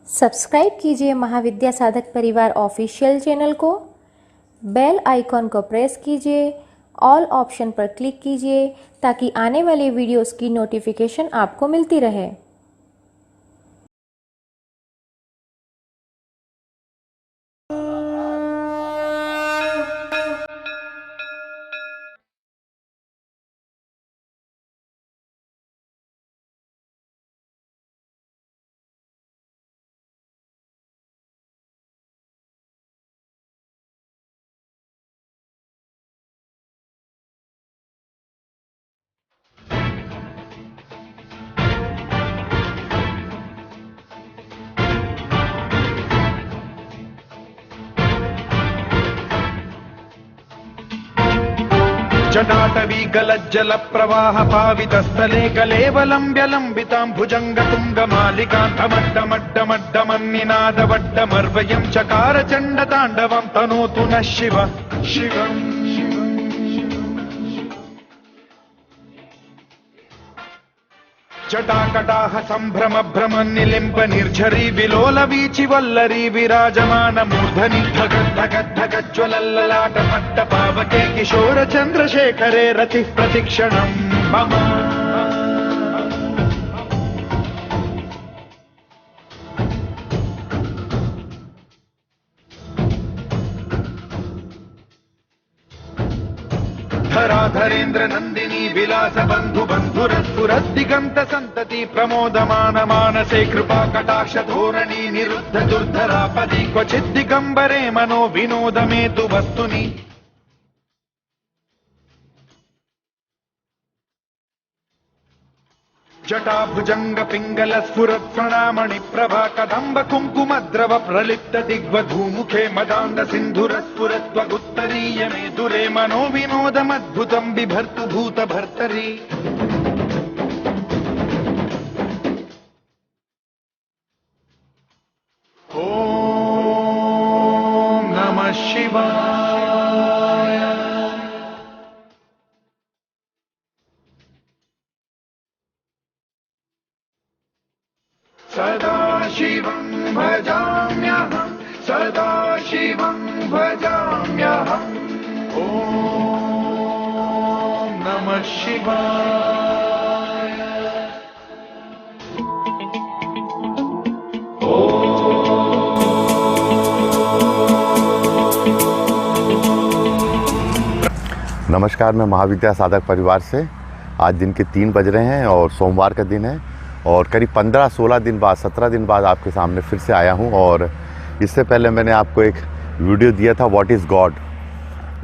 Subscribe कीजिए महाविद्या साधक परिवार ऑफिशियल चैनल को, बेल आइकॉन को प्रेस कीजिए, ऑल ऑप्शन पर क्लिक कीजिए ताकि आने वाले वीडियोस की नोटिफिकेशन आपको मिलती रहे। जटाटवी गलज्जल प्रवाह पावितस्थले कलेवलम्ब्यलम्बितां भुजङ्गतुङ्गमालिकान्तमड्डमड्डमड्डमन्निनादवड्डमर्वयं चकार चण्डताण्डवं तनोतु नः शिवः शिवम्। जटाकटाह सम्भ्रम भ्रमन् निलिम्ब निर्झरी विलोल वीचि वल्लरी विराजमान मूर्धनि धगद्धगद्धगज्ज्वलल्ललाट पट्ट पावके किशोर चन्द्रशेखरे रतिः प्रतिक्षणम् मम। धराधरेन्द्र नन्दिनी विलास बन्धु बन्धुरस्फुरद्दिगन्त सन्तति प्रमोदमान मानसे कृपा कटाक्ष धोरणी निरुद्ध दुर्धरापदि क्वचिद् दिगम्बरे मनो विनोदमेतु वस्तुनि। जटाभुजंग पिंगल स्फुरत् प्रणामणि प्रभा कदम्ब कुङ्कुमद्रव प्रलिप्त दिग्वधूमुखे मदान्ध सिन्धुर स्फुरत्वगुत्तरीय मे दुरे मनो विनोदमद्भुतं बिभर्तु भूत भर्तरि। ॐ नमः शिवाय। सदा शिवं भजाम्यहं सदा शिवं भजाम्यहम्। ॐ नमः शिवाय। नमस्कार, मैं महाविद्या साधक परिवार से। आज दिन के 3 बज रहे हैं और सोमवार का दिन है और करीब 15-16 दिन बाद 17 दिन बाद आपके सामने फिर से आया हूं। और इससे पहले मैंने आपको एक वीडियो दिया था व्हाट इज़ गॉड,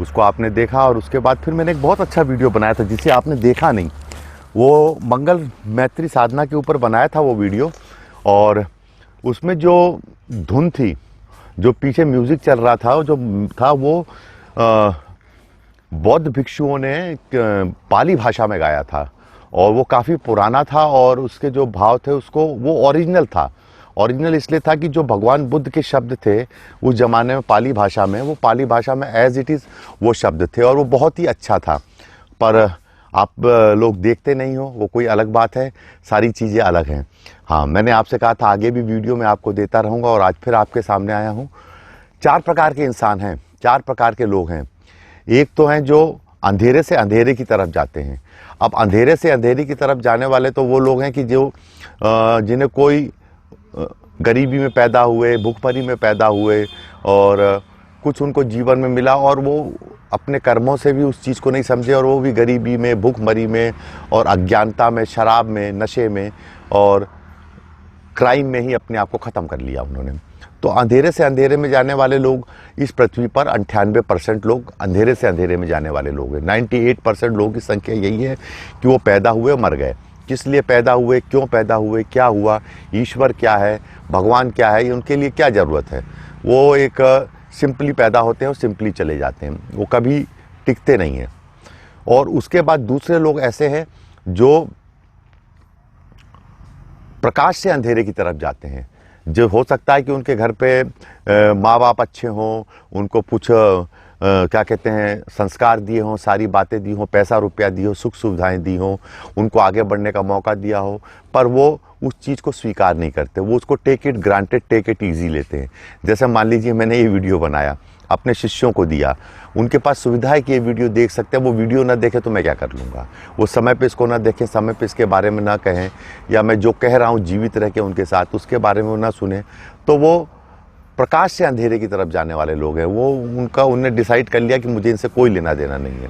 उसको आपने देखा और उसके बाद फिर मैंने एक बहुत अच्छा वीडियो बनाया था जिसे आपने देखा नहीं। वो मंगल मैत्री साधना के ऊपर बनाया था वो वीडियो, और उसमें जो धुन थी, जो पीछे म्यूज़िक चल रहा था, जो था वो बौद्ध भिक्षुओं ने पाली भाषा में गाया था और वो काफ़ी पुराना था और उसके जो भाव थे उसको वो ओरिजिनल था। ओरिजिनल इसलिए था कि जो भगवान बुद्ध के शब्द थे उस ज़माने में पाली भाषा में, वो पाली भाषा में एज इट इज़ वो शब्द थे और वो बहुत ही अच्छा था। पर आप लोग देखते नहीं हो, वो कोई अलग बात है, सारी चीज़ें अलग हैं। हाँ, मैंने आपसे कहा था आगे भी वीडियो में आपको देता रहूँगा और आज फिर आपके सामने आया हूँ। 4 प्रकार के इंसान हैं, 4 प्रकार के लोग हैं। एक तो हैं जो अंधेरे से अंधेरे की तरफ जाते हैं। अब अंधेरे से अंधेरे की तरफ जाने वाले तो वो लोग हैं कि जो जिन्हें कोई गरीबी में पैदा हुए, भूखमरी में पैदा हुए और कुछ उनको जीवन में मिला और वो अपने कर्मों से भी उस चीज़ को नहीं समझे और वो भी गरीबी में, भूखमरी में और अज्ञानता में, शराब में, नशे में और क्राइम में ही अपने आप को ख़त्म कर लिया उन्होंने। तो अंधेरे से अंधेरे में जाने वाले लोग इस पृथ्वी पर 98% लोग अंधेरे से अंधेरे में जाने वाले लोग हैं। 98% लोगों की संख्या यही है कि वो पैदा हुए, मर गए। किस लिए पैदा हुए, क्यों पैदा हुए, क्या हुआ, ईश्वर क्या है, भगवान क्या है, उनके लिए क्या ज़रूरत है। वो एक सिंपली पैदा होते हैं और सिंपली चले जाते हैं, वो कभी टिकते नहीं हैं। और उसके बाद दूसरे लोग ऐसे हैं जो प्रकाश से अंधेरे की तरफ जाते हैं। जो हो सकता है कि उनके घर पे माँ बाप अच्छे हों, उनको कुछ क्या कहते हैं, संस्कार दिए हों, सारी बातें दी हों, पैसा रुपया दिए हो, सुख सुविधाएं दी हों, उनको आगे बढ़ने का मौका दिया हो, पर वो उस चीज़ को स्वीकार नहीं करते। वो उसको take it granted, take it easy लेते हैं। जैसे मान लीजिए मैंने ये वीडियो बनाया, अपने शिष्यों को दिया, उनके पास सुविधा है कि ये वीडियो देख सकते हैं, वो वीडियो ना देखे तो मैं क्या कर लूँगा। वो समय पे इसको ना देखें, समय पे इसके बारे में ना कहें, या मैं जो कह रहा हूँ जीवित रह के उनके साथ उसके बारे में वो ना सुने, तो वो प्रकाश से अंधेरे की तरफ जाने वाले लोग हैं। वो उनने डिसाइड कर लिया कि मुझे इनसे कोई लेना देना नहीं है।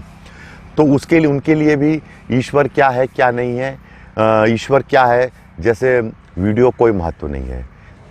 तो उसके लिए, उनके लिए भी ईश्वर क्या है क्या नहीं है, ईश्वर क्या है जैसे वीडियो कोई महत्व नहीं है।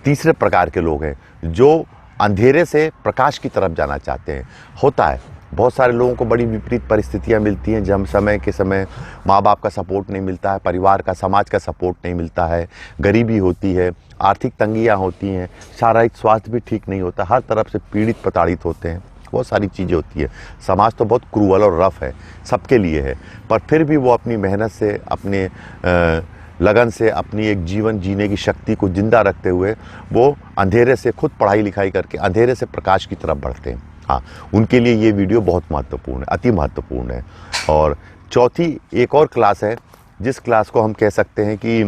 तीसरे प्रकार के लोग हैं जो अंधेरे से प्रकाश की तरफ जाना चाहते हैं। होता है बहुत सारे लोगों को बड़ी विपरीत परिस्थितियां मिलती हैं, जब समय के समय माँ बाप का सपोर्ट नहीं मिलता है, परिवार का, समाज का सपोर्ट नहीं मिलता है, गरीबी होती है, आर्थिक तंगियां होती हैं, शारीरिक स्वास्थ्य भी ठीक नहीं होता, हर तरफ से पीड़ित प्रताड़ित होते हैं, बहुत सारी चीज़ें होती है। समाज तो बहुत क्रूअल और रफ है, सबके लिए है, पर फिर भी वो अपनी मेहनत से, अपने लगन से, अपनी एक जीवन जीने की शक्ति को जिंदा रखते हुए वो अंधेरे से, खुद पढ़ाई लिखाई करके अंधेरे से प्रकाश की तरफ बढ़ते हैं। हाँ, उनके लिए ये वीडियो बहुत महत्वपूर्ण है, अति महत्वपूर्ण है। और चौथी एक और क्लास है, जिस क्लास को हम कह सकते हैं कि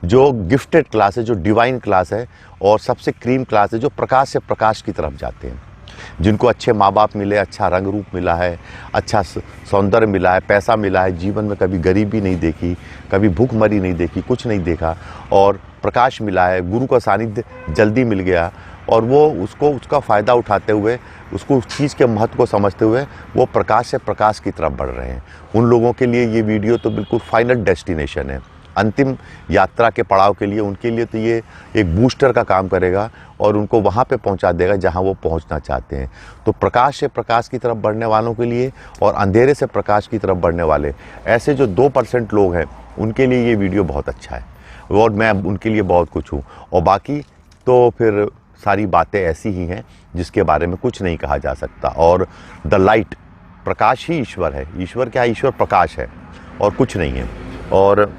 जो गिफ्टेड क्लास है, जो डिवाइन क्लास है, और सबसे क्रीम क्लास है, जो प्रकाश से प्रकाश की तरफ जाते हैं, जिनको अच्छे माँ बाप मिले, अच्छा रंग रूप मिला है, अच्छा सौंदर्य मिला है, पैसा मिला है, जीवन में कभी गरीबी नहीं देखी, कभी भूखमरी नहीं देखी, कुछ नहीं देखा, और प्रकाश मिला है, गुरु का सानिध्य जल्दी मिल गया, और वो उसका फ़ायदा उठाते हुए, उसको उस चीज़ के महत्व को समझते हुए वो प्रकाश से प्रकाश की तरफ बढ़ रहे हैं। उन लोगों के लिए ये वीडियो तो बिल्कुल फाइनल डेस्टिनेशन है, अंतिम यात्रा के पड़ाव के लिए उनके लिए तो ये एक बूस्टर का काम करेगा और उनको वहाँ पे पहुँचा देगा जहाँ वो पहुँचना चाहते हैं। तो प्रकाश से प्रकाश की तरफ बढ़ने वालों के लिए और अंधेरे से प्रकाश की तरफ बढ़ने वाले ऐसे जो 2% लोग हैं, उनके लिए ये वीडियो बहुत अच्छा है, और मैं उनके लिए बहुत कुछ हूँ। और बाकी तो फिर सारी बातें ऐसी ही हैं जिसके बारे में कुछ नहीं कहा जा सकता। और द लाइट, प्रकाश ही ईश्वर है। ईश्वर क्या है? ईश्वर प्रकाश है और कुछ नहीं है। और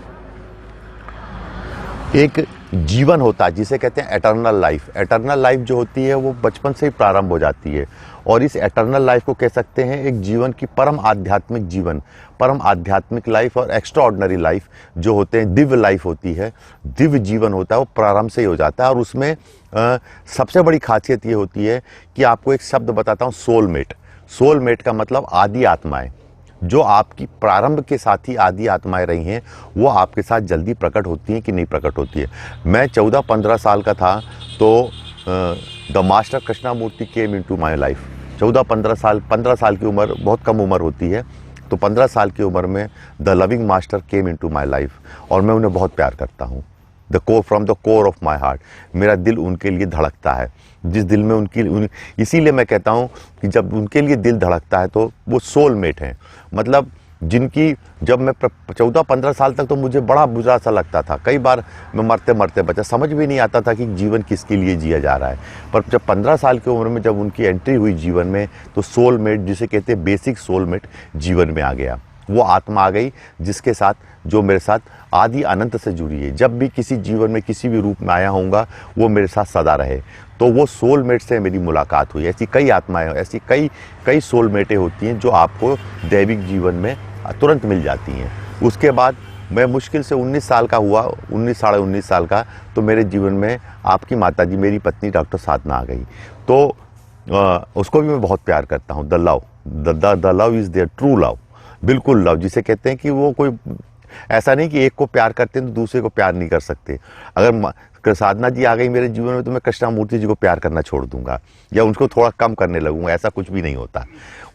एक जीवन होता है जिसे कहते हैं एटर्नल लाइफ। एटर्नल लाइफ जो होती है वो बचपन से ही प्रारंभ हो जाती है, और इस एटर्नल लाइफ को कह सकते हैं एक जीवन की परम आध्यात्मिक जीवन, परम आध्यात्मिक लाइफ और एक्स्ट्रा ऑर्डिनरी लाइफ जो होते हैं, दिव्य लाइफ होती है, दिव्य जीवन होता है, वो प्रारंभ से ही हो जाता है। और उसमें सबसे बड़ी खासियत ये होती है कि आपको एक शब्द बताता हूँ, सोलमेट। सोलमेट का मतलब आदि आत्माएं, जो आपकी प्रारंभ के साथ ही आदि आत्माएं रही हैं, वो आपके साथ जल्दी प्रकट होती हैं कि नहीं प्रकट होती है। मैं 14-15 साल का था तो the master Krishnamurthy came into my life. 15 साल की उम्र बहुत कम उम्र होती है, तो 15 साल की उम्र में the loving master came into my life, और मैं उन्हें बहुत प्यार करता हूँ। From the core of my heart, मेरा दिल उनके लिए धड़कता है। जिस दिल में इसीलिए मैं कहता हूँ कि जब उनके लिए दिल धड़कता है तो वो सोलमेट हैं। मतलब जिनकी, जब मैं 14-15 साल तक तो मुझे बड़ा बुरा सा लगता था, कई बार मैं मरते मरते बचा, समझ भी नहीं आता था कि जीवन किसके लिए जिया जा रहा है। पर जब 15 साल की उम्र में जब उनकी एंट्री हुई जीवन में, तो सोलमेट जिसे कहते हैं बेसिक सोलमेट जीवन में आ गया। वो आत्मा आ गई जिसके साथ, जो मेरे साथ आदि अनंत से जुड़ी है। जब भी किसी जीवन में किसी भी रूप में आया होऊंगा वो मेरे साथ सदा रहे। तो वो सोलमेट से मेरी मुलाकात हुई। ऐसी कई आत्माएं, ऐसी कई सोलमेटें होती हैं जो आपको दैविक जीवन में तुरंत मिल जाती हैं। उसके बाद मैं मुश्किल से 19 साल का हुआ, 19 साढ़े 19 साल का, तो मेरे जीवन में आपकी माताजी, मेरी पत्नी डॉक्टर साधना आ गई। तो उसको भी मैं बहुत प्यार करता हूँ। The love is there, true love, बिल्कुल लव, जिसे कहते हैं कि वो कोई ऐसा नहीं कि एक को प्यार करते हैं तो दूसरे को प्यार नहीं कर सकते। अगर साधना जी आ गई मेरे जीवन में तो मैं कृष्णामूर्ति जी को प्यार करना छोड़ दूंगा या उनको थोड़ा कम करने लगूंगा, ऐसा कुछ भी नहीं होता।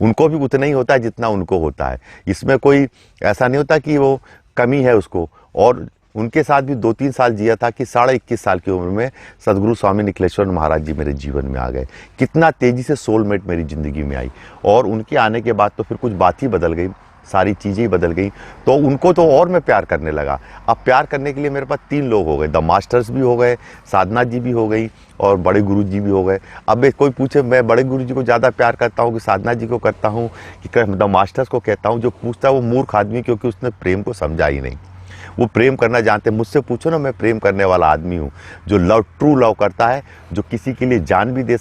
उनको भी उतना ही होता है जितना उनको होता है। इसमें कोई ऐसा नहीं होता कि वो कमी है उसको। और उनके साथ भी 2-3 साल जिया था कि 21.5 साल की उम्र में सदगुरु स्वामी निखिलेश्वर महाराज जी मेरे जीवन में आ गए। कितना तेज़ी से सोलमेट मेरी ज़िंदगी में आई, और उनके आने के बाद तो फिर कुछ बात ही बदल गई, सारी चीज़ें ही बदल गई। तो उनको तो और मैं प्यार करने लगा। अब प्यार करने के लिए मेरे पास 3 लोग हो गए, द मास्टर्स भी हो गए, साधना जी भी हो गई, और बड़े गुरु जी भी हो गए। अब कोई पूछे मैं बड़े गुरु जी को ज़्यादा प्यार करता हूँ कि साधना जी को करता हूँ कि द मास्टर्स को कहता हूँ, जो पूछता है वो मूर्ख आदमी, क्योंकि उसने प्रेम को समझा ही नहीं। वो प्रेम करना जानते हैं। मुझसे पूछो ना, मैं प्रेम करने वाला आदमी हूँ, जो लव, ट्रू लव करता है, जो किसी के लिए जान भी दे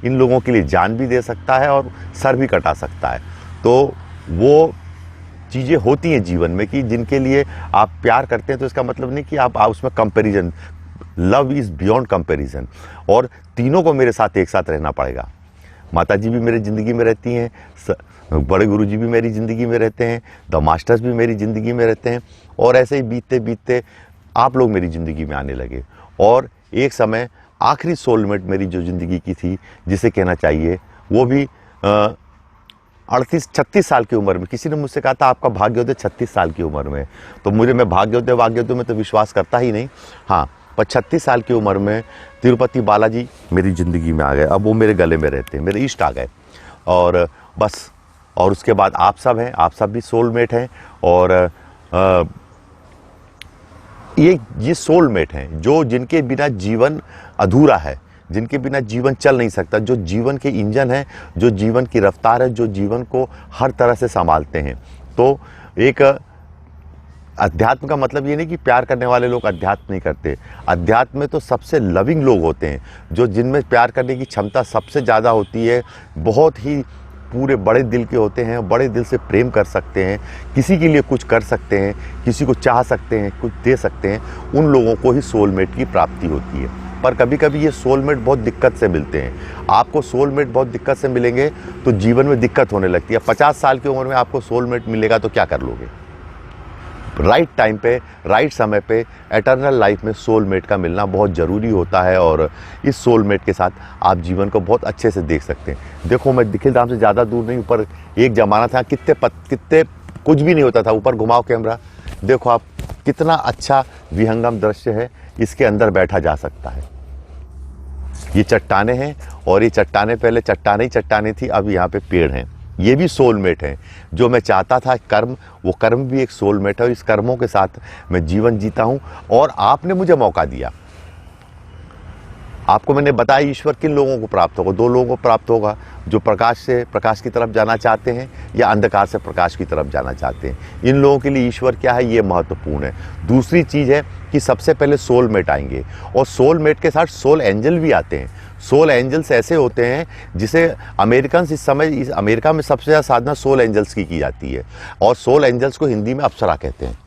इन लोगों के लिए जान भी दे सकता है और सर भी कटा सकता है। तो वो चीज़ें होती हैं जीवन में कि जिनके लिए आप प्यार करते हैं, तो इसका मतलब नहीं कि आप उसमें comparison, love is beyond comparison. और तीनों को मेरे साथ एक साथ रहना पड़ेगा। माता जी भी मेरी ज़िंदगी में रहती हैं, बड़े गुरु जी भी मेरी ज़िंदगी में रहते हैं, द मास्टर्स भी मेरी ज़िंदगी में रहते हैं, और ऐसे ही बीतते बीतते आप लोग मेरी ज़िंदगी में आने लगे। और एक समय आखिरी सोलमेट मेरी जो ज़िंदगी की थी, जिसे कहना चाहिए, वो भी 38-36 साल की उम्र में। किसी ने मुझसे कहा था आपका भाग्योदय 36 साल की उम्र में, तो मैं भाग्योदय में तो विश्वास करता ही नहीं। हाँ, पर 36 साल की उम्र में तिरुपति बालाजी मेरी ज़िंदगी में आ गए। अब वो मेरे गले में रहते हैं, मेरे इष्ट आ गए, और बस। और उसके बाद आप सब हैं, आप सब भी सोलमेट हैं। और ये सोलमेट हैं जो जिनके बिना जीवन अधूरा है, जिनके बिना जीवन चल नहीं सकता, जो जीवन के इंजन है, जो जीवन की रफ्तार है, जो जीवन को हर तरह से संभालते हैं। तो एक अध्यात्म का मतलब ये नहीं कि प्यार करने वाले लोग अध्यात्म नहीं करते। अध्यात्म में तो सबसे लविंग लोग होते हैं, जो जिनमें प्यार करने की क्षमता सबसे ज़्यादा होती है, बहुत ही पूरे बड़े दिल के होते हैं, बड़े दिल से प्रेम कर सकते हैं, किसी के लिए कुछ कर सकते हैं, किसी को चाह सकते हैं, कुछ दे सकते हैं। उन लोगों को ही सोलमेट की प्राप्ति होती है। पर कभी कभी ये सोलमेट बहुत दिक्कत से मिलते हैं। आपको सोलमेट बहुत दिक्कत से मिलेंगे तो जीवन में दिक्कत होने लगती है। 50 साल की उम्र में आपको सोलमेट मिलेगा तो क्या कर लोगे? राइट टाइम पे, राइट समय पे एटर्नल लाइफ में सोलमेट का मिलना बहुत ज़रूरी होता है, और इस सोलमेट के साथ आप जीवन को बहुत अच्छे से देख सकते हैं। देखो, मैं निखिल धाम से ज़्यादा दूर नहीं, ऊपर एक ज़माना था कितने कुछ भी नहीं होता था, ऊपर घुमाओ कैमरा, देखो आप कितना अच्छा विहंगम दृश्य है, इसके अंदर बैठा जा सकता है। ये चट्टाने हैं, और ये चट्टाने पहले चट्टाने ही चट्टाने थी, अब यहाँ पे पेड़ हैं। ये भी सोलमेट हैं। जो मैं चाहता था कर्म, वो कर्म भी एक सोलमेट है, और इस कर्मों के साथ मैं जीवन जीता हूँ। और आपने मुझे मौका दिया, आपको मैंने बताया ईश्वर किन लोगों को प्राप्त होगा। 2 लोगों को प्राप्त होगा, जो प्रकाश से प्रकाश की तरफ जाना चाहते हैं, या अंधकार से प्रकाश की तरफ जाना चाहते हैं। इन लोगों के लिए ईश्वर क्या है, ये महत्वपूर्ण है। दूसरी चीज़ है कि सबसे पहले सोलमेट आएंगे, और सोलमेट के साथ सोल एंजल भी आते हैं। सोल एंजल्स ऐसे होते हैं जिसे अमेरिकन इस समय अमेरिका में सबसे ज़्यादा साधना सोल एंजल्स की जाती है, और सोल एंजल्स को हिंदी में अप्सरा कहते हैं।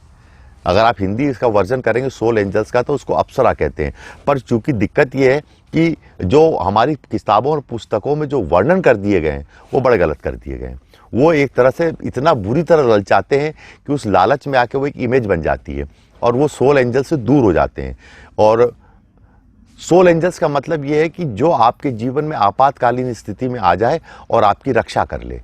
अगर आप हिंदी इसका वर्जन करेंगे सोल एंजल्स का, तो उसको अप्सरा कहते हैं। पर चूंकि दिक्कत ये है कि जो हमारी किताबों और पुस्तकों में जो वर्णन कर दिए गए हैं, वो बड़े गलत कर दिए गए हैं। वो एक तरह से इतना बुरी तरह ललचाते हैं कि उस लालच में आके वो एक इमेज बन जाती है, और वो सोल एंजल से दूर हो जाते हैं। और सोल एंजल्स का मतलब ये है कि जो आपके जीवन में आपातकालीन स्थिति में आ जाए और आपकी रक्षा कर ले।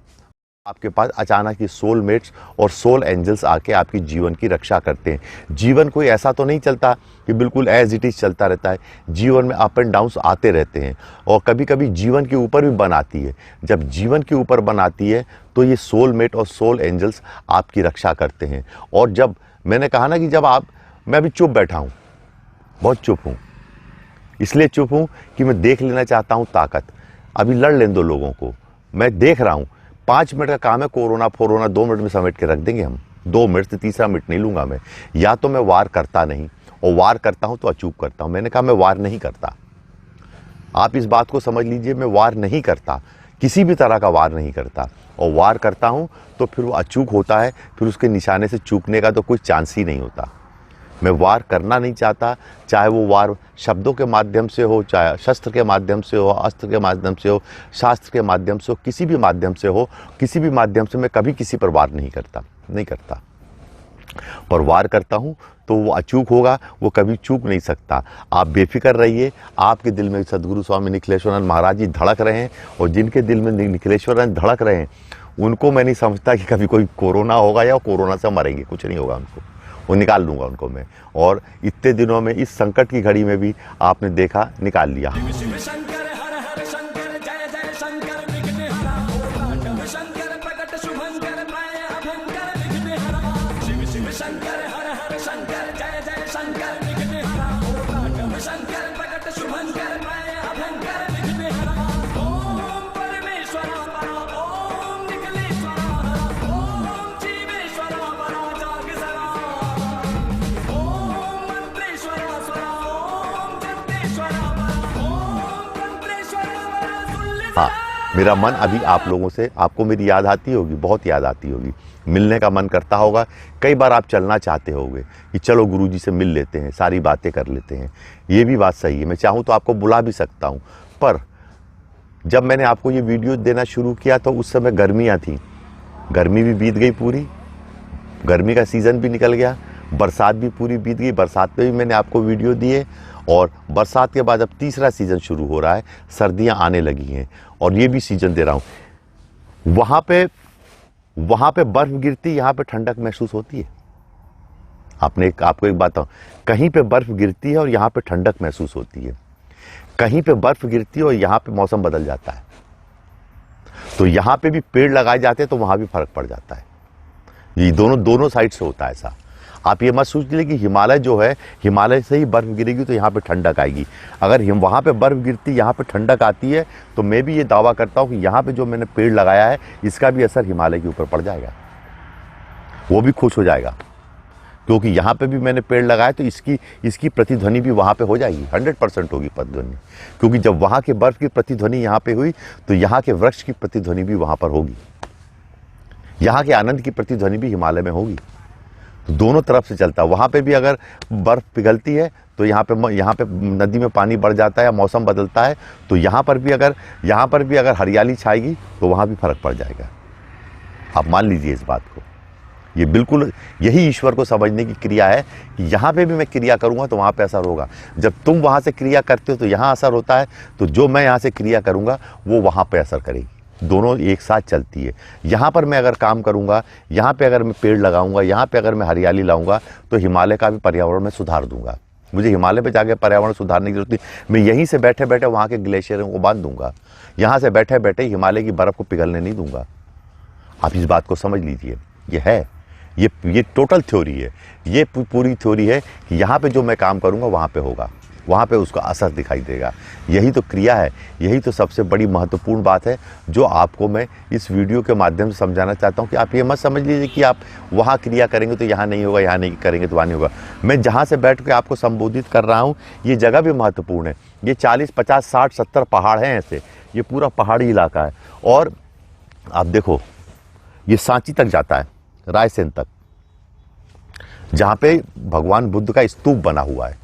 आपके पास अचानक ही सोलमेट्स और सोल एंजल्स आके आपकी जीवन की रक्षा करते हैं। जीवन कोई ऐसा तो नहीं चलता कि बिल्कुल एज इट इज चलता रहता है। जीवन में अप एंड डाउन्स आते रहते हैं, और कभी कभी जीवन के ऊपर भी बन आती है। जब जीवन के ऊपर बन आती है तो ये सोलमेट और सोल एंजल्स आपकी रक्षा करते हैं। और जब मैंने कहा ना कि जब मैं अभी चुप बैठा हूँ, बहुत चुप हूँ, इसलिए चुप हूँ कि मैं देख लेना चाहता हूँ ताकत। अभी लड़ लें 2 लोगों को, मैं देख रहा हूँ। 5 मिनट का काम है, कोरोना 2 मिनट में समेट के रख देंगे हम। 2 मिनट से तीसरा मिनट नहीं लूंगा मैं। या तो मैं वार करता नहीं, और वार करता हूं तो अचूक करता हूं। मैंने कहा मैं वार नहीं करता, आप इस बात को समझ लीजिए, मैं वार नहीं करता, किसी भी तरह का वार नहीं करता। और वार करता हूं तो फिर वो अचूक होता है, फिर उसके निशाने से चूकने का तो कोई चांस ही नहीं होता। मैं वार करना नहीं चाहता, चाहे वो वार शब्दों के माध्यम से हो, चाहे शस्त्र के माध्यम से हो, अस्त्र के माध्यम से हो, शास्त्र के माध्यम से हो, किसी भी माध्यम से हो, किसी भी माध्यम से मैं कभी किसी पर वार नहीं करता। पर वार करता हूँ तो वो अचूक होगा, वो कभी चूक नहीं सकता। आप बेफिक्र रहिए। आपके दिल में सदगुरु स्वामी निखिलेश्वरानंद महाराज जी धड़क रहे हैं, और जिनके दिल में निखिलेश्वरानंद धड़क रहे हैं, उनको मैं नहीं समझता कि कभी कोई कोरोना होगा या कोरोना से मरेंगे। कुछ नहीं होगा उनको, वो निकाल लूँगा उनको मैं। और इतने दिनों में, इस संकट की घड़ी में भी आपने देखा, निकाल लिया। हाँ, मेरा मन अभी आप लोगों से, आपको मेरी याद आती होगी, बहुत याद आती होगी, मिलने का मन करता होगा। कई बार आप चलना चाहते होगे कि चलो गुरुजी से मिल लेते हैं, सारी बातें कर लेते हैं। ये भी बात सही है, मैं चाहूँ तो आपको बुला भी सकता हूँ, पर जब मैंने आपको ये वीडियो देना शुरू किया तो उस समय गर्मियाँ थी, गर्मी भी बीत गई पूरी, गर्मी का सीज़न भी निकल गया, बरसात भी पूरी बीत गई, बरसात पे भी मैंने आपको वीडियो दिए, और बरसात के बाद अब तीसरा सीज़न शुरू हो रहा है, सर्दियां आने लगी हैं और ये भी सीज़न दे रहा हूँ। वहाँ पे बर्फ़ गिरती, यहाँ पे ठंडक महसूस होती है। आपको एक बात बताऊँ, कहीं पे बर्फ़ गिरती है और यहाँ पे ठंडक महसूस होती है, कहीं पे बर्फ़ गिरती है और यहाँ पे मौसम बदल जाता है। तो यहाँ पे भी पेड़ लगाए जाते हैं तो वहाँ भी फ़र्क पड़ जाता है। ये दोनों साइड से होता है ऐसा। आप ये मत सोच लीजिए कि हिमालय जो है, हिमालय से ही बर्फ़ गिरेगी तो यहाँ पे ठंडक आएगी। अगर वहाँ पे बर्फ़ गिरती, यहाँ पे ठंडक आती है, तो मैं भी ये दावा करता हूँ कि यहाँ पे जो मैंने पेड़ लगाया है इसका भी असर हिमालय के ऊपर पड़ जाएगा, वो भी खुश हो जाएगा, क्योंकि यहाँ पे भी मैंने पेड़ लगाए तो इसकी प्रतिध्वनि भी वहाँ पे हो जाएगी, 100% होगी प्रतिध्वनि। क्योंकि जब वहाँ के बर्फ़ की प्रतिध्वनि यहाँ पे हुई तो यहाँ के वृक्ष की प्रतिध्वनि भी वहाँ पर होगी, यहाँ के आनंद की प्रतिध्वनि भी हिमालय में होगी। तो दोनों तरफ से चलता है। वहाँ पे भी अगर बर्फ़ पिघलती है तो यहाँ पे नदी में पानी बढ़ जाता है, मौसम बदलता है, तो यहाँ पर भी अगर हरियाली छाएगी तो वहाँ भी फ़र्क पड़ जाएगा। आप मान लीजिए इस बात को। ये बिल्कुल यही ईश्वर को समझने की क्रिया है कि यहाँ पे भी मैं क्रिया करूँगा तो वहाँ पे असर होगा। जब तुम वहाँ से क्रिया करते हो तो यहाँ असर होता है, तो जो मैं यहाँ से क्रिया करूँगा वो वहाँ पे असर करेगी। दोनों एक साथ चलती है। यहाँ पर मैं अगर काम करूँगा, यहाँ पे अगर मैं पेड़ लगाऊंगा, यहाँ पे अगर मैं हरियाली लाऊंगा, तो हिमालय का भी पर्यावरण में सुधार दूंगा। मुझे हिमालय पे जाके पर्यावरण सुधारने की जरूरत नहीं, मैं यहीं से बैठे बैठे वहाँ के ग्लेशियरों को बांध दूंगा, यहाँ से बैठे बैठे हिमालय की बर्फ़ को पिघलने नहीं दूंगा। आप इस बात को समझ लीजिए। ये टोटल थ्योरी है, ये पूरी थ्योरी है कि यहाँ पे जो मैं काम करूँगा वहाँ पे होगा, वहाँ पे उसका असर दिखाई देगा। यही तो क्रिया है, यही तो सबसे बड़ी महत्वपूर्ण बात है जो आपको मैं इस वीडियो के माध्यम से समझाना चाहता हूँ कि आप ये मत समझ लीजिए कि आप वहाँ क्रिया करेंगे तो यहाँ नहीं होगा, यहाँ नहीं करेंगे तो वहाँ नहीं होगा। मैं जहाँ से बैठ के आपको संबोधित कर रहा हूँ, ये जगह भी महत्वपूर्ण है। ये 40, 50, 60, 70 पहाड़ हैं ऐसे, ये पूरा पहाड़ी इलाका है। और आप देखो, ये सांची तक जाता है, रायसेन तक, जहाँ पे भगवान बुद्ध का स्तूप बना हुआ है।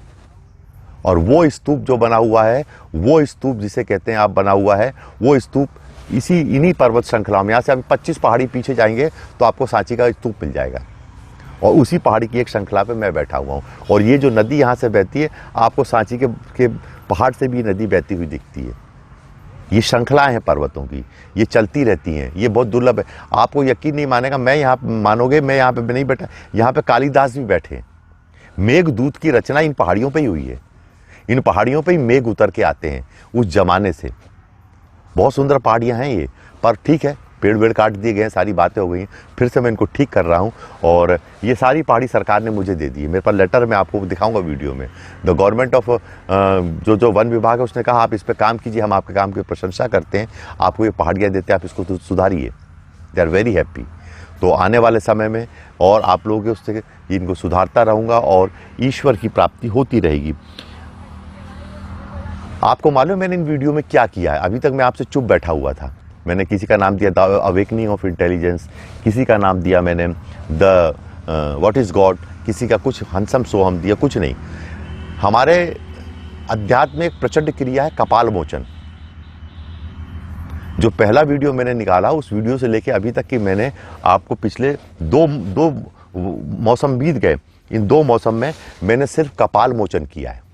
और वो स्तूप जो बना हुआ है, वो स्तूप जिसे कहते हैं आप बना हुआ है, वो स्तूप इन्हीं पर्वत श्रृंखलाओं में, यहाँ से अभी 25 पहाड़ी पीछे जाएंगे तो आपको सांची का स्तूप मिल जाएगा। और उसी पहाड़ी की एक श्रृंखला पे मैं बैठा हुआ हूँ। और ये जो नदी यहाँ से बहती है, आपको सांची के पहाड़ से भी नदी बहती हुई दिखती है। ये श्रृंखलाएं हैं पर्वतों की, ये चलती रहती हैं, ये बहुत दुर्लभ है। आपको यकीन नहीं मानेगा, मैं यहाँ मानोगे, मैं यहाँ पे नहीं बैठा, यहाँ पे कालिदास भी बैठे। मेघदूत की रचना इन पहाड़ियों पे ही हुई है। इन पहाड़ियों पे ही मेघ उतर के आते हैं उस जमाने से। बहुत सुंदर पहाड़ियाँ हैं ये, पर ठीक है, पेड़ वेड़ काट दिए गए हैं, सारी बातें हो गई हैं, फिर से मैं इनको ठीक कर रहा हूँ। और ये सारी पहाड़ी सरकार ने मुझे दे दी है। मेरे पास लेटर मैं आपको दिखाऊंगा वीडियो में। द गवर्नमेंट ऑफ जो वन विभाग है उसने कहा आप इस पर काम कीजिए, हम आपके काम की प्रशंसा करते हैं, आपको ये पहाड़ियाँ देते हैं, आप इसको तो सुधारिए। They are very happy. तो आने वाले समय में और आप लोगों के उससे इनको सुधारता रहूँगा और ईश्वर की प्राप्ति होती रहेगी। आपको मालूम है मैंने इन वीडियो में क्या किया है? अभी तक मैं आपसे चुप बैठा हुआ था। मैंने किसी का नाम दिया द अवेकनिंग ऑफ इंटेलिजेंस, किसी का नाम दिया मैंने द व्हाट इज़ गॉड, किसी का कुछ हंसम सोहम दिया, कुछ नहीं। हमारे अध्यात्म में एक प्रचंड क्रिया है कपाल मोचन। जो पहला वीडियो मैंने निकाला, उस वीडियो से लेके अभी तक कि मैंने आपको पिछले दो मौसम बीत गए, इन 2 मौसम में मैंने सिर्फ कपाल मोचन किया है।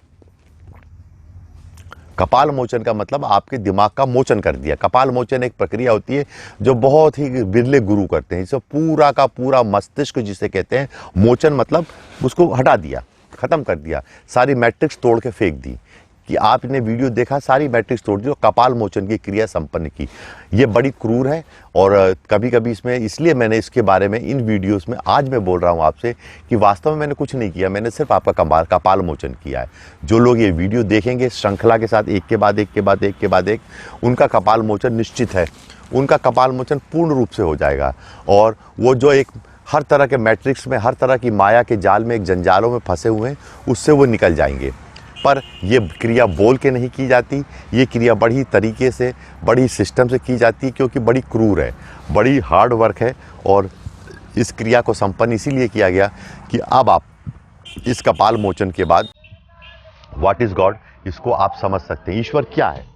कपाल मोचन का मतलब आपके दिमाग का मोचन कर दिया। कपाल मोचन एक प्रक्रिया होती है जो बहुत ही बिरले गुरु करते हैं। इसे पूरा का पूरा मस्तिष्क जिसे कहते हैं, मोचन मतलब उसको हटा दिया, ख़त्म कर दिया, सारी मैट्रिक्स तोड़ के फेंक दी कि आपने वीडियो देखा, सारी मैट्रिक्स तोड़ दी और कपाल मोचन की क्रिया संपन्न की। ये बड़ी क्रूर है और कभी कभी इसमें, इसलिए मैंने इसके बारे में इन वीडियोस में आज मैं बोल रहा हूँ आपसे कि वास्तव में मैंने कुछ नहीं किया, मैंने सिर्फ आपका कपाल मोचन किया है। जो लोग ये वीडियो देखेंगे श्रृंखला के साथ एक के बाद एक, उनका कपाल मोचन निश्चित है, उनका कपाल मोचन पूर्ण रूप से हो जाएगा। और वो जो एक हर तरह के मैट्रिक्स में, हर तरह की माया के जाल में, एक जंजालों में फंसे हुए हैं, उससे वो निकल जाएंगे। पर ये क्रिया बोल के नहीं की जाती, ये क्रिया बड़ी तरीके से, बड़ी सिस्टम से की जाती है, क्योंकि बड़ी क्रूर है, बड़ी हार्ड वर्क है। और इस क्रिया को संपन्न इसीलिए किया गया कि अब आप इस कपाल मोचन के बाद व्हाट इज गॉड, इसको आप समझ सकते हैं, ईश्वर क्या है।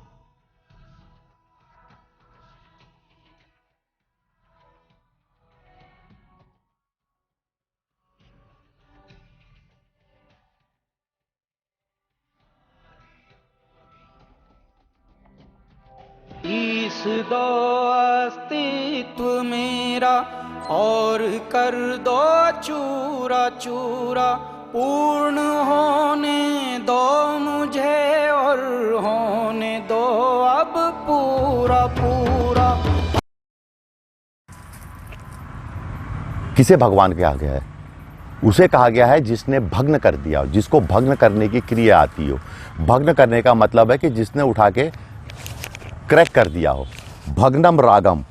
ईश दो अस्तित्व मेरा और कर दो चूरा चूरा, पूर्ण होने दो मुझे और होने दो अब पूरा पूरा। किसे भगवान कहा गया है? उसे कहा गया है जिसने भग्न कर दिया हो, जिसको भग्न करने की क्रिया आती हो। भग्न करने का मतलब है कि जिसने उठा के क्रैक कर दिया हो। भग्नम रागम,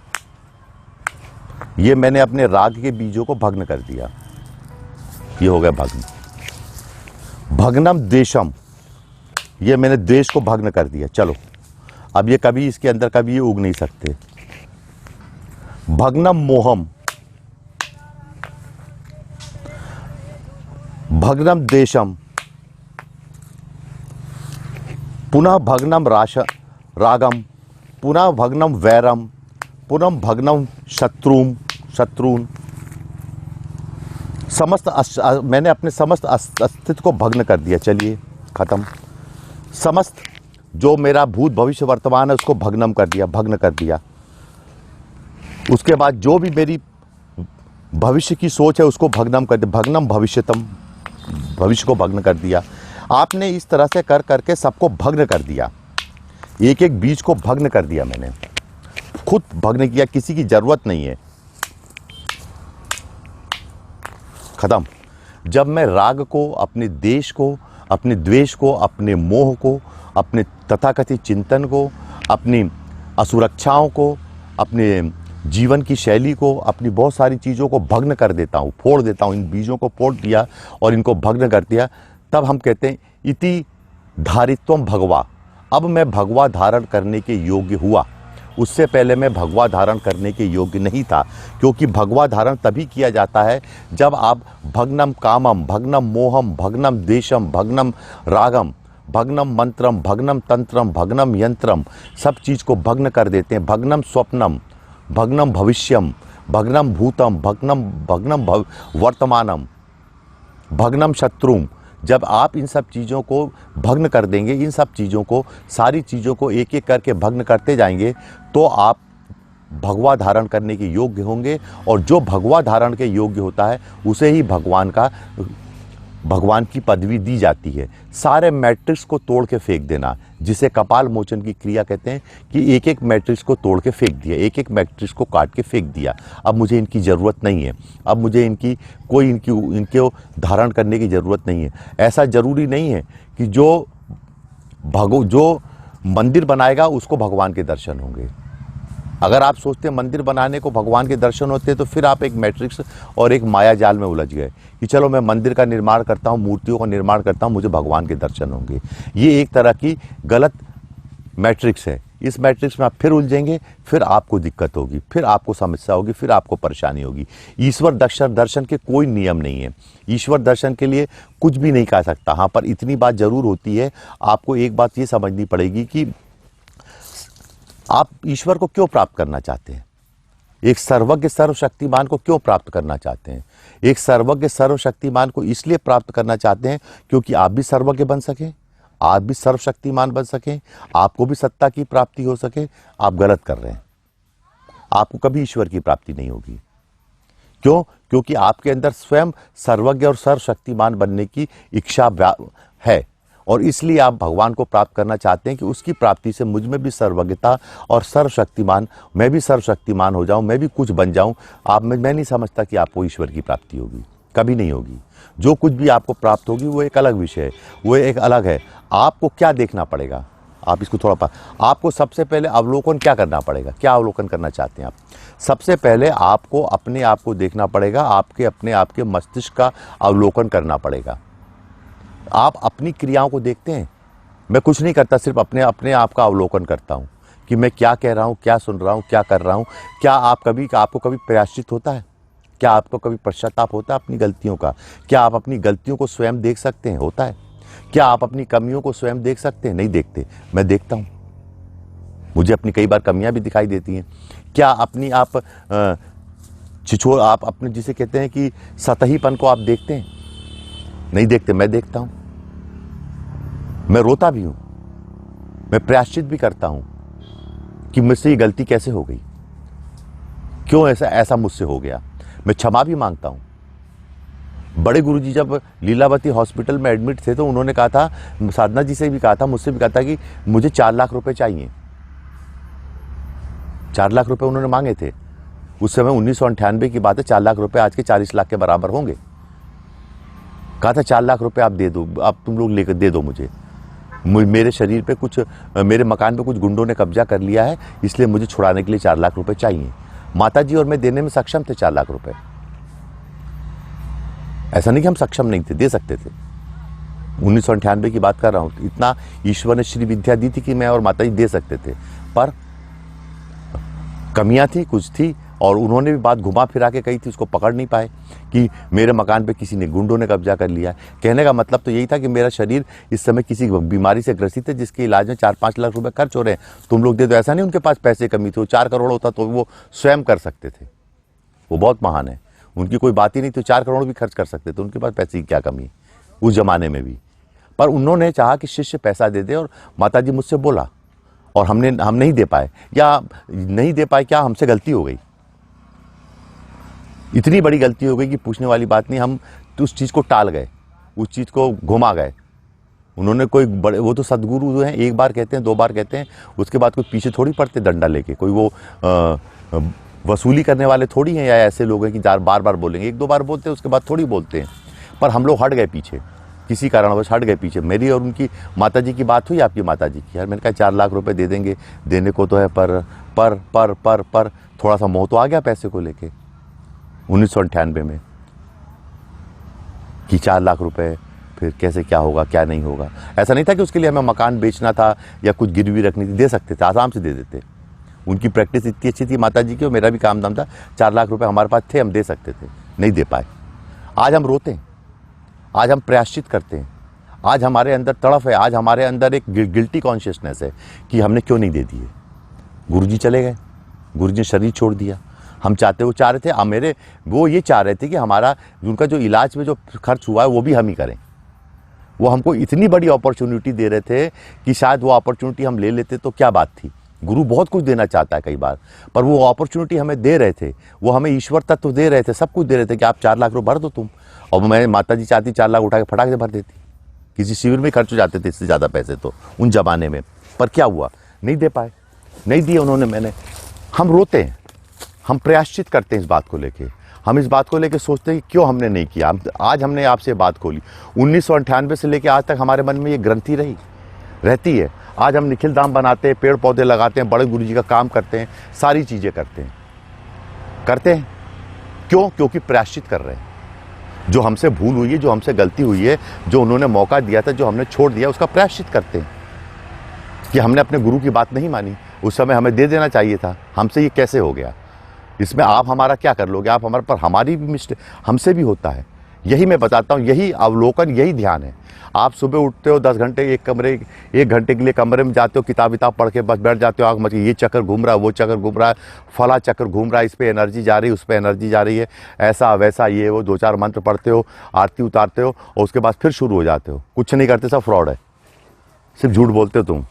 ये मैंने अपने राग के बीजों को भग्न कर दिया, ये हो गया भग्न। भग्नम देशम, ये मैंने देश को भग्न कर दिया। चलो अब ये कभी इसके अंदर कभी ये उग नहीं सकते। भग्नम मोहम, भग्नम देशम, पुनः भग्नम रागम, पुनः भग्नम वैरम, पुनः भग्नम शत्रुन। मैंने अपने समस्त अस्तित्व को भग्न कर दिया। चलिए खत्म। समस्त जो मेरा भूत भविष्य वर्तमान है उसको भग्नम कर दिया, भग्न कर दिया। उसके बाद जो भी मेरी भविष्य की सोच है उसको भग्नम कर दिया, भग्नम भविष्यतम, भविष्य को भग्न कर दिया। आपने इस तरह से कर करके सबको भग्न कर दिया, एक एक बीज को भग्न कर दिया। मैंने खुद भग्न किया, किसी की जरूरत नहीं है। खत्म। जब मैं राग को, अपने देश को, अपने द्वेष को, अपने मोह को, अपने तथाकथित चिंतन को, अपनी असुरक्षाओं को, अपने जीवन की शैली को, अपनी बहुत सारी चीज़ों को भग्न कर देता हूँ, फोड़ देता हूँ, इन बीजों को फोड़ दिया और इनको भग्न कर दिया, तब हम कहते हैं इति धारित्वम भगवा। अब मैं भगवा धारण करने के योग्य हुआ। उससे पहले मैं भगवा धारण करने के योग्य नहीं था, क्योंकि भगवा धारण तभी किया जाता है जब आप भग्नम कामम, भग्नम मोहम, भग्नम देशम, भग्नम रागम, भग्नम मंत्रम, भग्नम तंत्रम, भग्नम यंत्रम, सब चीज़ को भग्न कर देते हैं। भग्नम स्वप्नम, भग्नम भविष्यम, भग्नम भूतम, भग्नम वर्तमानम, भग्नम शत्रुम। जब आप इन सब चीज़ों को भग्न कर देंगे, इन सब चीज़ों को, सारी चीज़ों को एक एक करके भग्न करते जाएंगे, तो आप भगवा धारण करने के योग्य होंगे। और जो भगवा धारण के योग्य होता है उसे ही भगवान की पदवी दी जाती है। सारे मैट्रिक्स को तोड़ के फेंक देना, जिसे कपाल मोचन की क्रिया कहते हैं, कि एक एक मैट्रिक्स को तोड़ के फेंक दिया, एक एक मैट्रिक्स को काट के फेंक दिया। अब मुझे इनकी ज़रूरत नहीं है, अब मुझे इनके धारण करने की ज़रूरत नहीं है। ऐसा ज़रूरी नहीं है कि जो मंदिर बनाएगा उसको भगवान के दर्शन होंगे। अगर आप सोचते हैं मंदिर बनाने को भगवान के दर्शन होते हैं, तो फिर आप एक मैट्रिक्स और एक माया जाल में उलझ गए कि चलो मैं मंदिर का निर्माण करता हूँ, मूर्तियों का निर्माण करता हूँ, मुझे भगवान के दर्शन होंगे। ये एक तरह की गलत मैट्रिक्स है। इस मैट्रिक्स में आप फिर उलझेंगे, फिर आपको दिक्कत होगी, फिर आपको समस्या होगी, फिर आपको परेशानी होगी। ईश्वर दर्शन के कोई नियम नहीं है। ईश्वर दर्शन के लिए कुछ भी नहीं कह सकता। हाँ, पर इतनी बात ज़रूर होती है, आपको एक बात ये समझनी पड़ेगी कि आप ईश्वर को क्यों प्राप्त करना चाहते हैं, एक सर्वज्ञ सर्वशक्तिमान को क्यों प्राप्त करना चाहते हैं। एक सर्वज्ञ सर्वशक्तिमान को इसलिए प्राप्त करना चाहते हैं क्योंकि आप भी सर्वज्ञ बन सकें, आप भी सर्वशक्तिमान बन सकें, आपको भी सत्ता की प्राप्ति हो सके। आप गलत कर रहे हैं, आपको कभी ईश्वर की प्राप्ति नहीं होगी। क्यों? क्योंकि आपके अंदर स्वयं सर्वज्ञ और सर्वशक्तिमान बनने की इच्छा है, और इसलिए आप भगवान को प्राप्त करना चाहते हैं कि उसकी प्राप्ति से मुझ में भी सर्वज्ञता और सर्वशक्तिमान, मैं भी सर्वशक्तिमान हो जाऊं, मैं भी कुछ बन जाऊं। मैं नहीं समझता कि आपको ईश्वर की प्राप्ति होगी, कभी नहीं होगी। जो कुछ भी आपको प्राप्त होगी वो एक अलग विषय है, वो एक अलग है। आपको क्या देखना पड़ेगा, आप इसको थोड़ा आपको सबसे पहले अवलोकन क्या करना पड़ेगा। क्या अवलोकन करना चाहते हैं आप? सबसे पहले आपको अपने आप को देखना पड़ेगा, आपके अपने आप के मस्तिष्क का अवलोकन करना पड़ेगा। आप अपनी क्रियाओं को देखते हैं? मैं कुछ नहीं करता, सिर्फ अपने अपने आप का अवलोकन करता हूँ कि मैं क्या कह रहा हूँ, क्या सुन रहा हूँ, क्या कर रहा हूँ। क्या आपको कभी प्रायश्चित होता है? क्या आपको कभी पश्चाताप होता है अपनी गलतियों का? क्या आप अपनी गलतियों को स्वयं देख सकते हैं? होता है। क्या आप अपनी कमियों को स्वयं देख सकते हैं? नहीं देखते। मैं देखता हूँ, मुझे अपनी कई बार कमियां भी दिखाई देती हैं। क्या अपनी आप आप अपने जिसे कहते हैं कि सतहीपन को आप देखते हैं? नहीं देखते। मैं देखता हूं। मैं रोता भी हूं, मैं प्रायश्चित भी करता हूं कि मुझसे ये गलती कैसे हो गई, क्यों ऐसा मुझसे हो गया। मैं क्षमा भी मांगता हूं। बड़े गुरुजी जब लीलावती हॉस्पिटल में एडमिट थे तो उन्होंने कहा था, साधना जी से भी कहा था, मुझसे भी कहा था कि मुझे 4 लाख रुपए चाहिए। 4 लाख रुपए उन्होंने मांगे थे। उस समय 1998 की बात है। 4 लाख रुपए आज के 40 लाख के बराबर होंगे। कहा था 4 लाख रुपए आप दे दो, आप तुम लोग लेकर दे दो मुझे। मेरे शरीर पे कुछ, मेरे मकान पे कुछ गुंडों ने कब्जा कर लिया है, इसलिए मुझे छुड़ाने के लिए 4 लाख रुपए चाहिए। माताजी और मैं देने में सक्षम थे 4 लाख रुपए। ऐसा नहीं कि हम सक्षम नहीं थे, दे सकते थे। 1998 की बात कर रहा हूं। इतना ईश्वर ने श्री विद्या दी थी कि मैं और माताजी दे सकते थे, पर कमियां थी, कुछ थी, और उन्होंने भी बात घुमा फिरा के कही थी, उसको पकड़ नहीं पाए कि मेरे मकान पे किसी ने, गुंडों ने कब्जा कर लिया है। कहने का मतलब तो यही था कि मेरा शरीर इस समय किसी बीमारी से ग्रसित है जिसके इलाज में 4-5 लाख रुपए खर्च हो रहे हैं, तुम लोग दे दो। ऐसा नहीं उनके पास पैसे कमी थी, 4 करोड़ होता तो वो स्वयं कर सकते थे। वो बहुत महान है, उनकी कोई बात ही नहीं, तो 4 करोड़ भी खर्च कर सकते थे, उनके पास पैसे की क्या कमी उस जमाने में भी। पर उन्होंने चाहा कि शिष्य पैसा दे दे, और माताजी मुझसे बोला और हम नहीं दे पाए, या नहीं दे पाए, क्या हमसे गलती हो गई, इतनी बड़ी गलती हो गई कि पूछने वाली बात नहीं। हम तो उस चीज़ को टाल गए, उस चीज़ को घुमा गए। उन्होंने कोई बड़े, वो तो सदगुरु जो हैं, एक बार कहते हैं, 2 बार कहते हैं, उसके बाद कोई पीछे थोड़ी पड़ते डंडा लेके। कोई वो वसूली करने वाले थोड़ी हैं, या ऐसे लोग हैं कि बार बार बोलेंगे। 1-2 बार बोलते हैं, उसके बाद थोड़ी बोलते हैं। पर हम लोग हट गए पीछे, किसी कारणवश हट गए पीछे। मेरी और उनकी माताजी की बात हुई, आपकी माताजी की। यार मैंने कहा 4 लाख रुपए दे देंगे, देने को तो है, पर थोड़ा सा मोह तो आ गया पैसे को लेके 1998 में, कि 4 लाख रुपए फिर कैसे, क्या होगा, क्या नहीं होगा। ऐसा नहीं था कि उसके लिए हमें मकान बेचना था या कुछ गिरवी रखनी थी, दे सकते थे, आराम से दे देते। उनकी प्रैक्टिस इतनी अच्छी थी माताजी की, और मेरा भी काम दाम था। 4 लाख रुपए हमारे पास थे, हम दे सकते थे, नहीं दे पाए। आज हम रोते हैं, आज हम प्रायश्चित करते हैं, आज हमारे अंदर तड़फ है, आज हमारे अंदर एक गिल्टी कॉन्शियसनेस है कि हमने क्यों नहीं दे दिए। गुरुजी चले गए, गुरुजी ने शरीर छोड़ दिया। हम वो चाह रहे थे, वो ये चाह रहे थे कि हमारा उनका जो इलाज में जो खर्च हुआ है वो भी हम ही करें। वो हमको इतनी बड़ी अपॉर्चुनिटी दे रहे थे कि शायद वो अपॉर्चुनिटी हम ले लेते तो क्या बात थी। गुरु बहुत कुछ देना चाहता है कई बार, पर वो अपॉर्चुनिटी हमें दे रहे थे, वो हमें ईश्वर तत्व दे रहे थे, सब कुछ दे रहे थे कि आप 4 लाख रुपये भर दो तुम। और मैं, माताजी चाहती 4 लाख उठा के फटाक से भर देती। किसी शिविर में खर्च हो जाते थे इससे ज़्यादा पैसे तो उन जमाने में। पर क्या हुआ, नहीं दे पाए, नहीं दिए उन्होंने। हम रोते हैं, हम प्रायश्चित करते हैं इस बात को लेके। हम इस बात को लेके सोचते हैं कि क्यों हमने नहीं किया। आज हमने आपसे बात खोली। 1998 से लेके आज तक हमारे मन में ये ग्रंथि रहती है। आज हम निखिल धाम बनाते हैं, पेड़ पौधे लगाते हैं, बड़े गुरुजी का काम करते हैं, सारी चीज़ें करते हैं। क्यों? क्योंकि प्रायश्चित कर रहे हैं। जो हमसे भूल हुई है, जो हमसे गलती हुई है, जो उन्होंने मौका दिया था, जो हमने छोड़ दिया, उसका प्रायश्चित करते हैं कि हमने अपने गुरु की बात नहीं मानी। उस समय हमें दे देना चाहिए था, हमसे ये कैसे हो गया। इसमें आप हमारा क्या कर लोगे, आप हमारे पर, हमारी भी मिस्टेक हमसे भी होता है। यही मैं बताता हूँ, यही अवलोकन, यही ध्यान है। आप सुबह उठते हो, 10 घंटे 1 घंटे के लिए कमरे में जाते हो, किताब पढ़ के बस बैठ जाते हो, आँख मची, ये चक्कर घूम रहा है, वो चक्कर घूम रहा है, फला चक्कर घूम रहा है, इस पे एनर्जी जा रही है, उस पे एनर्जी जा रही है, ऐसा वैसा, ये वो, 2-4 मंत्र पढ़ते हो, आरती उतारते हो, और उसके बाद फिर शुरू हो जाते हो। कुछ नहीं करते, सब फ्रॉड है, सिर्फ झूठ बोलते हो तुम।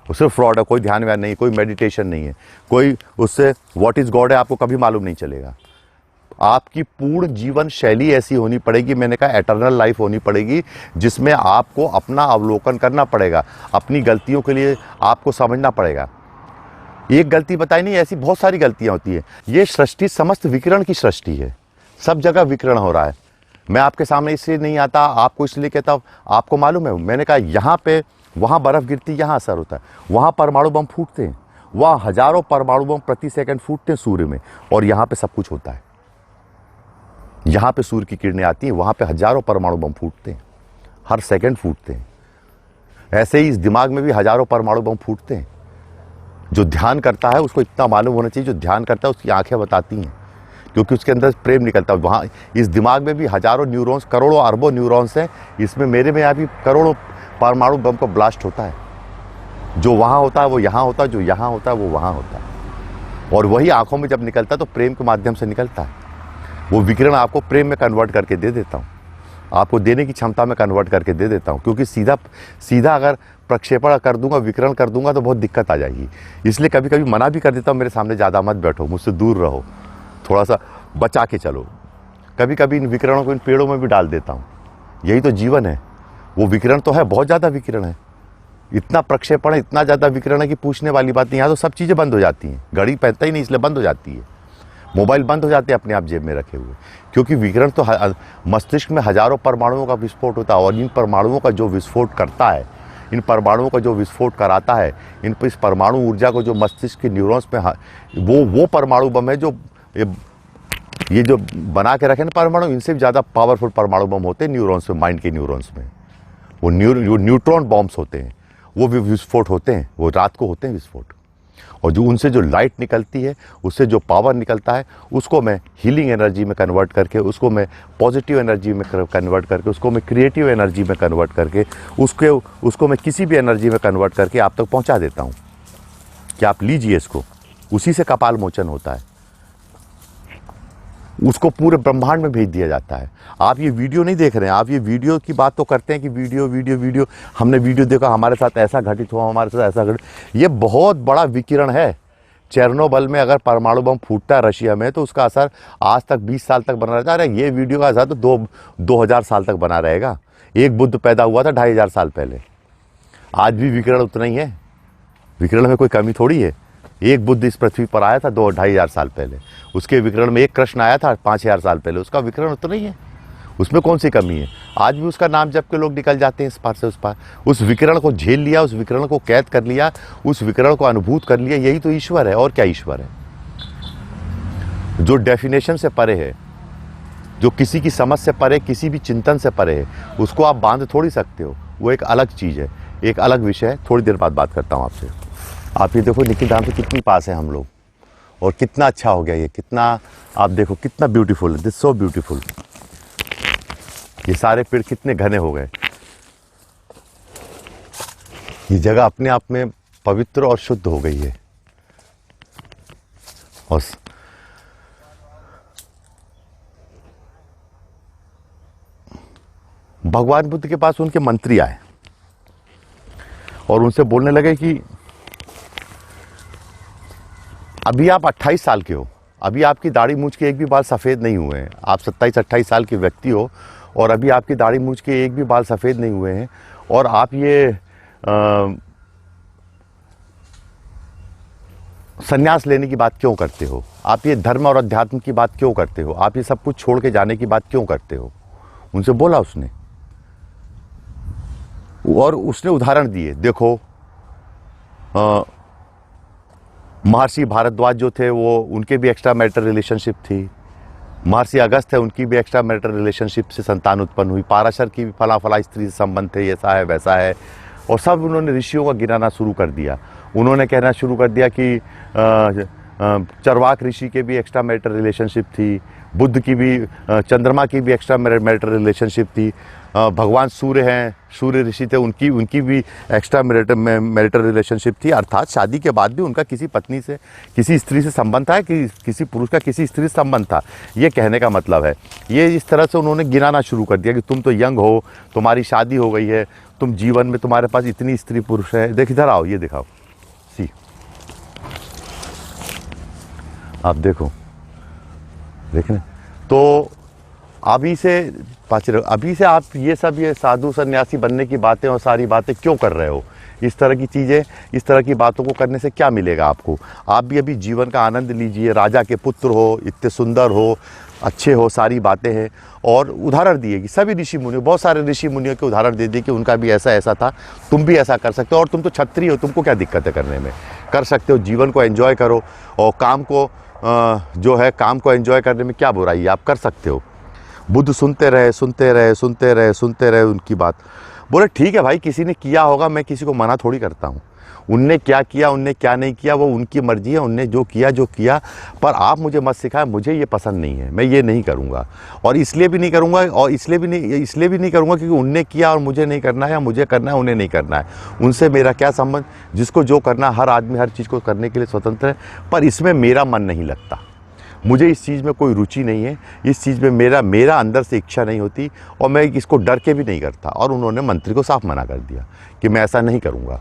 वो सिर्फ फ्रॉड है, कोई ध्यान व्यान नहीं, कोई मेडिटेशन नहीं है, कोई उससे व्हाट इज गॉड है आपको कभी मालूम नहीं चलेगा। आपकी पूर्ण जीवन शैली ऐसी होनी पड़ेगी, मैंने कहा एटर्नल लाइफ होनी पड़ेगी, जिसमें आपको अपना अवलोकन करना पड़ेगा, अपनी गलतियों के लिए आपको समझना पड़ेगा। एक गलती बताई नहीं, ऐसी बहुत सारी गलतियां होती है। ये सृष्टि समस्त विकिरण की सृष्टि है, सब जगह विकिरण हो रहा है। मैं आपके सामने इसलिए नहीं आता, आपको इसलिए कहता हूँ, आपको मालूम है, मैंने कहा यहाँ पे, वहाँ बर्फ़ गिरती, यहाँ असर होता है, वहाँ परमाणु बम फूटते हैं, वहाँ हजारों परमाणु बम प्रति सेकंड फूटते हैं सूर्य में, और यहाँ पे सब कुछ होता है। यहाँ पे सूर्य की किरणें आती हैं, वहाँ पे हजारों परमाणु बम फूटते हैं। हर सेकंड फूटते हैं। ऐसे ही इस दिमाग में भी हजारों परमाणु बम फूटते हैं। जो ध्यान करता है उसको इतना मालूम होना चाहिए, जो ध्यान करता है उसकी आंखें बताती हैं, क्योंकि उसके अंदर प्रेम निकलता है। वहाँ इस दिमाग में भी हजारों न्यूरॉन्स, करोड़ों अरबों न्यूरॉन्स हैं। इसमें मेरे में यहाँ भी करोड़ों परमाणु बम को ब्लास्ट होता है। जो वहाँ होता है वो यहाँ होता है, जो यहाँ होता है वो वहाँ होता है। और वही आंखों में जब निकलता है तो प्रेम के माध्यम से निकलता है। वो विकिरण आपको प्रेम में कन्वर्ट करके दे देता हूँ, आपको देने की क्षमता में कन्वर्ट करके दे देता हूँ। क्योंकि सीधा अगर प्रक्षेपण कर दूंगा, विकिरण कर दूंगा तो बहुत दिक्कत आ जाएगी। इसलिए कभी कभी मना भी कर देता हूँ, मेरे सामने ज़्यादा मत बैठो, मुझसे दूर रहो, थोड़ा सा बचा के चलो। कभी कभी इन विकिरणों को इन पेड़ों में भी डाल देता हूँ। यही तो जीवन है। वो विकिरण तो है, बहुत ज़्यादा विकिरण है, इतना प्रक्षेपण है, इतना ज़्यादा विकिरण है कि पूछने वाली बात नहीं। यहाँ तो सब चीज़ें बंद हो जाती हैं, घड़ी पहनता ही नहीं इसलिए बंद हो जाती है, मोबाइल बंद हो जाते हैं अपने आप जेब में रखे हुए। क्योंकि विकिरण तो मस्तिष्क में हजारों परमाणुओं का विस्फोट होता है। और इन परमाणुओं का जो विस्फोट करता है, इन परमाणुओं का जो विस्फोट कराता है, इस परमाणु ऊर्जा को जो मस्तिष्क के न्यूरॉन्स में, वो परमाणु बम है जो ये जो बना के रखे ना परमाणु, इनसे भी ज़्यादा पावरफुल परमाणु बम होते हैं न्यूरॉन्स में, माइंड के न्यूरॉन्स में। वो न्यूट्रॉन बॉम्ब्स होते हैं, वो भी विस्फोट होते हैं, वो रात को होते हैं विस्फोट। और जो उनसे जो लाइट निकलती है, उससे जो पावर निकलता है, उसको मैं हीलिंग एनर्जी में कन्वर्ट करके, उसको मैं पॉजिटिव एनर्जी में कन्वर्ट करके, उसको मैं क्रिएटिव एनर्जी में कन्वर्ट करके, उसको मैं किसी भी एनर्जी में कन्वर्ट करके आप तक पहुंचा देता हूं कि आप लीजिए इसको। उसी से कपाल मोचन होता है, उसको पूरे ब्रह्मांड में भेज दिया जाता है। आप ये वीडियो नहीं देख रहे हैं, आप ये वीडियो की बात तो करते हैं कि वीडियो हमने वीडियो देखा, हमारे साथ ऐसा घटित हुआ, हमारे साथ ऐसा घटित। ये बहुत बड़ा विकिरण है। चेरनोबिल में अगर परमाणु बम फूटता है रशिया में, तो उसका असर आज तक 20 साल तक बना रहता है। ये वीडियो का असर तो 2000 साल तक बना रहेगा। एक बुद्ध पैदा हुआ था 2500 साल पहले, आज भी विकिरण उतना ही है। विकिरण में कोई कमी थोड़ी है। एक बुद्ध इस पृथ्वी पर आया था 2-2500 साल पहले, उसके विकिरण में एक कृष्ण आया था 5000 साल पहले, उसका विकिरण उतना ही है। उसमें कौन सी कमी है? आज भी उसका नाम जप के लोग निकल जाते हैं इस पार से उस पार। उस विकिरण को झेल लिया, उस विकिरण को कैद कर लिया, उस विकिरण को अनुभूत कर लिया। यही तो ईश्वर है। और क्या ईश्वर है? जो डेफिनेशन से परे है, जो किसी की समझ से परे, किसी भी चिंतन से परे है, उसको आप बांध थोड़ी सकते हो। वो एक अलग चीज़ है, एक अलग विषय है। थोड़ी देर बाद बात करता हूँ आपसे। आप ये देखो निखिल धाम से कितनी पास है हम लोग, और कितना अच्छा हो गया ये, कितना आप देखो कितना ब्यूटीफुल है, दिस सो ब्यूटीफुल। ये सारे पेड़ कितने घने हो गए। ये जगह अपने आप में पवित्र और शुद्ध हो गई है। और भगवान बुद्ध के पास उनके मंत्री आए और उनसे बोलने लगे कि अभी आप 28 साल के हो, अभी आपकी दाढ़ी मूंछ के एक भी बाल सफ़ेद नहीं हुए हैं। आप 27-28 साल के व्यक्ति हो और अभी आपकी दाढ़ी मूंछ के एक भी बाल सफ़ेद नहीं हुए हैं। और आप ये संन्यास लेने की बात क्यों करते हो? आप ये धर्म और अध्यात्म की बात क्यों करते हो? आप ये सब कुछ छोड़ के जाने की बात क्यों करते हो? उनसे बोला उसने, और उसने उदाहरण दिए। देखो महर्षि भारद्वाज जो थे, वो उनके भी एक्स्ट्रा मैरिटल रिलेशनशिप थी। महर्षि अगस्त है, उनकी भी एक्स्ट्रा मैरिटल रिलेशनशिप से संतान उत्पन्न हुई। पाराशर की भी फला फला स्त्री से संबंध थे, ऐसा है वैसा है। और सब उन्होंने ऋषियों का गिनाना शुरू कर दिया। उन्होंने कहना शुरू कर दिया कि चरवाक ऋषि के भी एक्स्ट्रा मैरिटल रिलेशनशिप थी, बुद्ध की भी, चंद्रमा की भी एक्स्ट्रा मैरिटल रिलेशनशिप थी। भगवान सूर्य हैं, सूर्य ऋषि थे, उनकी भी एक्स्ट्रा मैरिटल रिलेशनशिप थी। अर्थात शादी के बाद भी उनका किसी पत्नी से, किसी स्त्री से संबंध था, कि किसी पुरुष का किसी स्त्री से संबंध था। ये कहने का मतलब है, ये इस तरह से उन्होंने गिनाना शुरू कर दिया कि तुम तो यंग हो, तुम्हारी शादी हो गई है, तुम जीवन में तुम्हारे पास इतनी स्त्री पुरुष है। देख इधर आओ, ये दिखाओ, सी आप देखो, देखने। तो अभी से आप ये सब, ये साधु सन्यासी बनने की बातें और सारी बातें क्यों कर रहे हो? इस तरह की चीज़ें, इस तरह की बातों को करने से क्या मिलेगा आपको? आप भी अभी जीवन का आनंद लीजिए। राजा के पुत्र हो, इतने सुंदर हो, अच्छे हो, सारी बातें हैं। और उदाहरण दिए कि सभी ऋषि मुनियों, बहुत सारे ऋषि मुनियों के उदाहरण दे दिए कि उनका भी ऐसा ऐसा था, तुम भी ऐसा कर सकते हो। और तुम तो क्षत्रिय हो, तुमको क्या दिक्कत है करने में? कर सकते हो, जीवन को एंजॉय करो। और काम को जो है, काम को एंजॉय करने में क्या बुराई है, आप कर सकते हो। बुद्ध सुनते रहे सुनते रहे सुनते रहे सुनते रहे उनकी बात। बोले ठीक है भाई, किसी ने किया होगा, मैं किसी को मना थोड़ी करता हूँ। उनने क्या किया, उनने क्या नहीं किया, वो उनकी मर्जी है, उनने जो किया, पर आप मुझे मत सिखाएं, मुझे ये पसंद नहीं है, मैं ये नहीं करूँगा। और इसलिए भी नहीं करूँगा, और इसलिए भी नहीं करूँगा क्योंकि उनने किया और मुझे नहीं करना है, या मुझे करना है उन्हें नहीं करना है। उनसे मेरा क्या संबंध। जिसको जो करना, हर आदमी हर चीज़ को करने के लिए स्वतंत्र है, पर इसमें मेरा मन नहीं लगता। मुझे इस चीज़ में कोई रुचि नहीं है, इस चीज़ में मेरा अंदर से इच्छा नहीं होती, और मैं इसको डर के भी नहीं करता। और उन्होंने मंत्री को साफ मना कर दिया कि मैं ऐसा नहीं करूँगा।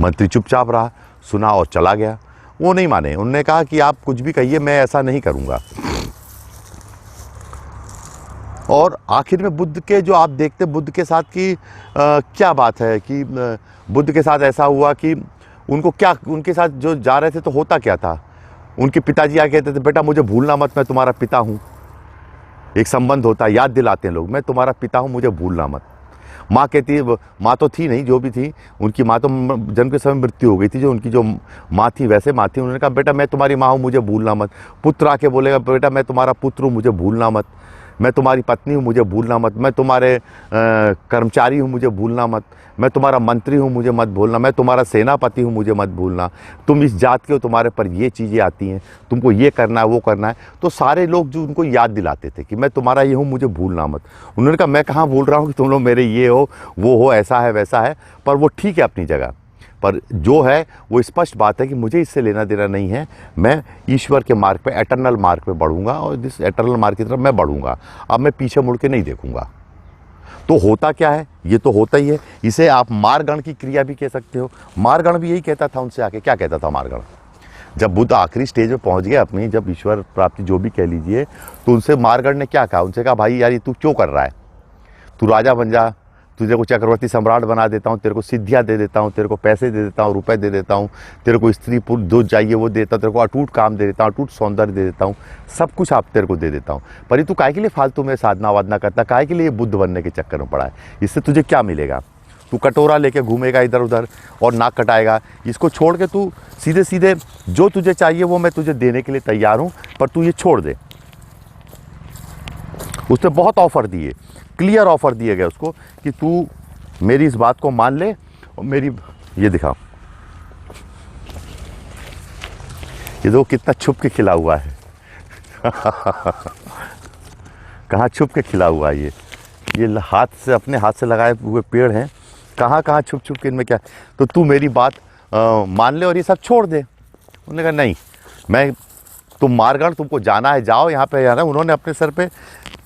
मंत्री चुपचाप रहा, सुना और चला गया। वो नहीं माने, उन्होंने कहा कि आप कुछ भी कहिए, मैं ऐसा नहीं करूँगा। और आखिर में बुद्ध के जो आप देखते, बुद्ध के साथ की क्या बात है कि बुद्ध के साथ ऐसा हुआ कि उनको क्या, उनके साथ जो जा रहे थे तो होता क्या था। उनके पिताजी आके कहते थे, बेटा मुझे भूलना मत, मैं तुम्हारा पिता हूँ। एक संबंध होता है, याद दिलाते हैं लोग, मैं तुम्हारा पिता हूँ, मुझे भूलना मत। माँ कहती है, माँ तो थी नहीं, जो भी थी उनकी माँ तो जन्म के समय मृत्यु हो गई थी, जो उनकी जो माँ थी वैसे माँ थी। उन्होंने कहा बेटा मैं तुम्हारी माँ हूँ, मुझे भूलना मत। पुत्र आके बोलेगा, बेटा मैं तुम्हारा पुत्र हूँ, मुझे भूलना मत। मैं तुम्हारी पत्नी हूँ, मुझे भूलना मत। मैं तुम्हारे कर्मचारी हूँ, मुझे भूलना मत। मैं तुम्हारा मंत्री हूँ, मुझे मत भूलना। मैं तुम्हारा सेनापति हूँ, मुझे मत भूलना। तुम इस जात के हो, तुम्हारे पर ये चीज़ें आती हैं, तुमको ये करना है, वो करना है। तो सारे लोग जो उनको याद दिलाते थे कि मैं तुम्हारा ये हूँ, मुझे भूलना मत। उन्होंने कहा मैं कहाँ भूल रहा हूँ कि तुम लोग मेरे ये हो, वो हो, ऐसा है वैसा है। पर वो ठीक है अपनी जगह, पर जो है वो स्पष्ट बात है कि मुझे इससे लेना देना नहीं है। मैं ईश्वर के मार्ग पे, एटर्नल मार्ग पे बढ़ूंगा, और इस एटर्नल मार्ग की तरफ मैं बढ़ूंगा। अब मैं पीछे मुड़ के नहीं देखूंगा। तो होता क्या है, ये तो होता ही है। इसे आप मारगण की क्रिया भी कह सकते हो। मारगण भी यही कहता था उनसे आके। क्या कहता था मारगण? जब बुद्ध आखिरी स्टेज में पहुंच गए अपनी, जब ईश्वर प्राप्ति जो भी कह लीजिए, तो उनसे मारगण ने क्या कहा? उनसे कहा भाई यार ये तू क्यों कर रहा है, तू राजा बन जा, तुझे को चक्रवर्ती सम्राट बना देता हूँ, तेरे को सिद्धियाँ दे देता हूँ, तेरे को पैसे दे देता हूँ, रुपए दे देता हूँ, तेरे को स्त्री पुरुष जो चाहिए वो देता हूँ, तेरे को अटूट काम दे देता हूँ, अटूट सौंदर्य दे देता हूँ, सब कुछ आप तेरे को दे देता हूँ। पर ये तू काहे के लिए फालतू में साधना वादना करता, काहे के लिए बुद्ध बनने के चक्कर में पड़ा है? इससे तुझे क्या मिलेगा? तू कटोरा लेके घूमेगा इधर उधर और नाक कटाएगा। इसको छोड़ के तू सीधे सीधे जो तुझे चाहिए वो मैं तुझे देने के लिए तैयार हूँ, पर तू ये छोड़ दे। उसने बहुत ऑफर दिए, क्लियर ऑफर दिए गए उसको कि तू मेरी इस बात को मान ले और मेरी ये दिखाओ, ये देखो कितना छुप के खिला हुआ है। कहाँ छुप के खिला हुआ है ये हाथ से, अपने हाथ से लगाए हुए पेड़ हैं, कहाँ कहाँ छुप छुप के इनमें क्या। तो तू मेरी बात मान ले और ये सब छोड़ दे। उन्होंने कहा नहीं, मैं तुम मारगण, तुमको जाना है जाओ, यहाँ पे जाना। उन्होंने अपने सर पे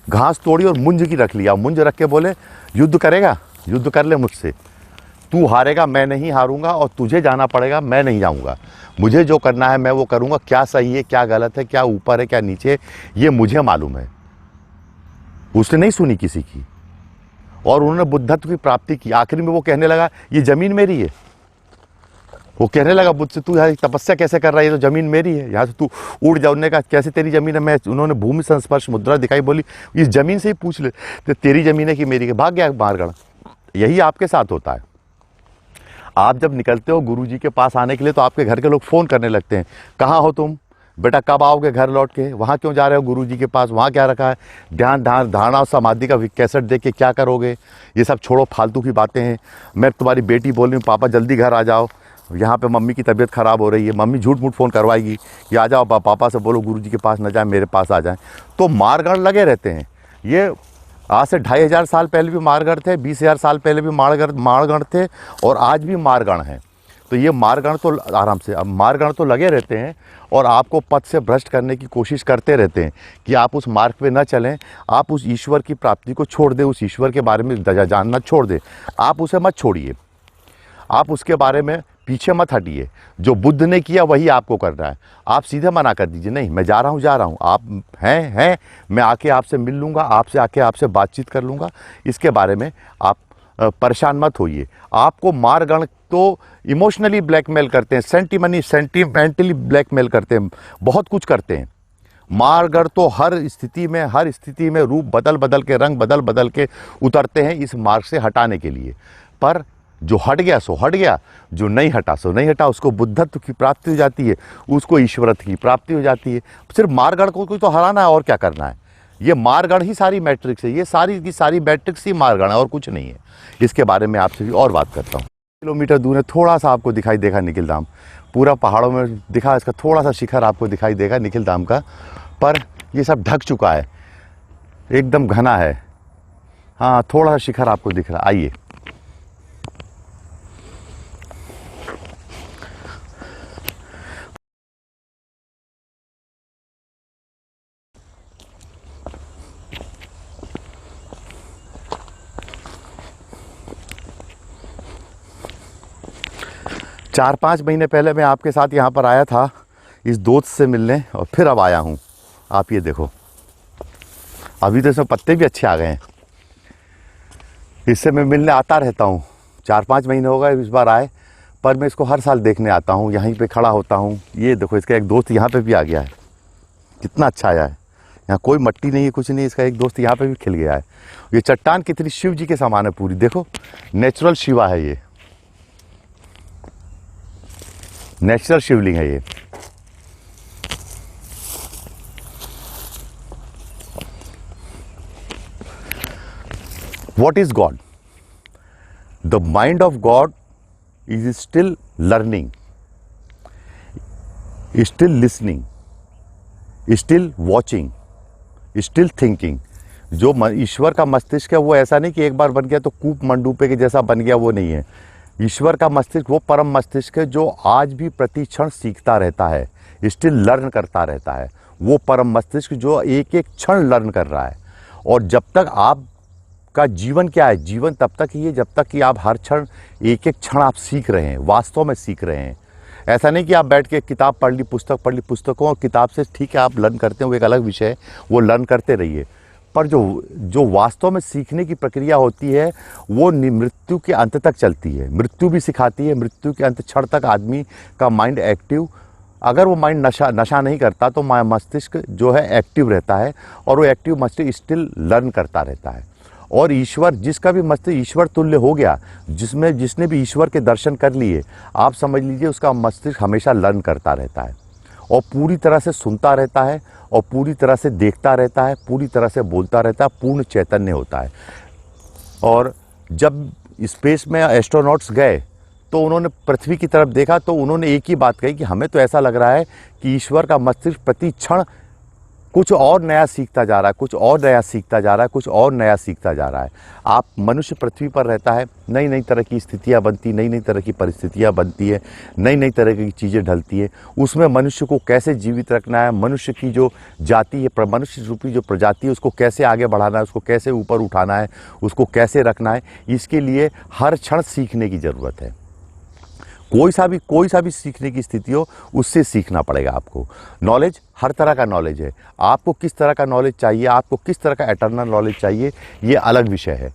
घास तोड़ी और मुंज की रख लिया। मुंज रख के बोले युद्ध करेगा, युद्ध कर ले मुझसे, तू हारेगा मैं नहीं हारूंगा, और तुझे जाना पड़ेगा मैं नहीं जाऊंगा। मुझे जो करना है मैं वो करूंगा। क्या सही है क्या गलत है, क्या ऊपर है क्या नीचे, ये मुझे मालूम है। उसने नहीं सुनी किसी की, और उन्होंने बुद्धत्व की प्राप्ति की। आखिर में वो कहने लगा ये जमीन मेरी है। वो कहने लगा बुद्ध से, तू यहाँ तपस्या कैसे कर रहा है, ये तो ज़मीन मेरी है, यहाँ से तू उड़ जा। उन्होंने कहा कैसे तेरी ज़मीन है? मैं, उन्होंने भूमि संस्पर्श मुद्रा दिखाई, बोली इस ज़मीन से ही पूछ ले तो तेरी ज़मीन है कि मेरी है। भाग गया मारगण। यही आपके साथ होता है। आप जब निकलते हो गुरुजी के पास आने के लिए, तो आपके घर के लोग फ़ोन करने लगते हैं, कहाँ हो तुम बेटा, कब आओगे घर लौट के, वहाँ क्यों जा रहे हो गुरुजी के पास, वहाँ क्या रखा है, ध्यान धारणा और समाधि का कैसेट देख के क्या करोगे, ये सब छोड़ो, फालतू की बातें हैं। मैं तुम्हारी बेटी बोल रही हूँ पापा जल्दी घर आ जाओ, यहाँ पे मम्मी की तबीयत ख़राब हो रही है। मम्मी झूठ मूठ फ़ोन करवाएगी कि आ जाओ, पापा से बोलो गुरुजी के पास न जाए, मेरे पास आ जाएं। तो मारगण लगे रहते हैं। ये आज से 2500 साल पहले भी मारगण थे, 20,000 साल पहले भी मारगण थे, और आज भी मारगण हैं। तो ये मारगण तो आराम से, अब मारगण तो लगे रहते हैं और आपको पथ से भ्रष्ट करने की कोशिश करते रहते हैं कि आप उस मार्ग पे न चलें, आप उस ईश्वर की प्राप्ति को छोड़ दें, उस ईश्वर के बारे में जानना छोड़ दें। आप उसे मत छोड़िए, आप उसके बारे में पीछे मत हटिए। जो बुद्ध ने किया वही आपको करना है। आप सीधे मना कर दीजिए, नहीं मैं जा रहा हूँ, आप हैं, मैं आके आपसे मिल लूँगा, आपसे आके आपसे बातचीत कर लूँगा। इसके बारे में आप परेशान मत होइए। आपको मारगण तो इमोशनली ब्लैकमेल करते हैं, सेंटिमेंटली ब्लैकमेल करते हैं, बहुत कुछ करते हैं। मारगण तो हर स्थिति में रूप बदल बदल के, रंग बदल बदल के उतरते हैं इस मार्ग से हटाने के लिए। पर जो हट गया सो हट गया, जो नहीं हटा सो नहीं हटा। उसको बुद्धत्व की प्राप्ति हो जाती है, उसको ईश्वरत्व की प्राप्ति हो जाती है। सिर्फ मारगण को तो हराना है और क्या करना है। ये मारगढ़ ही सारी मैट्रिक्स है, ये सारी की सारी मैट्रिक्स ही मारगढ़ है और कुछ नहीं है। इसके बारे में आपसे भी और बात करता हूँ। किलोमीटर दूर है, थोड़ा सा आपको दिखाई देगा निखिल धाम, पूरा पहाड़ों में दिखा, इसका थोड़ा सा शिखर आपको दिखाई देगा निखिल धाम का, पर ये सब ढक चुका है, एकदम घना है। हाँ, थोड़ा सा शिखर आपको दिख रहा है। आइए, चार 5 महीने पहले मैं आपके साथ यहाँ पर आया था इस दोस्त से मिलने, और फिर अब आया हूँ। आप ये देखो, अभी तो इसमें पत्ते भी अच्छे आ गए हैं। इससे मैं मिलने आता रहता हूँ, 4-5 महीने हो गए इस बार आए, पर मैं इसको हर साल देखने आता हूँ, यहीं पे खड़ा होता हूँ। ये देखो, इसका एक दोस्त यहाँ पे भी आ गया है, कितना अच्छा आया है। यहाँ कोई मट्टी नहीं है, कुछ नहीं, इसका एक दोस्त यहाँ पे भी खिल गया है। ये चट्टान कितनी शिव जी के समान है पूरी, देखो नेचुरल शिवा है, ये नेचुरल शिवलिंग है ये। What is God? The mind of God is still learning, still listening, still watching, still thinking. जो ईश्वर का मस्तिष्क है वो ऐसा नहीं कि एक बार बन गया तो कूप मंडूपे के जैसा बन गया, वो नहीं है। ईश्वर का मस्तिष्क वो परम मस्तिष्क है जो आज भी प्रति क्षण सीखता रहता है, स्टिल लर्न करता रहता है। वो परम मस्तिष्क जो एक एक क्षण लर्न कर रहा है। और जब तक आप का जीवन क्या है, जीवन तब तक ही है जब तक कि आप हर क्षण एक एक क्षण आप सीख रहे हैं, वास्तव में सीख रहे हैं। ऐसा नहीं कि आप बैठ के किताब पढ़ ली, पुस्तक पढ़ ली, पुस्तकों और किताब से ठीक है आप लर्न करते हैं, वो एक अलग विषय है, वो लर्न करते रहिए। पर जो वास्तव में सीखने की प्रक्रिया होती है वो मृत्यु के अंत तक चलती है। मृत्यु भी सिखाती है, मृत्यु के अंत क्षण तक आदमी का माइंड एक्टिव, अगर वो माइंड नशा नहीं करता तो मस्तिष्क जो है एक्टिव रहता है, और वो एक्टिव मस्तिष्क स्टिल लर्न करता रहता है। और ईश्वर, जिसका भी मस्तिष्क ईश्वर तुल्य हो गया, जिसने भी ईश्वर के दर्शन कर लिए, आप समझ लीजिए उसका मस्तिष्क हमेशा लर्न करता रहता है और पूरी तरह से सुनता रहता है और पूरी तरह से देखता रहता है, पूरी तरह से बोलता रहता है, पूर्ण चैतन्य होता है। और जब स्पेस में एस्ट्रोनॉट्स गए तो उन्होंने पृथ्वी की तरफ देखा तो उन्होंने एक ही बात कही कि हमें तो ऐसा लग रहा है कि ईश्वर का मस्तिष्क प्रति क्षण कुछ और नया सीखता जा रहा है, कुछ और नया सीखता जा रहा है, कुछ और नया सीखता जा रहा है। आप मनुष्य पृथ्वी पर रहता है, नई नई तरह की स्थितियां बनती, नई नई तरह की परिस्थितियां बनती है, नई नई तरह की चीज़ें ढलती है। उसमें मनुष्य को कैसे जीवित रखना है, मनुष्य की जो जाति है, मनुष्य रूपी जो प्रजाति है, उसको कैसे आगे बढ़ाना है, उसको कैसे ऊपर उठाना है, उसको कैसे रखना है, इसके लिए हर क्षण सीखने की ज़रूरत है। कोई सा भी सीखने की स्थिति हो, उससे सीखना पड़ेगा आपको। नॉलेज हर तरह का नॉलेज है, आपको किस तरह का नॉलेज चाहिए, आपको किस तरह का एटर्नल नॉलेज चाहिए, ये अलग विषय है।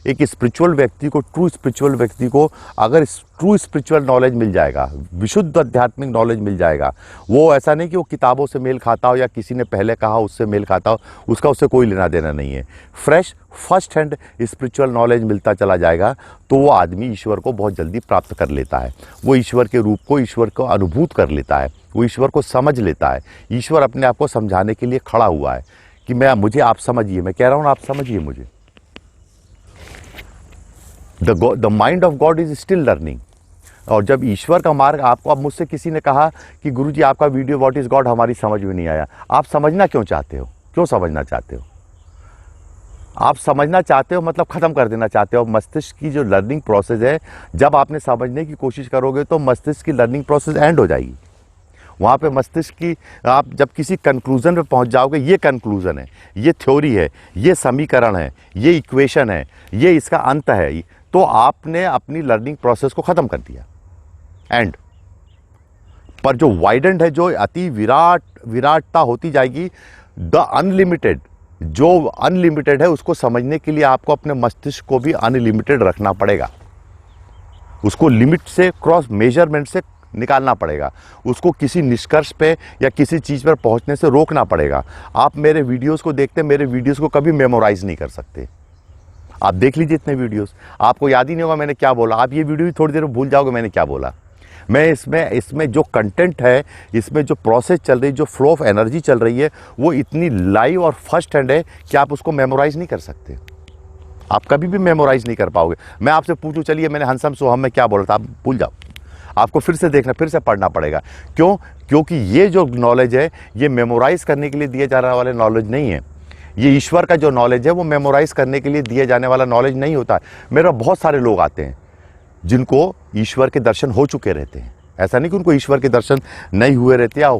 एक स्पिरिचुअल व्यक्ति को, ट्रू स्पिरिचुअल व्यक्ति को अगर ट्रू स्पिरिचुअल नॉलेज मिल जाएगा, विशुद्ध आध्यात्मिक नॉलेज मिल जाएगा, वो ऐसा नहीं कि वो किताबों से मेल खाता हो या किसी ने पहले कहा उससे मेल खाता हो, उसका उससे कोई लेना देना नहीं है। Fresh first hand spiritual knowledge मिलता चला जाएगा तो वो आदमी ईश्वर को बहुत जल्दी प्राप्त कर लेता है। वो ईश्वर के रूप को, ईश्वर को अनुभूत कर लेता है, वो ईश्वर को समझ लेता है। ईश्वर अपने आप को समझाने के लिए खड़ा हुआ है कि मुझे आप समझिए, मैं कह रहा हूँ आप समझिए मुझे। The mind of God is still learning. और जब ईश्वर का मार्ग आपको, अब मुझसे किसी ने कहा कि गुरुजी आपका वीडियो व्हाट इज गॉड हमारी समझ में नहीं आया। आप समझना क्यों चाहते हो? क्यों समझना चाहते हो? आप समझना चाहते हो मतलब ख़त्म कर देना चाहते हो। मस्तिष्क की जो लर्निंग प्रोसेस है, जब आपने समझने की कोशिश करोगे तो मस्तिष्क की लर्निंग प्रोसेस एंड हो जाएगी। वहाँ पे मस्तिष्क की, आप जब किसी कंक्लूजन पे पहुँच जाओगे, ये कंक्लूजन है, ये थ्योरी है, ये समीकरण है, ये इक्वेशन है, ये इसका अंत है, तो आपने अपनी लर्निंग प्रोसेस को ख़त्म कर दिया, एंड। पर जो वाइडेंड है, जो अति विराटता होती जाएगी, द अनलिमिटेड, जो अनलिमिटेड है, उसको समझने के लिए आपको अपने मस्तिष्क को भी अनलिमिटेड रखना पड़ेगा। उसको लिमिट से, क्रॉस मेजरमेंट से निकालना पड़ेगा, उसको किसी निष्कर्ष पे या किसी चीज़ पर पहुंचने से रोकना पड़ेगा। आप मेरे वीडियोस को देखते, मेरे वीडियोस को कभी मेमोराइज नहीं कर सकते। आप देख लीजिए इतने वीडियोस, आपको याद ही नहीं होगा मैंने क्या बोला। आप ये वीडियो भी थोड़ी देर में भूल जाओगे मैंने क्या बोला। मैं इसमें जो कंटेंट है, इसमें जो प्रोसेस चल रही है, जो फ्लो ऑफ एनर्जी चल रही है, वो इतनी लाइव और फर्स्ट हैंड है कि आप उसको मेमोराइज नहीं कर सकते। आप कभी भी मेमोराइज नहीं कर पाओगे। मैं आपसे पूछूं, चलिए मैंने हंसम सोहम में क्या बोला था, आप भूल जाओ। आपको फिर से देखना, फिर से पढ़ना पड़ेगा। क्यों? क्योंकि ये जो नॉलेज है, ये मेमोराइज करने के लिए दिए जाने वाले नॉलेज नहीं है। ये ईश्वर का जो नॉलेज है, वो मेमोराइज करने के लिए दिए जाने वाला नॉलेज नहीं होता है। मेरा बहुत सारे लोग आते हैं जिनको ईश्वर के दर्शन हो चुके रहते हैं। ऐसा नहीं कि उनको ईश्वर के दर्शन नहीं हुए रहते या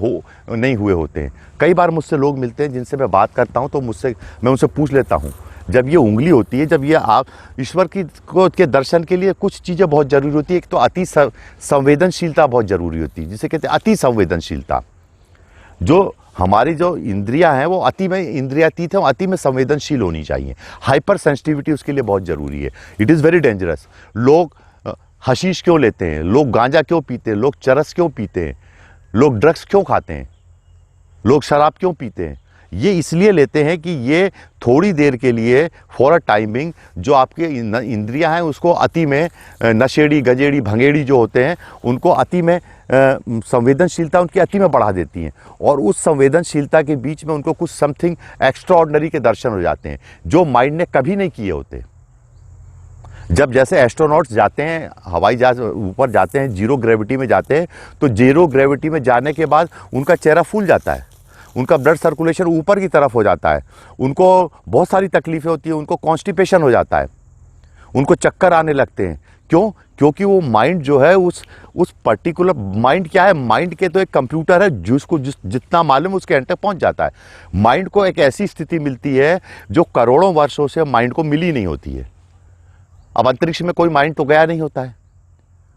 नहीं हुए होते हैं। कई बार मुझसे लोग मिलते हैं जिनसे मैं बात करता हूं, तो मैं उनसे पूछ लेता हूं, जब ये उंगली होती है, जब ये आप ईश्वर के दर्शन के लिए कुछ चीज़ें बहुत ज़रूरी होती है। एक तो अति संवेदनशीलता बहुत ज़रूरी होती है, जिसे कहते हैं अति संवेदनशीलता। जो हमारी जो इंद्रियां हैं, वो अति में इंद्रियातीत है, अति में संवेदनशील होनी चाहिए। हाइपर सेंसिटिविटी उसके लिए बहुत ज़रूरी है। It is very dangerous. लोग हशीश क्यों लेते हैं, लोग गांजा क्यों पीते हैं, लोग चरस क्यों पीते हैं, लोग ड्रग्स क्यों खाते हैं, लोग शराब क्यों पीते हैं? ये इसलिए लेते हैं कि ये थोड़ी देर के लिए, फॉर अ टाइमिंग, जो आपके इंद्रियां हैं उसको अति में, नशेड़ी गजेड़ी भंगेड़ी जो होते हैं, उनको अति में संवेदनशीलता उनकी अति में बढ़ा देती हैं। और उस संवेदनशीलता के बीच में उनको कुछ समथिंग एक्स्ट्रा ऑर्डिनरी के दर्शन हो जाते हैं, जो माइंड ने कभी नहीं किए होते। जब जैसे एस्ट्रोनॉट्स जाते हैं, हवाई जहाज ऊपर जाते हैं, जीरो ग्रेविटी में जाते हैं, तो जीरो ग्रेविटी में जाने के बाद उनका चेहरा फूल जाता है, उनका ब्लड सर्कुलेशन ऊपर की तरफ हो जाता है, उनको बहुत सारी तकलीफें होती है, उनको कॉन्स्टिपेशन हो जाता है, उनको चक्कर आने लगते हैं। क्यों? क्योंकि वो माइंड जो है, उस पर्टिकुलर माइंड क्या है, माइंड के तो एक कंप्यूटर है, जिसको जितना मालूम उसके एंड तक पहुंच जाता है। माइंड को एक ऐसी स्थिति मिलती है जो करोड़ों वर्षों से माइंड को मिली नहीं होती है। अब अंतरिक्ष में कोई माइंड तो गया नहीं होता है,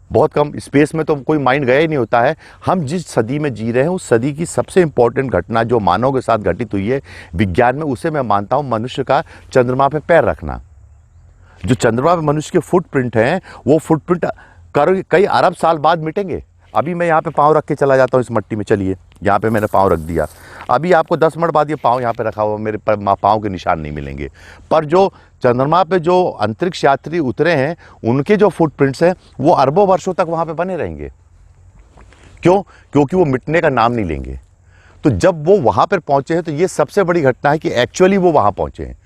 बहुत कम, स्पेस में तो कोई माइंड गया ही नहीं होता है। हम जिस सदी में जी रहे हैं, उस सदी की सबसे इंपॉर्टेंट घटना जो मानव के साथ घटित हुई है विज्ञान में, उसे मैं मानता हूं मनुष्य का चंद्रमा पे पैर रखना। जो चंद्रमा पे मनुष्य के फुटप्रिंट हैं, वो फुटप्रिंट कई अरब साल बाद मिटेंगे। अभी मैं यहाँ पे पाँव रख के चला जाता हूँ इस मट्टी में, चलिए यहाँ पे मैंने पाँव रख दिया, अभी आपको 10 मिनट बाद ये पाँव यहाँ पे रखा हुआ, मेरे पाँव के निशान नहीं मिलेंगे। पर जो चंद्रमा पे जो अंतरिक्ष यात्री उतरे हैं, उनके जो फुटप्रिंट्स हैं, वो अरबों वर्षों तक वहाँ पे बने रहेंगे। क्यों? क्योंकि वो मिटने का नाम नहीं लेंगे। तो जब वो वहाँ पर पहुँचे हैं, तो ये सबसे बड़ी घटना है कि एक्चुअली वो वहाँ पहुँचे हैं।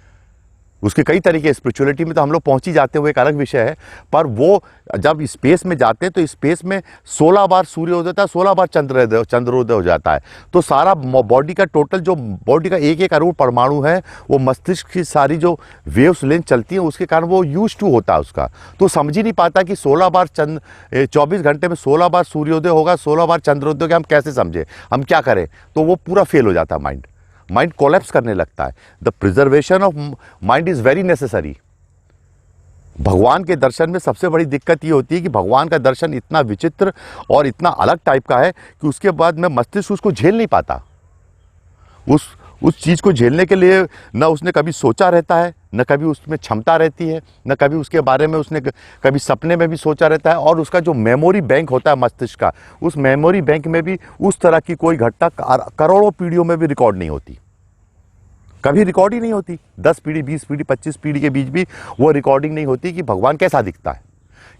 उसके कई तरीके, स्पिरिचुअलिटी में तो हम लोग पहुंच ही जाते हैं, वो एक अलग विषय है। पर वो जब स्पेस में जाते हैं, तो स्पेस में 16 बार सूर्योदय होता है, 16 बार चंद्रोदय हो जाता है। तो सारा बॉडी का टोटल, जो बॉडी का 1-1 अरब परमाणु है, वो मस्तिष्क की सारी जो वेव्स लेंथ चलती है, उसके कारण वो यूज टू होता है उसका। तो समझ ही नहीं पाता कि 16 बार 24 घंटे में 16 बार सूर्योदय होगा, 16 बार चंद्रोदय होगा, हम कैसे समझे, हम क्या करें? तो वो पूरा फेल हो जाता है, माइंड कोलैप्स करने लगता है। The preservation of mind is very necessary. भगवान के दर्शन में सबसे बड़ी दिक्कत ये होती है कि भगवान का दर्शन इतना विचित्र और इतना अलग टाइप का है कि उसके बाद में मस्तिष्क उसको झेल नहीं पाता। उस चीज़ को झेलने के लिए न उसने कभी सोचा रहता है, न कभी उसमें क्षमता रहती है, न कभी उसके बारे में उसने कभी सपने में भी सोचा रहता है। और उसका जो मेमोरी बैंक होता है मस्तिष्क का, उस मेमोरी बैंक में भी उस तरह की कोई घटना करोड़ों पीढ़ियों में भी रिकॉर्ड नहीं होती, कभी रिकॉर्ड ही नहीं होती। 10 पीढ़ी, 20 पीढ़ी, 25 पीढ़ी के बीच भी वो रिकॉर्डिंग नहीं होती कि भगवान कैसा दिखता है,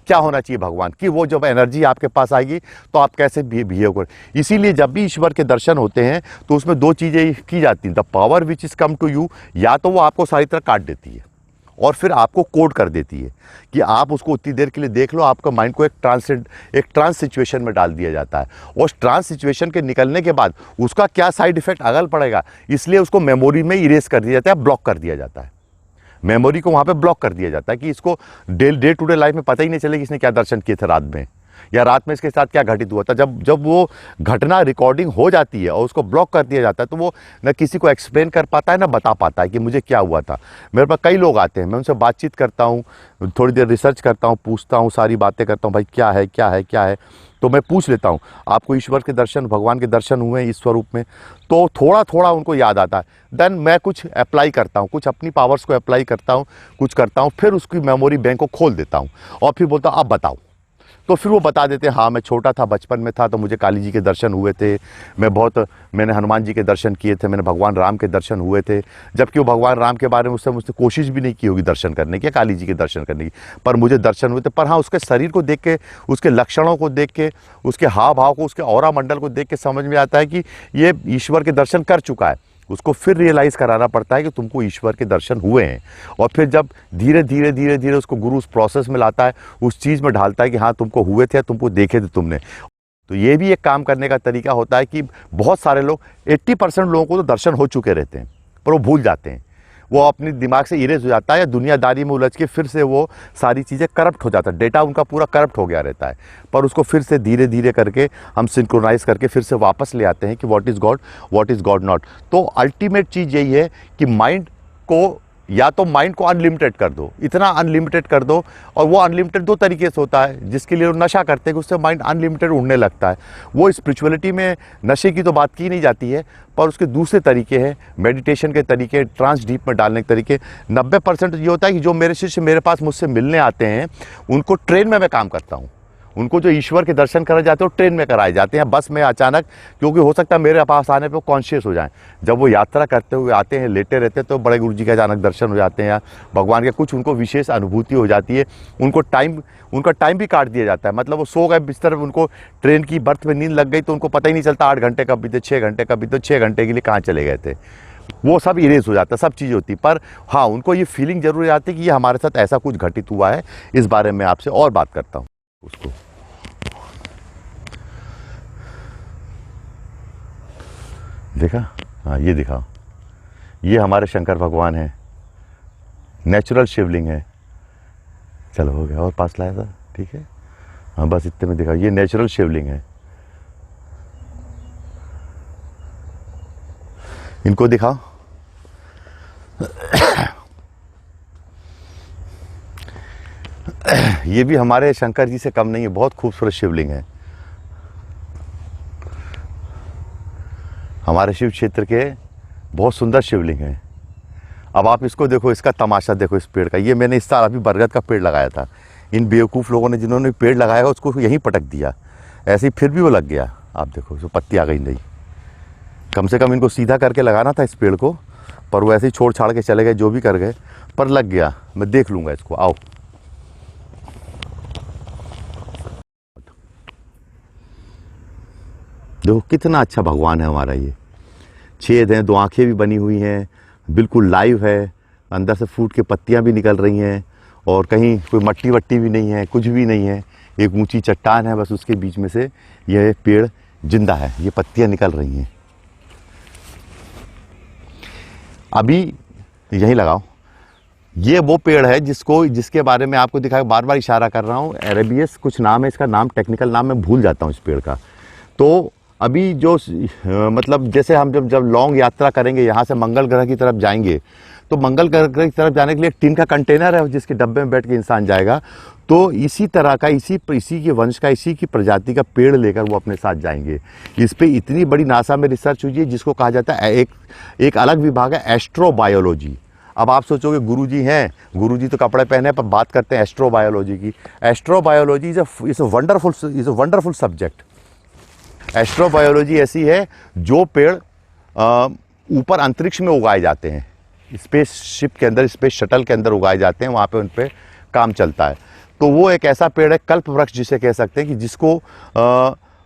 क्या होना चाहिए भगवान की, वो जब एनर्जी आपके पास आएगी तो आप कैसे बिहेव करें। इसीलिए जब भी ईश्वर के दर्शन होते हैं, तो उसमें 2 चीज़ें की जाती हैं। The power which is come to you, या तो वो आपको सारी तरह काट देती है और फिर आपको कोड कर देती है कि आप उसको उतनी देर के लिए देख लो। आपका माइंड को एक ट्रांस सिचुएशन में डाल दिया जाता है, और उस ट्रांस सिचुएशन के निकलने के बाद उसका क्या साइड इफेक्ट अगल पड़ेगा, इसलिए उसको मेमोरी में इरेज कर दिया जाता है, ब्लॉक कर दिया जाता है। मेमोरी को वहाँ पे ब्लॉक कर दिया जाता है कि इसको डे टू डे लाइफ में पता ही नहीं चले कि इसने क्या दर्शन किए थे रात में, या रात में इसके साथ क्या घटित हुआ था। जब वो घटना रिकॉर्डिंग हो जाती है और उसको ब्लॉक कर दिया जाता है, तो वो न किसी को एक्सप्लेन कर पाता है, ना बता पाता है कि मुझे क्या हुआ था। मेरे पास कई लोग आते हैं, मैं उनसे बातचीत करता हूँ, थोड़ी देर रिसर्च करता हूँ, पूछता हूँ, सारी बातें करता हूँ, भाई क्या है क्या है क्या है। तो मैं पूछ लेता हूँ, आपको ईश्वर के दर्शन, भगवान के दर्शन हुए हैं इस स्वरूप में? तो थोड़ा थोड़ा उनको याद आता है। देन मैं कुछ अप्लाई करता हूँ, कुछ अपनी पावर्स को अप्लाई करता हूँ, कुछ करता हूँ, फिर उसकी मेमोरी बैंक को खोल देता हूँ और फिर बोलता हूँ अब बताओ। तो फिर वो बता देते हैं हाँ मैं छोटा था, बचपन में था तो मुझे काली जी के दर्शन हुए थे, मैंने हनुमान जी के दर्शन किए थे, मैंने भगवान राम के दर्शन हुए थे। जबकि वो भगवान राम के बारे में उससे मुझसे कोशिश भी नहीं की होगी दर्शन करने की, काली जी के दर्शन करने की, पर मुझे दर्शन हुए थे। पर हाँ, उसके शरीर को देख के, उसके लक्षणों को देख के, उसके हाव भाव को, उसके ऑरा मंडल को देख के समझ में आता है कि ये ईश्वर के दर्शन कर चुका है। उसको फिर रियलाइज कराना पड़ता है कि तुमको ईश्वर के दर्शन हुए हैं। और फिर जब धीरे धीरे धीरे धीरे उसको गुरु उस प्रोसेस में लाता है, उस चीज़ में ढालता है कि हाँ तुमको हुए थे, तुमको देखे थे तुमने। तो ये भी एक काम करने का तरीका होता है कि बहुत सारे लोग 80% लोगों को तो दर्शन हो चुके रहते हैं, पर वो भूल जाते हैं, वो अपने दिमाग से इरेज हो जाता है या दुनियादारी में उलझ के फिर से वो सारी चीज़ें करप्ट हो जाता है, डेटा उनका पूरा करप्ट हो गया रहता है। पर उसको फिर से धीरे धीरे करके हम सिंक्रोनाइज करके फिर से वापस ले आते हैं कि what is God, what is God not. तो अल्टीमेट चीज़ यही है कि माइंड को, या तो माइंड को अनलिमिटेड कर दो, इतना अनलिमिटेड कर दो। और वो अनलिमिटेड दो तरीके से होता है, जिसके लिए वो नशा करते हैं कि उससे माइंड अनलिमिटेड उड़ने लगता है। वो स्पिरिचुअलिटी में नशे की तो बात की नहीं जाती है, पर उसके दूसरे तरीके हैं, मेडिटेशन के तरीके, ट्रांस डीप में डालने के तरीके। 90% ये होता है कि जो मेरे शिष्य मेरे पास मुझसे मिलने आते हैं, उनको ट्रेन में मैं काम करता हूँ। उनको जो ईश्वर के दर्शन कराए जाते हैं वो ट्रेन में कराए जाते हैं, बस में अचानक, क्योंकि हो सकता है मेरे पास आने पे वो कॉन्शियस हो जाएं। जब वो यात्रा करते हुए आते हैं, लेटे रहते हैं, तो बड़े गुरु जी के अचानक दर्शन हो जाते हैं या भगवान के कुछ उनको विशेष अनुभूति हो जाती है। उनका टाइम भी काट दिया जाता है, मतलब वो सो गए बिस्तर में, उनको ट्रेन की बर्थ में नींद लग गई तो उनको पता ही नहीं चलता 8 घंटे कब बीते, 6 घंटे कब बीते, 6 घंटे के लिए कहाँ चले गए थे। वो सब इरेज हो जाता है, सब चीज़ होती। पर हाँ, उनको ये फीलिंग जरूर आती है कि ये हमारे साथ ऐसा कुछ घटित हुआ है। इस बारे में आपसे और बात करता हूँ। उसको देखा, हाँ ये दिखाओ, ये हमारे शंकर भगवान है, नेचुरल शिवलिंग है। चलो हो गया, और पास लाया था, ठीक है, हाँ बस इतने में दिखाओ, ये नेचुरल शिवलिंग है। इनको दिखाओ, ये भी हमारे शंकर जी से कम नहीं है, बहुत खूबसूरत शिवलिंग है। हमारे शिव क्षेत्र के बहुत सुंदर शिवलिंग है। अब आप इसको देखो, इसका तमाशा देखो इस पेड़ का। ये मैंने इस साल अभी बरगद का पेड़ लगाया था। इन बेवकूफ़ लोगों ने, जिन्होंने पेड़ लगाया उसको यहीं पटक दिया, ऐसे ही फिर भी वो लग गया। आप देखो उसको पत्ती आ गई नहीं। कम से कम इनको सीधा करके लगाना था इस पेड़ को, पर वो ऐसे ही छोड़ छाड़ के चले गए, जो भी कर गए, पर लग गया। मैं देख लूँगा इसको, आओ। देखो कितना अच्छा भगवान है हमारा। ये छेद हैं, 2 आँखें भी बनी हुई हैं, बिल्कुल लाइव है, अंदर से फूट के पत्तियां भी निकल रही हैं, और कहीं कोई मट्टी वट्टी भी नहीं है, कुछ भी नहीं है। एक ऊंची चट्टान है, बस उसके बीच में से यह पेड़ जिंदा है, ये पत्तियां निकल रही हैं। अभी यहीं लगाओ। ये वो पेड़ है जिसके बारे में आपको दिखा, बार बार इशारा कर रहा हूँ। एरेबियस कुछ नाम है इसका, नाम टेक्निकल नाम मैं भूल जाता हूँ इस पेड़ का। तो अभी जो मतलब जैसे हम जब लॉन्ग यात्रा करेंगे, यहाँ से मंगल ग्रह की तरफ जाएंगे, तो मंगल ग्रह की तरफ जाने के लिए एक टिन का कंटेनर है जिसके डब्बे में बैठ के इंसान जाएगा। तो इसी तरह का, इसी के वंश का, इसी की प्रजाति का पेड़ लेकर वो अपने साथ जाएंगे। इस पे इतनी बड़ी नासा में रिसर्च हुई है, जिसको कहा जाता है, एक अलग विभाग है एस्ट्रोबायोलॉजी। अब आप सोचोगे गुरुजी हैं, गुरुजी तो कपड़े पहने, पर बात करते हैं एस्ट्रोबायोलॉजी की। Astrobiology is a wonderful subject. Astrobiology ऐसी है जो पेड़ ऊपर अंतरिक्ष में उगाए जाते हैं, स्पेस शिप के अंदर, स्पेस शटल के अंदर उगाए जाते हैं, वहाँ पे उन पे काम चलता है। तो वो एक ऐसा पेड़ है, कल्प वृक्ष जिसे कह सकते हैं, कि जिसको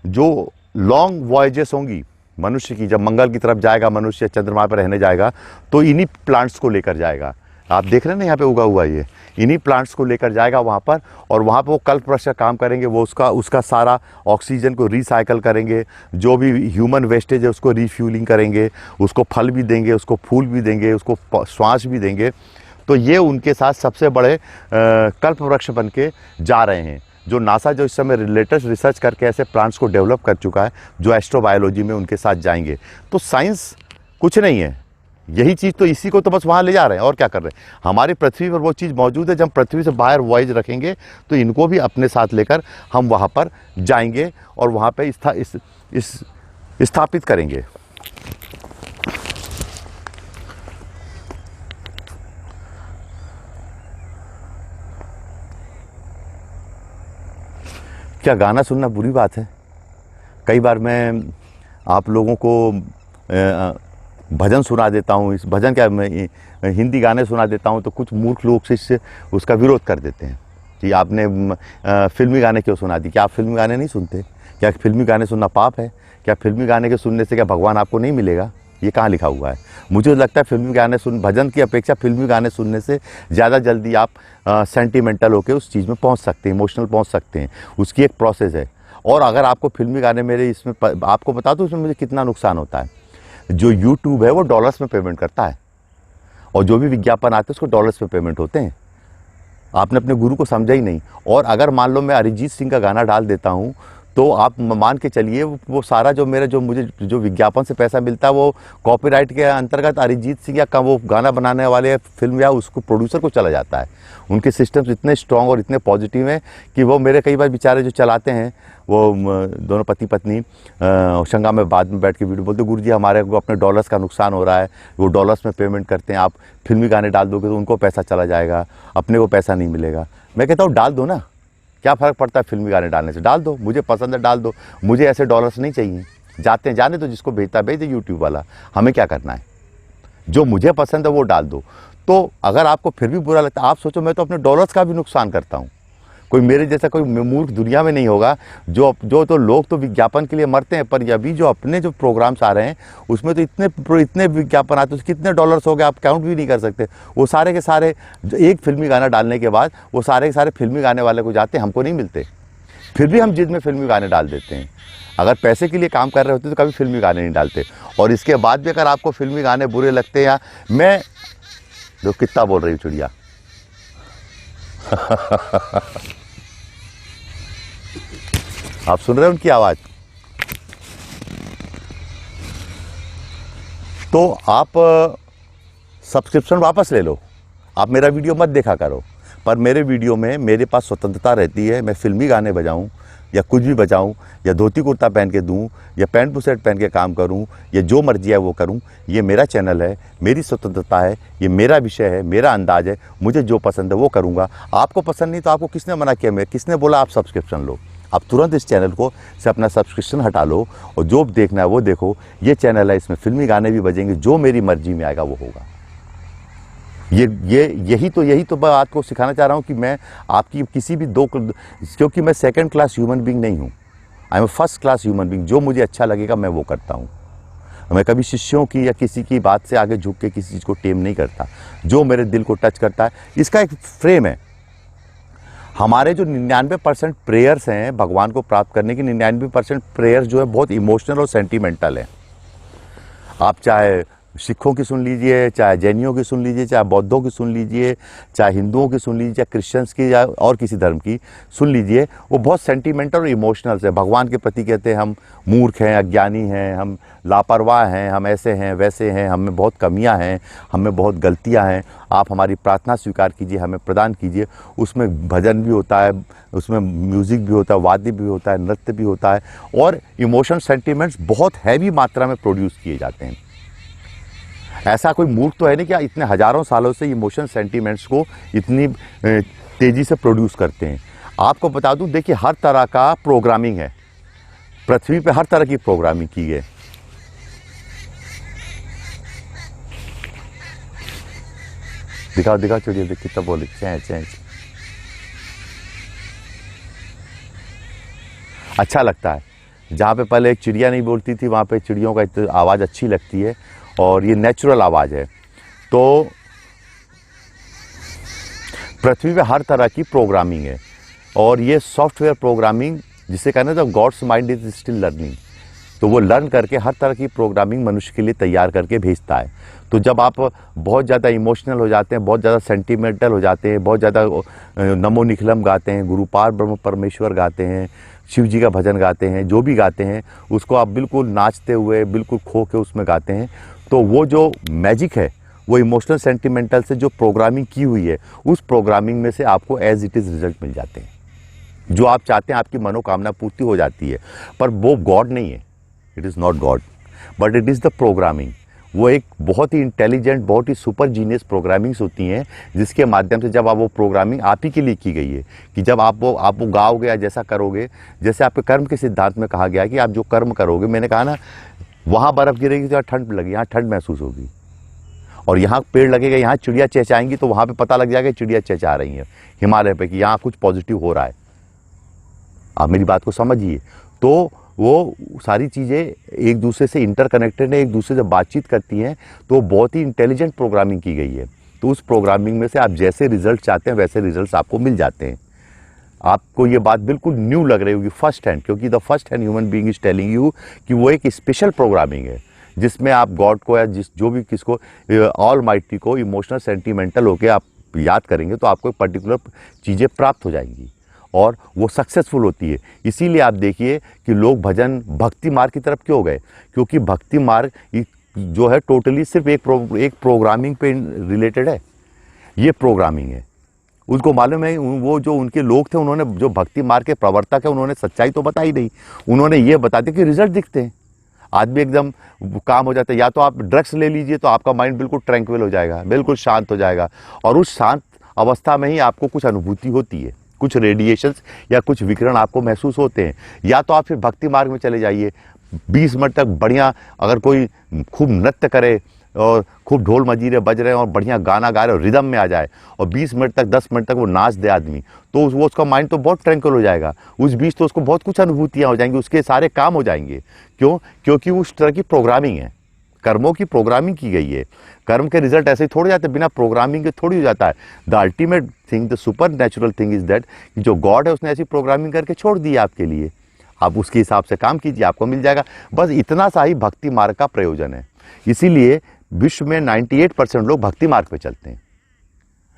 जो लॉन्ग वॉयजेस होंगी मनुष्य की, जब मंगल की तरफ जाएगा मनुष्य, चंद्रमा पर रहने जाएगा, तो इन्हीं प्लांट्स को लेकर जाएगा। आप देख रहे हैं ना यहाँ पे उगा हुआ, ये इन्हीं प्लांट्स को लेकर जाएगा वहाँ पर, और वहाँ पर वो कल्प वृक्ष का काम करेंगे। वो उसका सारा ऑक्सीजन को रिसाइकल करेंगे, जो भी ह्यूमन वेस्टेज है उसको रिफ्यूलिंग करेंगे, उसको फल भी देंगे, उसको फूल भी देंगे, उसको श्वास भी देंगे। तो ये उनके साथ सबसे बड़े कल्प वृक्ष बन के जा रहे हैं। जो नासा जो इस समय लेटेस्ट रिसर्च करके ऐसे प्लांट्स को डेवलप कर चुका है, जो एस्ट्रोबायोलॉजी में उनके साथ जाएंगे। तो साइंस कुछ नहीं है, यही चीज़ तो, इसी को तो बस वहाँ ले जा रहे हैं, और क्या कर रहे हैं। हमारी पृथ्वी पर वो चीज़ मौजूद है। जब पृथ्वी से बाहर वॉयज रखेंगे तो इनको भी अपने साथ लेकर हम वहाँ पर जाएंगे और वहाँ पे स्थापित करेंगे। क्या गाना सुनना बुरी बात है? कई बार मैं आप लोगों को भजन सुना देता हूँ, इस भजन क्या मैं हिंदी गाने सुना देता हूँ, तो कुछ मूर्ख लोग शिष्य उसका विरोध कर देते हैं कि आपने फिल्मी गाने क्यों सुना दी। क्या आप फिल्मी गाने नहीं सुनते? क्या फिल्मी गाने सुनना पाप है? क्या फिल्मी गाने के सुनने से क्या भगवान आपको नहीं मिलेगा? ये कहाँ लिखा हुआ है? मुझे लगता है फिल्मी गाने भजन की अपेक्षा फिल्मी गाने सुनने से ज़्यादा जल्दी आप सेंटिमेंटल होकर उस चीज़ में पहुँच सकते हैं, इमोशनल पहुँच सकते हैं। उसकी एक प्रोसेस है। और अगर आपको फिल्मी गाने मेरे इसमें आपको बता दूँ इसमें मुझे कितना नुकसान होता है। जो यूट्यूब है वो डॉलर्स में पेमेंट करता है और जो भी विज्ञापन आते हैं उसको डॉलर्स में पेमेंट होते हैं। आपने अपने गुरु को समझा ही नहीं। और अगर मान लो मैं अरिजीत सिंह का गाना डाल देता हूँ तो आप मान के चलिए वो सारा जो मुझे जो विज्ञापन से पैसा मिलता है वो कॉपीराइट के अंतर्गत अरिजीत सिंह या वो गाना बनाने वाले फिल्म या उसको प्रोड्यूसर को चला जाता है। उनके सिस्टम्स इतने स्ट्रांग और इतने पॉजिटिव हैं कि वो मेरे कई बार बेचारे जो चलाते हैं वो दोनों पति पत्नी शंगा में बाद में बैठ के वीडियो बोलते, गुरुजी हमारे को अपने डॉलर्स का नुकसान हो रहा है, वो डॉलर्स में पेमेंट करते हैं, आप फिल्मी गाने डाल दोगे तो उनको पैसा चला जाएगा, अपने को पैसा नहीं मिलेगा। मैं कहता हूँ डाल दो ना, क्या फ़र्क पड़ता है फिल्मी गाने डालने से? डाल दो, मुझे पसंद है डाल दो, मुझे ऐसे डॉलर्स नहीं चाहिए। जाते हैं जाने तो जिसको भेजता भेज दे यूट्यूब वाला, हमें क्या करना है? जो मुझे पसंद है वो डाल दो। तो अगर आपको फिर भी बुरा लगता है, आप सोचो मैं तो अपने डॉलर्स का भी नुकसान करता हूँ। कोई मेरे जैसा कोई मूर्ख दुनिया में नहीं होगा। जो तो लोग तो विज्ञापन के लिए मरते हैं, पर अभी जो अपने जो प्रोग्राम्स आ रहे हैं उसमें तो इतने विज्ञापन आते हैं, कितने डॉलर्स हो गए आप काउंट भी नहीं कर सकते। वो सारे के सारे एक फिल्मी गाना डालने के बाद वो सारे के सारे फिल्मी गाने वाले को जाते हैं, हमको नहीं मिलते। फिर भी हम जिद में फिल्मी गाने डाल देते हैं। अगर पैसे के लिए काम कर रहे होते तो कभी फिल्मी गाने नहीं डालते। और इसके बाद भी अगर आपको फिल्मी गाने बुरे लगते हैं, या मैं जो कितना बोल रही हूँ चिड़िया आप सुन रहे हैं उनकी आवाज? तो आप सब्सक्रिप्शन वापस ले लो, आप मेरा वीडियो मत देखा करो। पर मेरे वीडियो में मेरे पास स्वतंत्रता रहती है। मैं फिल्मी गाने बजाऊं या कुछ भी बजाऊं, या धोती कुर्ता पहन के दूं, या पैंट बुशर्ट पहन के काम करूं, या जो मर्जी है वो करूं। ये मेरा चैनल है, मेरी स्वतंत्रता है, ये मेरा विषय है, मेरा अंदाज है। मुझे जो पसंद है वो करूंगा। आपको पसंद नहीं तो आपको किसने मना किया? मैं किसने बोला आप सब्सक्रिप्शन लो? आप तुरंत इस चैनल को से अपना सब्सक्रिप्शन हटा लो और जो देखना है वो देखो। ये चैनल है, इसमें फिल्मी गाने भी बजेंगे, जो मेरी मर्जी में आएगा वो होगा। यही तो बात को सिखाना चाह रहा हूँ कि मैं आपकी किसी भी क्योंकि मैं सेकंड क्लास ह्यूमन बीइंग नहीं हूँ, I am first class human being. जो मुझे अच्छा लगेगा मैं वो करता हूँ। मैं कभी शिष्यों की या किसी की बात से आगे झुक के किसी चीज़ को टेम नहीं करता। जो मेरे दिल को टच करता है, इसका एक फ्रेम है। हमारे जो 99% प्रेयर्स हैं भगवान को प्राप्त करने की, 99% प्रेयर्स जो है बहुत इमोशनल और सेंटिमेंटल है। आप चाहे सिखों की सुन लीजिए, चाहे जैनियों की सुन लीजिए, चाहे बौद्धों की सुन लीजिए, चाहे हिंदुओं की सुन लीजिए, चाहे क्रिश्चियंस की या और किसी धर्म की सुन लीजिए, वो बहुत सेंटिमेंटल और इमोशनल है। भगवान के प्रति कहते हैं हम मूर्ख हैं, अज्ञानी हैं, हम लापरवाह हैं, हम ऐसे हैं वैसे हैं, हमें बहुत कमियां हैं, हमें बहुत गलतियां हैं। आप हमारी प्रार्थना स्वीकार कीजिए, हमें प्रदान कीजिए। उसमें भजन भी होता है, उसमें म्यूज़िक भी होता है, वाद्य भी होता है, नृत्य भी होता है, और इमोशन सेंटिमेंट्स बहुत हैवी मात्रा में प्रोड्यूस किए जाते हैं। ऐसा कोई मूर्ख तो है नहीं कि इतने हजारों सालों से इमोशन सेंटिमेंट्स को इतनी तेजी से प्रोड्यूस करते हैं। आपको बता दूं, देखिए हर तरह का प्रोग्रामिंग है पृथ्वी पे, हर तरह की प्रोग्रामिंग की है। दिखाओ चिड़िया, देख कितना बोले चैं। अच्छा लगता है। जहाँ पे पहले एक चिड़िया नहीं बोलती थी, वहाँ पे चिड़ियों का आवाज़ अच्छी लगती है और ये नेचुरल आवाज़ है। तो पृथ्वी पे हर तरह की प्रोग्रामिंग है, और ये सॉफ्टवेयर प्रोग्रामिंग जिसे कहना था God's mind is still learning. तो वो लर्न करके हर तरह की प्रोग्रामिंग मनुष्य के लिए तैयार करके भेजता है। तो जब आप बहुत ज़्यादा इमोशनल हो जाते हैं, बहुत ज़्यादा सेंटिमेंटल हो जाते हैं, बहुत ज़्यादा नमो निखिलम गाते हैं, गुरुपाद ब्रह्म परमेश्वर गाते हैं, शिव जी का भजन गाते हैं, जो भी गाते हैं उसको आप बिल्कुल नाचते हुए, बिल्कुल खो के उसमें गाते हैं, तो वो जो मैजिक है, वो इमोशनल सेंटिमेंटल से जो प्रोग्रामिंग की हुई है, उस प्रोग्रामिंग में से आपको एज इट इज़ रिजल्ट मिल जाते हैं। जो आप चाहते हैं, आपकी मनोकामना पूर्ति हो जाती है। पर वो गॉड नहीं है, it is not God, but it is the programming. वो एक बहुत ही इंटेलिजेंट, बहुत ही सुपर जीनियस प्रोग्रामिंग्स होती हैं, जिसके माध्यम से जब आप वो प्रोग्रामिंग आप ही के लिए की गई है कि जब आप वो गाओगे या जैसा करोगे, जैसे आपके कर्म के सिद्धांत में कहा गया है कि आप जो कर्म करोगे, मैंने कहा ना, वहाँ बर्फ़ गिरेगी तो यहाँ ठंड लगी, यहाँ ठंड महसूस होगी, और यहाँ पेड़ लगेगा, यहाँ चिड़िया चहचहाएंगी तो वहाँ पे पता लग जाएगा चिड़िया चहचहा रही है हिमालय पे कि यहाँ कुछ पॉजिटिव हो रहा है। आप मेरी बात को समझिए। तो वो सारी चीज़ें एक दूसरे से इंटरकनेक्टेड है, एक दूसरे से बातचीत करती हैं, तो बहुत ही इंटेलिजेंट प्रोग्रामिंग की गई है। तो उस प्रोग्रामिंग में से आप जैसे रिजल्ट चाहते हैं वैसे रिजल्ट्स आपको मिल जाते हैं। आपको ये बात बिल्कुल न्यू लग रही होगी फर्स्ट हैंड, क्योंकि the first hand human being is telling you कि वो एक स्पेशल प्रोग्रामिंग है जिसमें आप गॉड को या जो भी किसको, ऑल माइटी को इमोशनल सेंटिमेंटल होके आप याद करेंगे तो आपको पर्टिकुलर चीज़ें प्राप्त हो जाएंगी और वो सक्सेसफुल होती है। इसीलिए आप देखिए कि लोग भजन भक्ति मार्ग की तरफ क्यों गए, क्योंकि भक्ति मार्ग जो है टोटली सिर्फ एक प्रोग्रामिंग पे रिलेटेड है। ये प्रोग्रामिंग है, उनको मालूम है। वो जो उनके लोग थे, उन्होंने जो भक्ति मार्ग के प्रवर्तक है, उन्होंने सच्चाई तो बताई नहीं, उन्होंने ये बता दिया कि रिजल्ट दिखते हैं, आदमी एकदम काम हो जाता है। या तो आप ड्रग्स ले लीजिए तो आपका माइंड बिल्कुल ट्रैंक्विल हो जाएगा, बिल्कुल शांत हो जाएगा, और उस शांत अवस्था में ही आपको कुछ अनुभूति होती है, कुछ रेडिएशंस या कुछ विकिरण आपको महसूस होते हैं। या तो आप फिर भक्ति मार्ग में चले जाइए, 20 मिनट तक बढ़िया, अगर कोई खूब नृत्य करे और खूब ढोल मजीरे बज रहे हैं और बढ़िया गाना गा रहे और रिदम में आ जाए और 20 मिनट तक 10 मिनट तक वो नाच दे आदमी, तो वो उसका माइंड तो बहुत ट्रैंक्विल हो जाएगा। उस बीच तो उसको बहुत कुछ अनुभूतियाँ हो जाएंगी, उसके सारे काम हो जाएंगे। क्यों? क्योंकि उस तरह की प्रोग्रामिंग है, कर्मों की प्रोग्रामिंग की गई है। कर्म के रिजल्ट ऐसे ही थोड़े जाते, बिना प्रोग्रामिंग के थोड़ी हो जाता है। The ultimate thing, the super natural thing is that कि जो गॉड है उसने ऐसी प्रोग्रामिंग करके छोड़ दी है आपके लिए, आप उसके हिसाब से काम कीजिए, आपको मिल जाएगा। बस इतना सा ही भक्ति मार्ग का प्रयोजन है। इसीलिए विश्व में 98% लोग भक्ति मार्ग पे चलते हैं।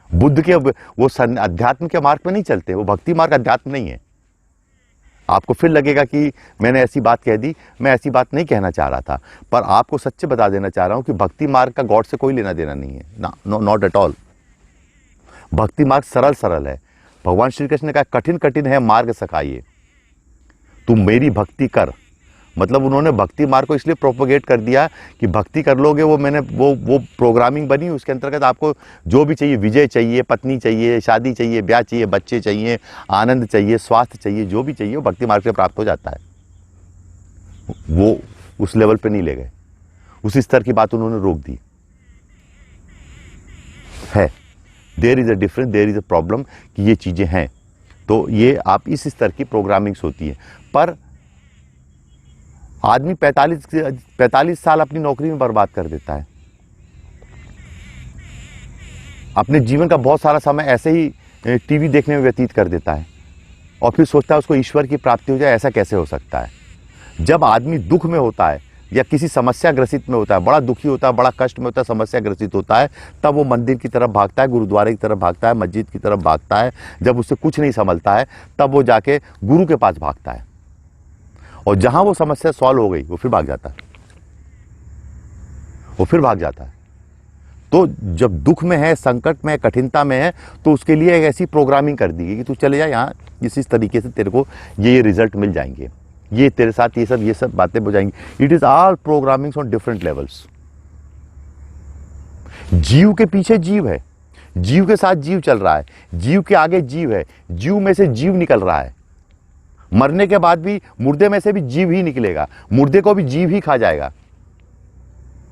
बुद्ध के वो अध्यात्म के मार्ग पे नहीं चलते, वो भक्ति मार्ग अध्यात्म नहीं है। आपको फिर लगेगा कि मैंने ऐसी बात कह दी, मैं ऐसी बात नहीं कहना चाह रहा था, पर आपको सच्चे बता देना चाह रहा हूं कि भक्ति मार्ग का गॉड से कोई लेना देना नहीं है, नॉट एट ऑल। भक्ति मार्ग सरल सरल है। भगवान श्री कृष्ण ने कहा कठिन कठिन है मार्ग सखाइए, तुम मेरी भक्ति कर। मतलब उन्होंने भक्ति मार्ग को इसलिए प्रोपोगेट कर दिया कि भक्ति कर लोगे, वो प्रोग्रामिंग बनी, उसके अंतर्गत आपको जो भी चाहिए, विजय चाहिए, पत्नी चाहिए, शादी चाहिए, ब्याह चाहिए, बच्चे चाहिए, आनंद चाहिए, स्वास्थ्य चाहिए, जो भी चाहिए वो भक्ति मार्ग से प्राप्त हो जाता है। वो उस लेवल पे नहीं ले गए, उस स्तर की बात उन्होंने रोक दी है। There is a difference, there is a problem कि ये चीजें हैं। तो ये आप इस स्तर की प्रोग्रामिंग्स होती है। पर आदमी 45 साल अपनी नौकरी में बर्बाद कर देता है, अपने जीवन का बहुत सारा समय ऐसे ही टीवी देखने में व्यतीत कर देता है और फिर सोचता है उसको ईश्वर की प्राप्ति हो जाए। ऐसा कैसे हो सकता है? जब आदमी दुख में होता है या किसी समस्या ग्रसित में होता है, बड़ा दुखी होता है, बड़ा कष्ट में होता है, समस्या ग्रसित होता है, तब वो मंदिर की तरफ भागता है, गुरुद्वारे की तरफ भागता है, मस्जिद की तरफ भागता है। जब उससे कुछ नहीं संभलता है तब वो जाके गुरु के पास भागता है, और जहां वो समस्या सॉल्व हो गई वो फिर भाग जाता है, वो फिर भाग जाता है। तो जब दुख में है, संकट में है, कठिनता में है, तो उसके लिए एक ऐसी प्रोग्रामिंग कर दी गई कि तू चले जा यहाँ, इस तरीके से तेरे को ये रिजल्ट मिल जाएंगे, ये तेरे साथ ये सब बातें हो जाएंगी। It is all programmings on different levels. जीव के पीछे जीव है, जीव के साथ जीव चल रहा है, जीव के आगे जीव है, जीव में से जीव निकल रहा है। मरने के बाद भी मुर्दे में से भी जीव ही निकलेगा, मुर्दे को भी जीव ही खा जाएगा।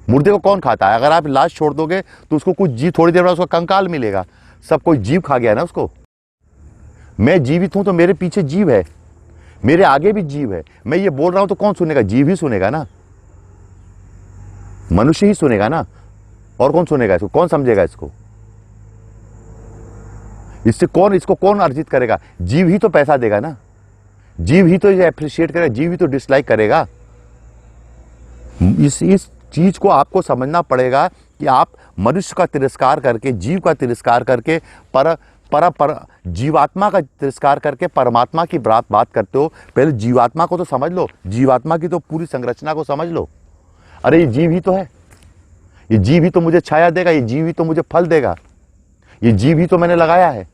मुर्दे को कौन खाता है? अगर आप लाश छोड़ दोगे तो उसको कुछ जीव, थोड़ी देर बाद उसका कंकाल मिलेगा, सब कोई जीव खा गया ना उसको। मैं जीवित हूं तो मेरे पीछे जीव है, मेरे आगे भी जीव है। मैं ये बोल रहा हूं तो कौन सुनेगा? जीव ही सुनेगा ना, मनुष्य ही सुनेगा ना, और कौन सुनेगा इसको? कौन समझेगा इसको? इसको कौन अर्जित करेगा? जीव ही तो पैसा देगा ना, जीव ही तो एप्रिशिएट करेगा, जीव ही तो डिसलाइक करेगा। इस चीज को आपको समझना पड़ेगा कि आप मनुष्य का तिरस्कार करके, जीव का तिरस्कार करके, पर जीवात्मा का तिरस्कार करके परमात्मा की बात करते हो। पहले जीवात्मा को तो समझ लो, जीवात्मा की तो पूरी संरचना को समझ लो। अरे ये जीव ही तो है, ये जीव ही तो मुझे छाया देगा, ये जीव ही तो मुझे फल देगा, ये जीव ही तो मैंने लगाया है,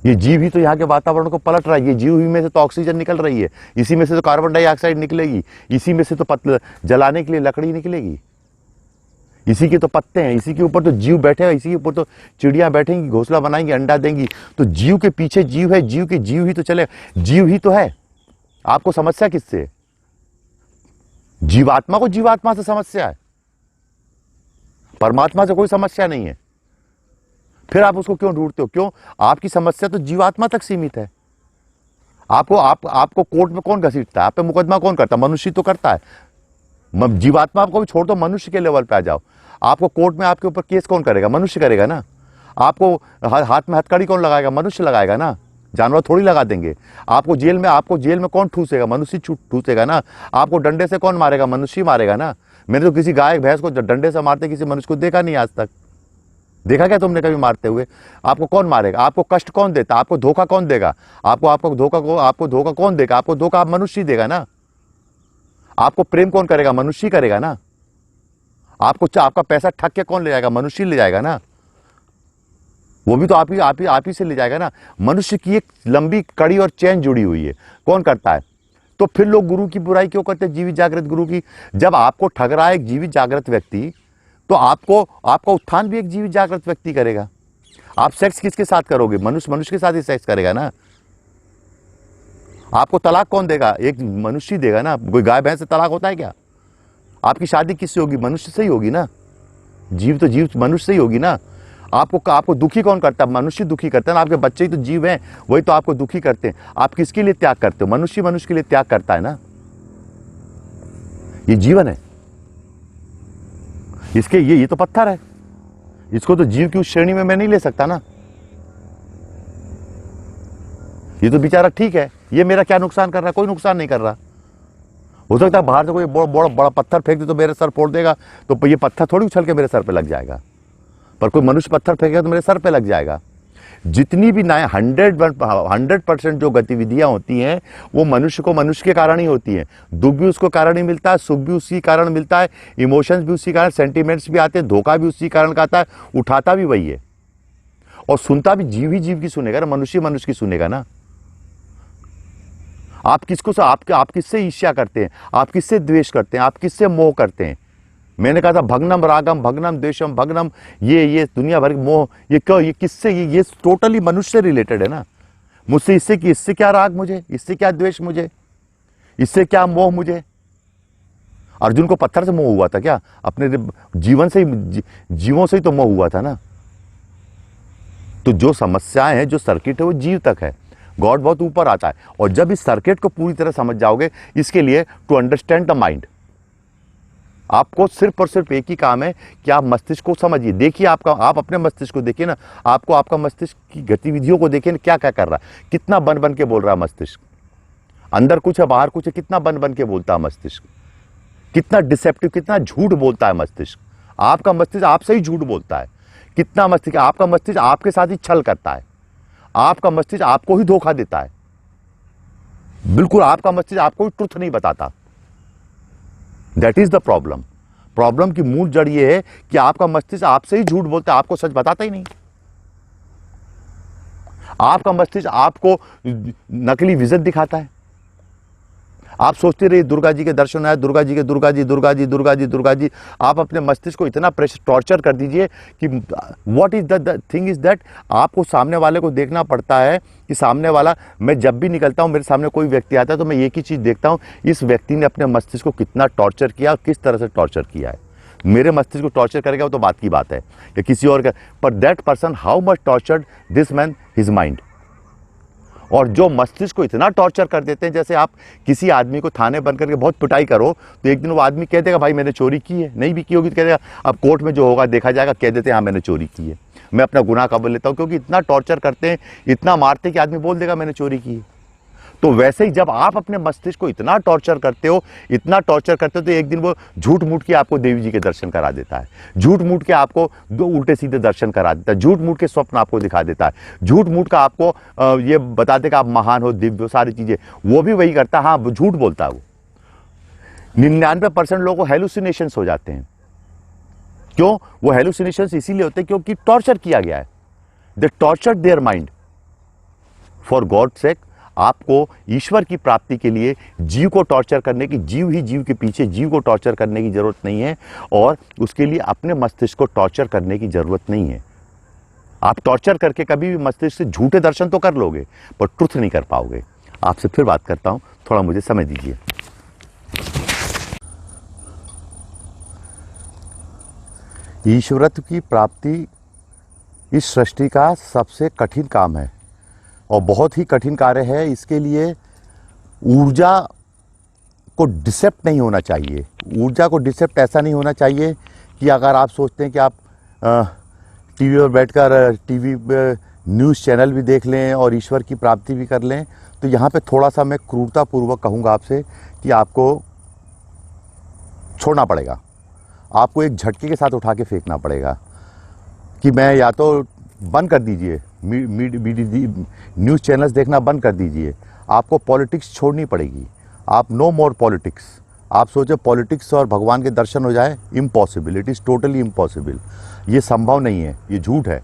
ये जीव ही तो यहाँ के वातावरण को पलट रहा है। ये जीव ही में से तो ऑक्सीजन निकल रही है, इसी में से तो कार्बन डाइऑक्साइड निकलेगी, इसी में से तो जलाने के लिए लकड़ी निकलेगी, इसी के तो पत्ते हैं, इसी के ऊपर तो जीव बैठे हैं, इसी के ऊपर तो चिड़िया बैठेंगी, घोंसला बनाएंगी, अंडा देंगी। तो जीव के पीछे जीव है, जीव के जीव ही तो चले, जीव ही तो है। आपको समस्या किससे? जीवात्मा को जीवात्मा से समस्या है, परमात्मा से कोई समस्या नहीं है। फिर आप उसको क्यों ढूंढते हो? क्यों? आपकी समस्या तो जीवात्मा तक सीमित है। आपको कोर्ट में कौन घसीटता है? आप पे मुकदमा कौन करता है? मनुष्य तो करता है। जीवात्मा आपको भी छोड़ दो, मनुष्य के लेवल पे आ जाओ। आपको कोर्ट में आपके ऊपर केस कौन करेगा? मनुष्य करेगा ना। आपको हाथ में हथकड़ी कौन लगाएगा? मनुष्य लगाएगा ना, जानवर थोड़ी लगा देंगे। आपको जेल में कौन ठूसेगा? मनुष्य ठूसेगा ना। आपको डंडे से कौन मारेगा? मनुष्य मारेगा ना। मैंने तो किसी गाय भैंस को डंडे से मारते किसी मनुष्य को देखा नहीं आज तक। देखा क्या तुमने कभी मारते हुए? आपको कौन मारेगा? आपको कष्ट कौन देता? आपको धोखा कौन देगा? आपको धोखा कौन देगा? आपको धोखा आप मनुष्य देगा ना। आपको प्रेम कौन करेगा? मनुष्य करेगा ना। आपका पैसा ठग के कौन ले जाएगा? मनुष्य ले जाएगा ना। वो भी तो आप ही से ले जाएगा ना। मनुष्य की एक लंबी कड़ी और चैन जुड़ी हुई है। कौन करता है? तो फिर लोग गुरु की बुराई क्यों करते हैं? जीवित जागृत गुरु की। जब आपको ठग रहा है एक जीवित जागृत व्यक्ति, तो आपका उत्थान भी एक जीवित जागृत व्यक्ति करेगा। आप सेक्स किसके साथ करोगे? मनुष्य के साथ ही सेक्स करेगा ना। आपको तलाक कौन देगा? एक मनुष्य देगा ना। कोई गाय भैंस से तलाक होता है क्या? आपकी शादी किससे होगी? मनुष्य से ही होगी ना। जीव मनुष्य से ही होगी ना। आपको दुखी कौन करता है? मनुष्य दुखी करता है ना। आपके बच्चे ही तो जीव हैं, वही तो आपको दुखी करते हैं। आप किसके लिए त्याग करते हो? मनुष्य के लिए त्याग करता है ना। ये जीवन है। ये तो पत्थर है, इसको तो जीव की उस श्रेणी में मैं नहीं ले सकता ना। ये तो बेचारा ठीक है, ये मेरा क्या नुकसान कर रहा है? कोई नुकसान नहीं कर रहा। हो सकता है बाहर से कोई बड़ा पत्थर फेंक दे तो मेरे सर फोड़ देगा, तो ये पत्थर थोड़ी उछल के मेरे सर पे लग जाएगा। पर कोई मनुष्य पत्थर फेंकेगा तो मेरे सर पे लग जाएगा। जितनी भी 100% जो गतिविधियां होती हैं वो मनुष्य के कारण ही होती हैं। दुख भी उसको कारण ही मिलता है, सुख भी उसी कारण मिलता है, इमोशंस भी उसी कारण, सेंटिमेंट्स भी आते हैं, धोखा भी उसी कारण का आता है, उठाता भी वही है और सुनता भी जीव ही जीव की सुनेगा ना, मनुष्य की सुनेगा ना। आप किससे ईर्ष्या करते हैं? आप किससे द्वेष करते हैं? आप किससे मोह करते हैं? मैंने कहा था भग्नम रागम भग्नम द्वेषम भग्नम, ये दुनिया भर मोह, ये किससे? ये टोटली मनुष्य से रिलेटेड है ना। मुझसे इससे क्या राग मुझे? इससे क्या द्वेष मुझे? इससे क्या मोह मुझे? अर्जुन को पत्थर से मोह हुआ था क्या? अपने जीवों से ही तो मोह हुआ था ना। तो जो समस्याएं हैं, जो सर्किट है, वो जीव तक है। गॉड बहुत ऊपर आता है। और जब इस सर्किट को पूरी तरह समझ जाओगे, इसके लिए टू अंडरस्टैंड द माइंड, आपको सिर्फ और सिर्फ एक ही काम है कि आप मस्तिष्क को समझिए। देखिए आप अपने मस्तिष्क को देखिए ना। आपका मस्तिष्क की गतिविधियों को देखिए ना, क्या क्या कर रहा है, कितना बन के बोल रहा है मस्तिष्क। अंदर कुछ है, बाहर कुछ है, कितना बन के बोलता है मस्तिष्क, कितना डिसेप्टिव, कितना झूठ बोलता है मस्तिष्क। आपका मस्तिष्क आपसे ही झूठ बोलता है। कितना मस्तिष्क, आपका मस्तिष्क आपके साथ ही छल करता है। आपका मस्तिष्क आपको ही धोखा देता है। बिल्कुल आपका मस्तिष्क आपको ही ट्रुथ नहीं बताता। That is the problem. Problem की मूल जड़ यह है कि आपका मस्तिष्क आपसे ही झूठ बोलता है, आपको सच बताता ही नहीं। आपका मस्तिष्क आपको नकली विजन दिखाता है। आप सोचते रहिए दुर्गा जी के दर्शन आए, दुर्गा जी। आप अपने मस्तिष्क को इतना प्रेशर टॉर्चर कर दीजिए कि what is the thing is that, आपको सामने वाले को देखना पड़ता है कि सामने वाला, मैं जब भी निकलता हूं, मेरे सामने कोई व्यक्ति आता है तो मैं एक ही चीज देखता हूं, इस व्यक्ति ने अपने मस्तिष्क को कितना टॉर्चर किया और किस तरह से टॉर्चर किया है। मेरे मस्तिष्क को टॉर्चर करेगा वो तो बात की बात है, या किसी और का, पर that person how much tortured this man his mind. और जो मस्तिष्क को इतना टॉर्चर कर देते हैं, जैसे आप किसी आदमी को थाने बंद करके बहुत पिटाई करो तो एक दिन वो आदमी कह देगा भाई मैंने चोरी की है, नहीं भी की होगी तो कह देगा, अब कोर्ट में जो होगा देखा जाएगा, कह देते हैं हाँ मैंने चोरी की है, मैं अपना गुनाह कबूल लेता हूं। क्योंकि इतना टॉर्चर करते हैं, इतना मारते हैं कि आदमी बोल देगा मैंने चोरी की है। तो वैसे ही जब आप अपने मस्तिष्क को इतना टॉर्चर करते हो तो एक दिन वो झूठ मूठ के आपको देवी जी के दर्शन करा देता है, झूठ मूठ के आपको दो उल्टे सीधे दर्शन करा देता है, झूठ मूठ के स्वप्न आपको दिखा देता है, झूठ मूठ का आपको ये बता देगा आप महान हो, दिव्य हो, सारी चीजें। वो भी वही करता है, हाँ वो झूठ बोलता है। वो 99% लोगों को हेलुसिनेशंस हो जाते हैं। क्यों? वो हेलुसिनेशंस इसीलिए होते हैं क्योंकि टॉर्चर किया गया है। They tortured their mind. For God sake आपको ईश्वर की प्राप्ति के लिए जीव को टॉर्चर करने की, जीव ही जीव के पीछे जीव को टॉर्चर करने की ज़रूरत नहीं है, और उसके लिए अपने मस्तिष्क को टॉर्चर करने की ज़रूरत नहीं है। आप टॉर्चर करके कभी भी मस्तिष्क से झूठे दर्शन तो कर लोगे, पर ट्रुथ नहीं कर पाओगे। आपसे फिर बात करता हूँ, थोड़ा मुझे समय दीजिए। ईश्वरत्व की प्राप्ति इस सृष्टि का सबसे कठिन काम है और बहुत ही कठिन कार्य है। इसके लिए ऊर्जा को डिसेप्ट नहीं होना चाहिए। ऊर्जा को डिसेप्ट ऐसा नहीं होना चाहिए कि अगर आप सोचते हैं कि आप टीवी पर बैठकर टीवी न्यूज़ चैनल भी देख लें और ईश्वर की प्राप्ति भी कर लें, तो यहाँ पे थोड़ा सा मैं क्रूरतापूर्वक कहूँगा आपसे कि आपको छोड़ना पड़ेगा। आपको एक झटके के साथ उठा के फेंकना पड़ेगा कि मैं या तो बंद कर दीजिए, न्यूज़ चैनल्स देखना बंद कर दीजिए। आपको पॉलिटिक्स छोड़नी पड़ेगी। आप नो मोर पॉलिटिक्स। आप सोचे पॉलिटिक्स और भगवान के दर्शन हो जाए, impossible, it is totally impossible. ये संभव नहीं है, ये झूठ है।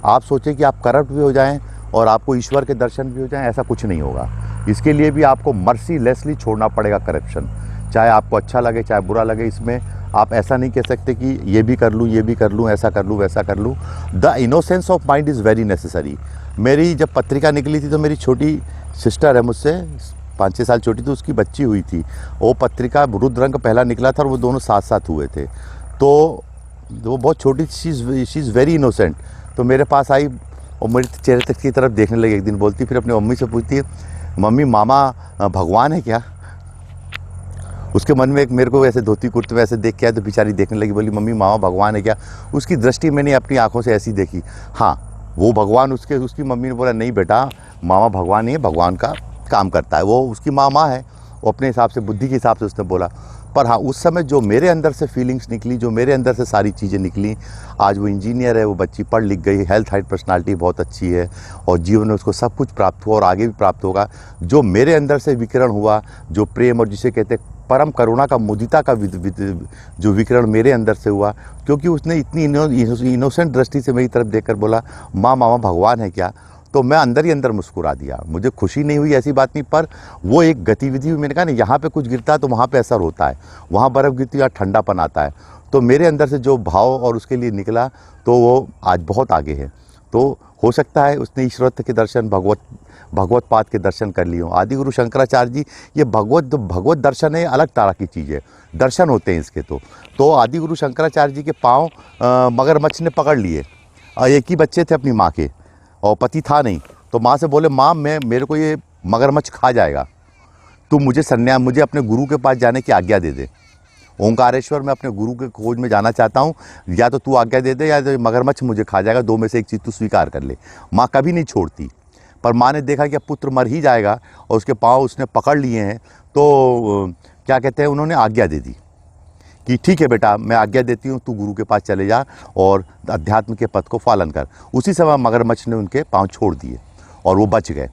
आप सोचे कि आप करप्ट भी हो जाएं और आपको ईश्वर के दर्शन भी हो जाएं, ऐसा कुछ नहीं होगा। इसके लिए भी आपको मर्सीलेसली छोड़ना पड़ेगा करप्शन, चाहे आपको अच्छा लगे चाहे बुरा लगे। इसमें आप ऐसा नहीं कह सकते कि ये भी कर लूँ, ये भी कर लूँ, ऐसा कर लूँ, वैसा कर लूँ। The innocence of mind is very necessary. मेरी जब पत्रिका निकली थी तो मेरी छोटी सिस्टर है मुझसे 5-6 साल छोटी, तो उसकी बच्ची हुई थी। वो पत्रिका रुद्र रंग पहला निकला था और वो दोनों साथ साथ हुए थे। तो वो बहुत छोटी, शी इज़ वेरी इनोसेंट। तो मेरे पास आई और मेरे चेहरे तक की तरफ देखने लगी। एक दिन बोलती, फिर अपनी मम्मी से पूछती है, मम्मी मामा भगवान है क्या? उसके मन में एक, मेरे को ऐसे धोती कुर्ते में ऐसे देख के आया तो बेचारी देखने लगी, बोली मम्मी मामा भगवान है क्या? उसकी दृष्टि मैंने अपनी आंखों से ऐसी देखी, हाँ वो भगवान। उसकी मम्मी ने बोला नहीं बेटा, मामा भगवान नहीं है, भगवान का काम करता है, वो उसकी माँ है। वो अपने हिसाब से, बुद्धि के हिसाब से उसने बोला। पर हाँ, उस समय जो मेरे अंदर से फीलिंग्स निकली, जो मेरे अंदर से सारी चीज़ें निकली, आज वो इंजीनियर है, वो बच्ची पढ़ लिख गई, हेल्थ हाइट पर्सनालिटी बहुत अच्छी है और जीवन में उसको सब कुछ प्राप्त हुआ और आगे भी प्राप्त होगा। जो मेरे अंदर से विकिरण हुआ, जो प्रेम और जिसे कहते हैं परम करुणा का, मुदिता का जो विकिरण मेरे अंदर से हुआ, क्योंकि उसने इतनी इनोसेंट दृष्टि से मेरी तरफ देखकर बोला माँ मामा भगवान है क्या, तो मैं अंदर ही अंदर मुस्कुरा दिया। मुझे खुशी नहीं हुई, ऐसी बात नहीं, पर वो एक गतिविधि हुई। मैंने कहा ना, यहाँ पे कुछ गिरता है तो वहाँ पे असर होता है, वहाँ बर्फ़ गिरती है, ठंडापन आता है। तो मेरे अंदर से जो भाव और उसके लिए निकला, तो वो आज बहुत आगे है। तो हो सकता है उसने ईश्वरत्व के दर्शन, भगवत पाद के दर्शन कर लिए हों। आदि गुरु शंकराचार्य जी, ये भगवत दर्शन है, अलग तरह की चीज़ है, दर्शन होते हैं इसके। तो आदि गुरु शंकराचार्य जी के पाँव मगरमच्छ ने पकड़ लिए। एक ही बच्चे थे अपनी माँ के और पति था नहीं, तो माँ से बोले माँ मेरे को ये मगरमच्छ खा जाएगा, तू मुझे अपने गुरु के पास जाने की आज्ञा दे दे। ओंकारेश्वर मैं अपने गुरु के खोज में जाना चाहता हूँ, या तो तू आज्ञा दे दे या तो मगरमच्छ मुझे खा जाएगा, दो में से एक चीज़ तू स्वीकार कर ले। माँ कभी नहीं छोड़ती। पर माँ ने देखा कि अब पुत्र मर ही जाएगा और उसके पाँव उसने पकड़ लिए हैं, तो क्या कहते हैं, उन्होंने आज्ञा दे दी कि ठीक है बेटा, मैं आज्ञा देती हूँ, तू गुरु के पास चले जा और अध्यात्म के पथ को पालन कर। उसी समय मगरमच्छ ने उनके पाँव छोड़ दिए और वो बच गए।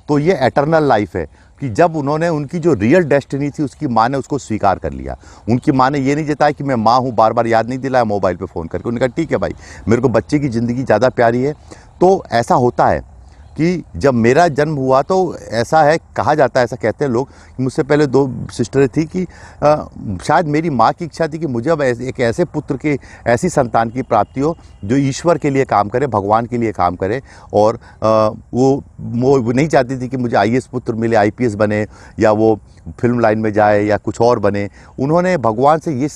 तो ये एटर्नल लाइफ है कि जब उन्होंने, उनकी जो रियल डेस्टिनी थी, उसकी माँ ने उसको स्वीकार कर लिया। उनकी माँ ने ये नहीं जताया कि मैं माँ हूँ, बार बार याद नहीं दिलाया मोबाइल पे फ़ोन करके। उन्होंने कहा ठीक है भाई, मेरे को बच्चे की ज़िंदगी ज़्यादा प्यारी है। तो ऐसा होता है कि जब मेरा जन्म हुआ, तो ऐसा है, कहा जाता है, ऐसा कहते हैं लोग कि मुझसे पहले 2 सिस्टरें थी कि शायद मेरी माँ की इच्छा थी कि मुझे अब एक ऐसे पुत्र के, ऐसी संतान की प्राप्ति हो जो ईश्वर के लिए काम करे, भगवान के लिए काम करे। और वो नहीं चाहती थी कि मुझे आईएएस पुत्र मिले, आईपीएस बने, या वो फिल्म लाइन में जाए या कुछ और बने। उन्होंने भगवान से ये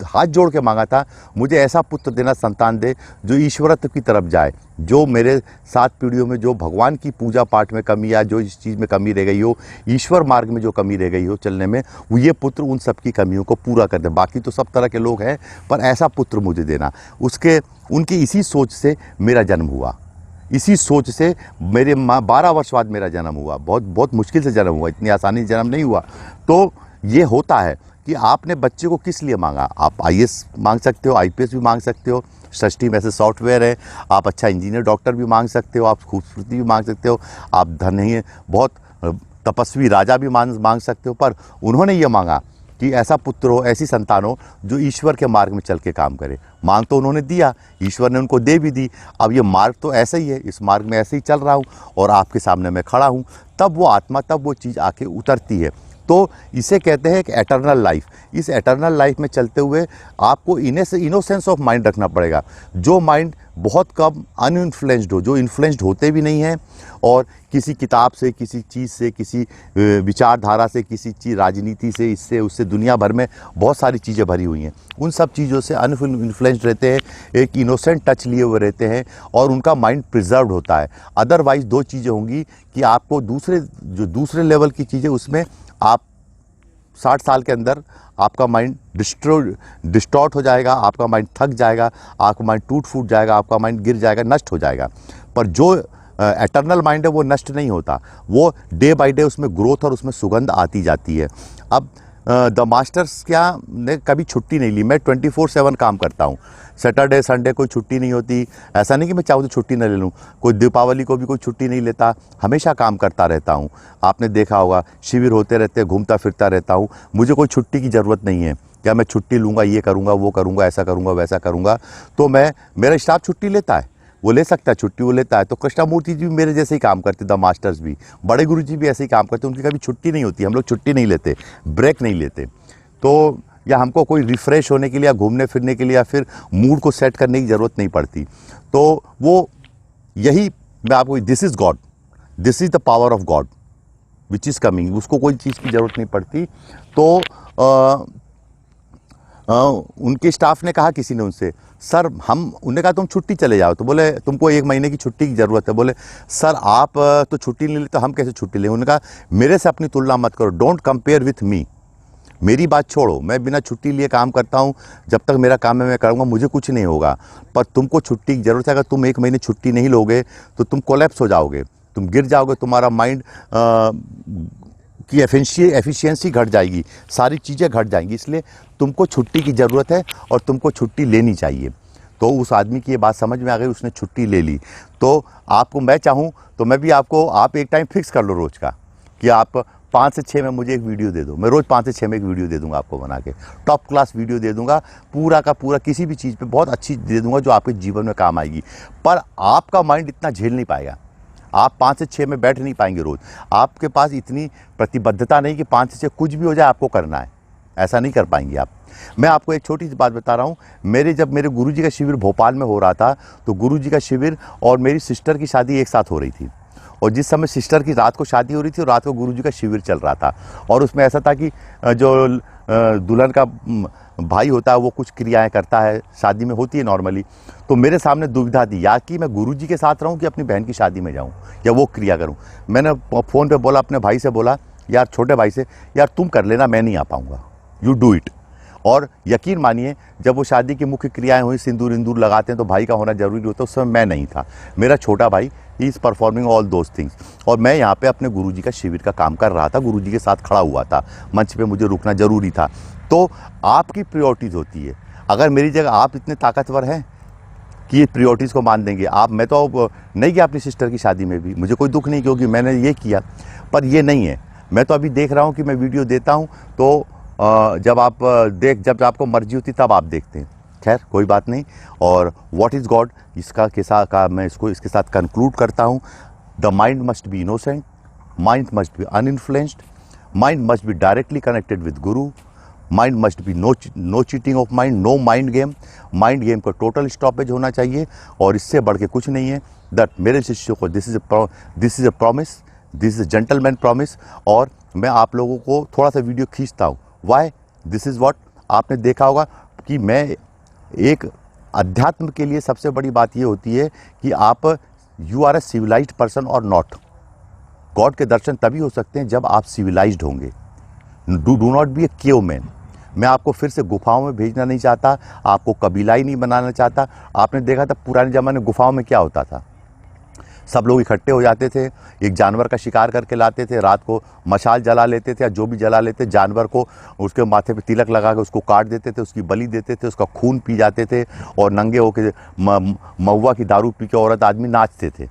हाथ जोड़ के मांगा था, मुझे ऐसा पुत्र देना, संतान दे जो ईश्वरत्व की तरफ जाए, जो मेरे 7 पीढ़ियों में जो भगवान की पूजा पाठ में कमी, या जो इस चीज़ में कमी रह गई हो, ईश्वर मार्ग में जो कमी रह गई हो चलने में, वो ये पुत्र उन सब की कमियों को पूरा कर दे। बाकी तो सब तरह के लोग हैं, पर ऐसा पुत्र मुझे देना। उनकी इसी सोच से मेरा जन्म हुआ। इसी सोच से मेरे माँ 12 वर्ष बाद मेरा जन्म हुआ। बहुत मुश्किल से जन्म हुआ, इतनी आसानी से जन्म नहीं हुआ। तो ये होता है कि आपने बच्चे को किस लिए मांगा। आप आईएएस मांग सकते हो, आईपीएस भी मांग सकते हो, सृष्टि में ऐसे सॉफ्टवेयर है। आप अच्छा इंजीनियर, डॉक्टर भी मांग सकते हो, आप खूबसूरती भी मांग सकते हो, आप धन ही बहुत तपस्वी राजा भी मांग सकते हो। पर उन्होंने ये मांगा कि ऐसा पुत्र हो, ऐसी संतान हो जो ईश्वर के मार्ग में चल के काम करे। मांग तो उन्होंने दिया, ईश्वर ने उनको दे भी दी। अब ये मार्ग तो ऐसा ही है, इस मार्ग में ऐसे ही चल रहा हूँ और आपके सामने मैं खड़ा हूँ, तब वो आत्मा, तब वो चीज़ आके उतरती है। तो इसे कहते हैं कि एटर्नल लाइफ। इस एटर्नल लाइफ में चलते हुए आपको इनोसेंस ऑफ माइंड रखना पड़ेगा। जो माइंड बहुत कम अनइन्फ्लुएंस्ड हो, जो इन्फ्लुएंस्ड होते भी नहीं हैं और किसी किताब से, किसी चीज़ से, किसी विचारधारा से, किसी चीज़ राजनीति से, इससे उससे, दुनिया भर में बहुत सारी चीज़ें भरी हुई हैं, उन सब चीज़ों से अनइन्फ्लुएंस्ड रहते हैं, एक इनोसेंट टच लिए हुए रहते हैं और उनका माइंड प्रिजर्व्ड होता है। अदरवाइज़ दो चीज़ें होंगी कि आपको दूसरे लेवल की चीज़ें, उसमें आप 60 साल के अंदर आपका माइंड डिस्टॉर्ट हो जाएगा, आपका माइंड थक जाएगा, आपका माइंड टूट फूट जाएगा, आपका माइंड गिर जाएगा, नष्ट हो जाएगा। पर जो एटर्नल माइंड है वो नष्ट नहीं होता, वो डे बाय डे उसमें ग्रोथ और उसमें सुगंध आती जाती है। अब द मास्टर्स क्या ने कभी छुट्टी नहीं ली। मैं 24/7 काम करता हूँ। सैटरडे संडे कोई छुट्टी नहीं होती। ऐसा नहीं कि मैं चाहूँ तो छुट्टी न ले लूँ, कोई दीपावली को भी कोई छुट्टी नहीं लेता, हमेशा काम करता रहता हूँ। आपने देखा होगा शिविर होते रहते, घूमता फिरता रहता हूँ, मुझे कोई छुट्टी की ज़रूरत नहीं है। क्या मैं छुट्टी लूँगा, ये करूँगा, वो करूँगा, ऐसा करूँगा, वैसा करूँगा? तो मेरा स्टाफ छुट्टी लेता है, वो ले सकता है, छुट्टी वो लेता है। तो कृष्णमूर्ति जी भी मेरे जैसे ही काम करते, द मास्टर्स भी, बड़े गुरु जी भी ऐसे ही काम करते, उनकी कभी छुट्टी नहीं होती। हम लोग छुट्टी नहीं लेते, ब्रेक नहीं लेते। तो या हमको कोई रिफ़्रेश होने के लिए या घूमने फिरने के लिए या फिर मूड को सेट करने की ज़रूरत नहीं पड़ती। तो वो यही मैं आपको, this is God, this is the power of God which is coming, उसको कोई चीज़ की ज़रूरत नहीं पड़ती। तो उनके स्टाफ ने कहा, किसी ने उनसे, सर उन्होंने कहा तुम छुट्टी चले जाओ। तो बोले तुमको 1 महीने की छुट्टी की ज़रूरत है। बोले सर आप तो छुट्टी नहीं लेते, तो हम कैसे छुट्टी लें? उन्होंने कहा मेरे से अपनी तुलना मत करो, डोंट कंपेयर विथ मी। मेरी बात छोड़ो, मैं बिना छुट्टी लिए काम करता हूँ, जब तक मेरा काम है मैं करूँगा, मुझे कुछ नहीं होगा। पर तुमको छुट्टी की ज़रूरत है। अगर तुम 1 महीने छुट्टी नहीं लोगे तो तुम कोलैप्स हो जाओगे, तुम गिर जाओगे, तुम्हारा माइंड की एफिशिएंसी घट जाएगी, सारी चीज़ें घट जाएंगी। इसलिए तुमको छुट्टी की ज़रूरत है और तुमको छुट्टी लेनी चाहिए। तो उस आदमी की ये बात समझ में आ गई, उसने छुट्टी ले ली। तो आपको, मैं चाहूँ तो मैं भी आपको, आप एक टाइम फिक्स कर लो रोज़ का कि आप 5 से 6 में मुझे एक वीडियो दे दो। मैं रोज़ 5 से 6 में एक वीडियो दे दूंगा आपको बना के, टॉप क्लास वीडियो दे दूंगा, पूरा का पूरा, किसी भी चीज़ पे बहुत अच्छी दे दूंगा जो आपके जीवन में काम आएगी। पर आपका माइंड इतना झेल नहीं पाएगा, आप 5 से 6 में बैठ नहीं पाएंगे रोज़। आपके पास इतनी प्रतिबद्धता नहीं कि 5 से 6 कुछ भी हो जाए आपको करना है, ऐसा नहीं कर पाएंगे आप। मैं आपको एक छोटी सी बात बता रहा हूँ। जब मेरे गुरुजी का शिविर भोपाल में हो रहा था, तो गुरुजी का शिविर और मेरी सिस्टर की शादी एक साथ हो रही थी। और जिस समय सिस्टर की रात को शादी हो रही थी और रात को गुरुजी का शिविर चल रहा था, और उसमें ऐसा था कि जो दुल्हन का भाई होता है वो कुछ क्रियाएं करता है, शादी में होती है नॉर्मली। तो मेरे सामने दुविधा थी, या कि मैं गुरुजी के साथ रहूं कि अपनी बहन की शादी में जाऊं या वो क्रिया करूं। मैंने फ़ोन पे बोला, अपने भाई से बोला, यार छोटे भाई से, यार तुम कर लेना, मैं नहीं आ पाऊँगा, यू डू इट। और यकीन मानिए, जब वो शादी की मुख्य क्रियाएं हुई, सिंदूर इंदूर लगाते हैं तो भाई का होना जरूरी होता है, उस समय मैं नहीं था, मेरा छोटा भाई, he is performing all those things. और मैं यहाँ पे अपने गुरुजी का शिविर का काम कर रहा था, गुरुजी के साथ खड़ा हुआ था, मंच पे मुझे रुकना जरूरी था। तो आपकी प्रायोरिटीज़ होती है। अगर मेरी जगह आप इतने ताकतवर हैं कि ये प्रायोरिटीज़ को मान देंगे आप, मैं तो नहीं गया अपनी सिस्टर की शादी में भी, मुझे कोई दुख नहीं क्योंकि मैंने ये किया, पर ये नहीं है। मैं तो अभी देख रहा हूँ कि मैं वीडियो देता हूँ तो जब आपको मर्जी होती तब आप देखते हैं। खैर कोई बात नहीं। और व्हाट इज़ गॉड, इसका के साथ का मैं इसके साथ कंक्लूड करता हूँ। The mind must be innocent, mind must be uninfluenced, mind must be directly connected with guru, mind must be no cheating of mind, no mind game. Mind game का टोटल स्टॉपेज होना चाहिए और इससे बढ़ के कुछ नहीं है। दैट मेरे शिष्यों को this is a promise, this is a gentleman promise. और मैं आप लोगों को थोड़ा सा वीडियो खींचता हूँ। वाई, दिस इज़ व्हाट, आपने देखा होगा कि मैं एक अध्यात्म के लिए सबसे बड़ी बात ये होती है कि आप you are a civilised person और नॉट। गॉड के दर्शन तभी हो सकते हैं जब आप सिविलाइज्ड होंगे। Do not be A cave man. मैं आपको फिर से गुफाओं में भेजना नहीं चाहता, आपको कबीलाई नहीं बनाना चाहता। आपने देखा था पुराने ज़माने में गुफाओं में क्या होता था, सब लोग इकट्ठे हो जाते थे, एक जानवर का शिकार करके लाते थे, रात को मशाल जला लेते थे या जो भी जला लेते, जानवर को उसके माथे पे तिलक लगा के उसको काट देते थे, उसकी बलि देते थे, उसका खून पी जाते थे और नंगे होके महुआ की दारू पी के औरत आदमी नाचते थे।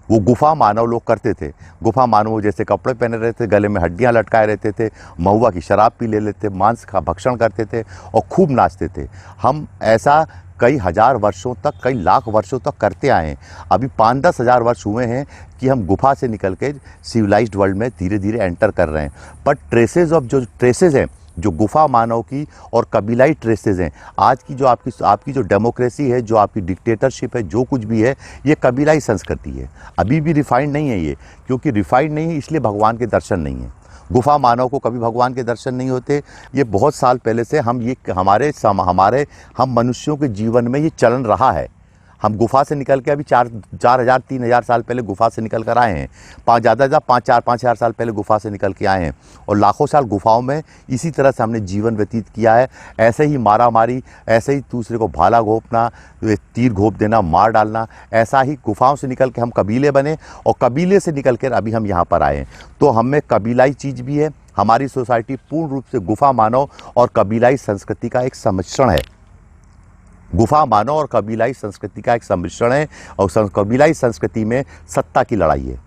वो गुफा मानव लोग करते थे। गुफा मानव जैसे कपड़े पहने रहते थे, गले में हड्डियां लटकाए रहते थे, महुआ की शराब पी ले लेते, मांस का भक्षण करते थे और खूब नाचते थे। हम ऐसा कई हजार वर्षों तक, कई लाख वर्षों तक करते आए हैं। अभी 5-10 हज़ार वर्ष हुए हैं कि हम गुफा से निकल के सिविलाइज्ड वर्ल्ड में धीरे धीरे एंटर कर रहे हैं। पर जो ट्रेसेज हैं, जो गुफा मानव की और कबीलाई ट्रेसेज हैं, आज की जो आपकी जो डेमोक्रेसी है, जो आपकी डिक्टेटरशिप है, जो कुछ भी है, ये कबीलाई संस्कृति है। अभी भी रिफाइंड नहीं है ये, क्योंकि रिफाइंड नहीं है इसलिए भगवान के दर्शन नहीं है। गुफा मानव को कभी भगवान के दर्शन नहीं होते। ये बहुत साल पहले से हम मनुष्यों के जीवन में ये चलन रहा है। हम गुफा से निकल के अभी 3,000 साल पहले गुफा से निकल कर आए हैं। 5,000 साल पहले गुफा से निकल के आए हैं और लाखों साल गुफाओं में इसी तरह से हमने जीवन व्यतीत किया है। ऐसे ही मारा मारी, ऐसे ही दूसरे को भाला घोंपना, तीर घोंप देना, मार डालना, ऐसा ही गुफाओं से निकल के हम कबीले बने और कबीले से निकल कर अभी हम यहाँ पर आए हैं। तो हम में कबीलाई चीज़ भी है। हमारी सोसाइटी पूर्ण रूप से गुफा मानव और कबीलाई संस्कृति का एक सम्मिश्रण है। गुफा मानव और कबीलाई संस्कृति का एक सम्मिश्रण है और कबीलाई संस्कृति में सत्ता की लड़ाई है,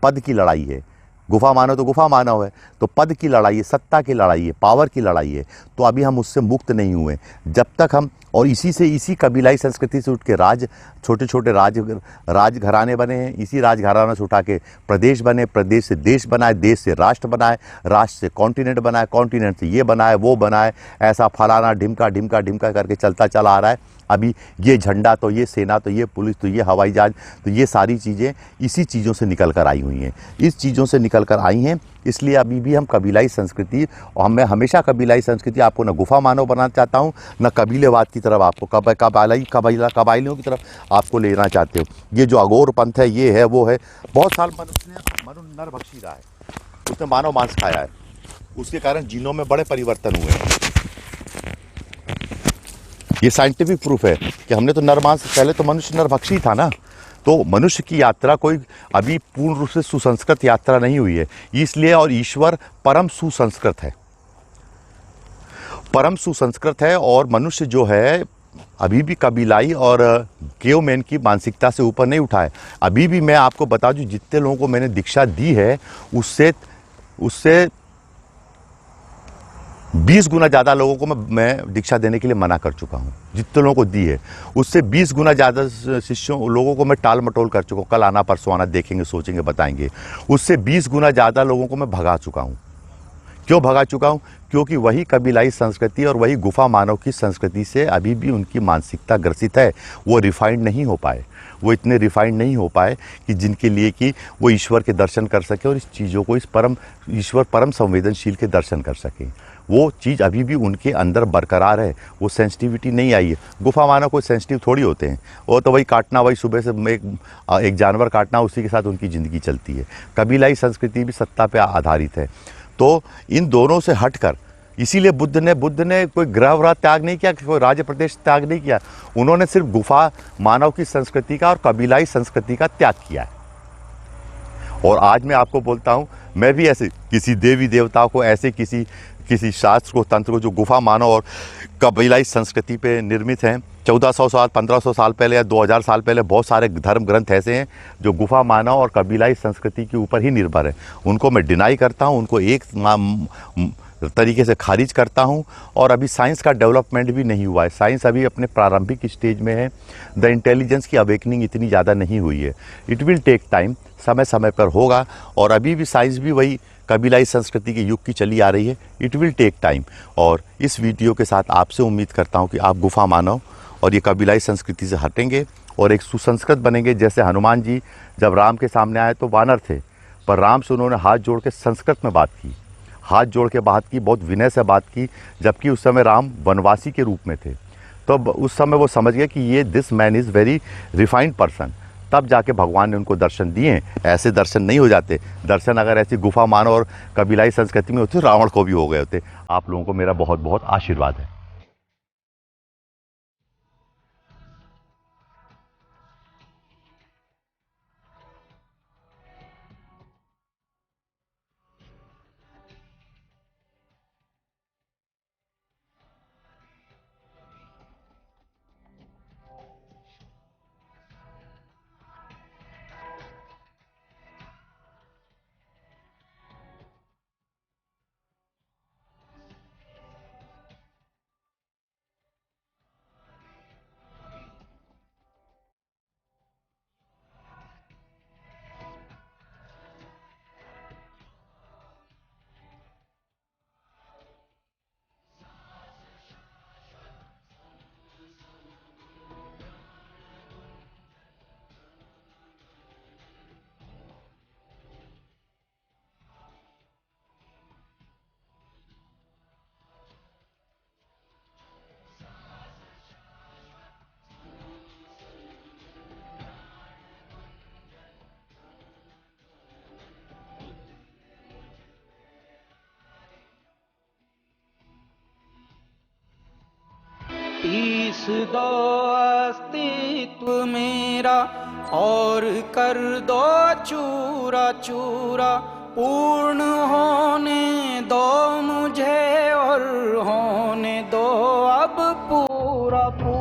पद की लड़ाई है। गुफा मानव तो गुफा मानव है, तो पद की लड़ाई है, सत्ता की लड़ाई है, पावर की लड़ाई है। तो अभी हम उससे मुक्त नहीं हुए जब तक हम, और इसी कबीलाई संस्कृति से उठ के छोटे छोटे राज घराने बने हैं। इसी राज घराना से उठा के प्रदेश बने, प्रदेश से देश बनाए, देश से राष्ट्र बनाए, राष्ट्र से कॉन्टिनेंट बनाए, कॉन्टिनेंट से ये बनाए वो बनाए, ऐसा फलाना ढिमका ढिमका ढिमका करके चलता चला आ रहा है। अभी ये झंडा तो ये सेना तो ये पुलिस तो ये हवाई जहाज, तो ये सारी चीज़ें इसी चीज़ों से निकल कर आई हुई हैं, इस चीज़ों से निकल कर आई हैं। इसलिए अभी भी हम कबीलाई संस्कृति, और मैं हमेशा कबीलाई संस्कृति आपको न गुफा मानव बनाना चाहता हूँ, न कबीलेवाद की तरफ आपको कबाइलियों की तरफ आपको लेना चाहते हो। ये जो अघोर पंथ है, ये है वो है। बहुत साल मनुष्य नरभक्षी रहा है, उसने मानव मांस खाया है, उसके कारण जीनों में बड़े परिवर्तन हुए हैं। ये साइंटिफिक प्रूफ है कि हमने तो नरमांस, पहले तो मनुष्य नरभक्षी था ना। तो मनुष्य की यात्रा कोई अभी पूर्ण रूप से सुसंस्कृत यात्रा नहीं हुई है, इसलिए। और ईश्वर परम सुसंस्कृत है, परम सुसंस्कृत है। और मनुष्य जो है अभी भी कबीलाई और केवमैन की मानसिकता से ऊपर नहीं उठा है। अभी भी मैं आपको बता दूं, जितने लोगों को मैंने दीक्षा दी है उससे 20 गुना ज़्यादा लोगों को मैं दीक्षा देने के लिए मना कर चुका हूँ। जितने लोगों को दी है उससे 20 गुना ज़्यादा लोगों को मैं टाल मटोल कर चुका हूँ। कल आना परसों आना, देखेंगे सोचेंगे बताएंगे। उससे 20 गुना ज़्यादा लोगों को मैं भगा चुका हूँ। क्यों भगा चुका हूँ? क्योंकि वही कबीलाई संस्कृति और वही गुफा मानव की संस्कृति से अभी भी उनकी मानसिकता ग्रसित है। वो रिफाइंड नहीं हो पाए, वो इतने रिफाइंड नहीं हो पाए कि जिनके लिए कि वो ईश्वर के दर्शन कर सके और इस चीज़ों को, ईश्वर परम संवेदनशील के दर्शन कर सके। वो चीज़ अभी भी उनके अंदर बरकरार है, वो सेंसिटिविटी नहीं आई है। गुफा मानव कोई सेंसिटिव थोड़ी होते हैं, वो तो वही काटना, वही सुबह से एक जानवर काटना, उसी के साथ उनकी ज़िंदगी चलती है। कबीलाई संस्कृति भी सत्ता पर आधारित है। तो इन दोनों से हटकर, इसीलिए बुद्ध ने कोई ग्रह व्रह त्याग नहीं किया, कोई राज्य प्रदेश त्याग नहीं किया। उन्होंने सिर्फ गुफा मानव की संस्कृति का और कबीलाई संस्कृति का त्याग किया है। और आज मैं आपको बोलता हूँ, मैं भी ऐसे किसी देवी देवताओं को, ऐसे किसी शास्त्र को, तंत्र को जो गुफा मानव और कबीलाई संस्कृति पे निर्मित हैं, 1400 साल 1500 साल पहले या 2000 साल पहले बहुत सारे धर्म ग्रंथ ऐसे हैं जो गुफा मानव और कबीलाई संस्कृति के ऊपर ही निर्भर है। उनको मैं डिनाई करता हूँ, उनको एक तरीके से खारिज करता हूँ। और अभी साइंस का डेवलपमेंट भी नहीं हुआ है, साइंस अभी अपने प्रारंभिक स्टेज में है। द इंटेलिजेंस की अवेकनिंग इतनी ज़्यादा नहीं हुई है। इट विल टेक टाइम, समय समय पर होगा। और अभी भी साइंस भी वही कबीलाई संस्कृति के युग की चली आ रही है। It will take time. और इस वीडियो के साथ आपसे उम्मीद करता हूँ कि आप गुफा मानव और ये कबीलाई संस्कृति से हटेंगे और एक सुसंस्कृत बनेंगे। जैसे हनुमान जी जब राम के सामने आए तो वानर थे, पर राम से उन्होंने हाथ जोड़ के संस्कृत में बात की, हाथ जोड़ के बात की, बहुत विनय से बात की, जबकि उस समय राम वनवासी के रूप में थे। तो उस समय वो समझ गए कि ये this man is very refined person. तब जाके भगवान ने उनको दर्शन दिए। ऐसे दर्शन नहीं हो जाते। दर्शन अगर ऐसी गुफा मानव और कबीलाई संस्कृति में होते, रावण को भी हो गए होते। आप लोगों को मेरा बहुत बहुत आशीर्वाद है। पीस दो अस्तित्व मेरा और कर दो चूरा चूरा, पूर्ण होने दो मुझे और होने दो अब पूरा पूरा।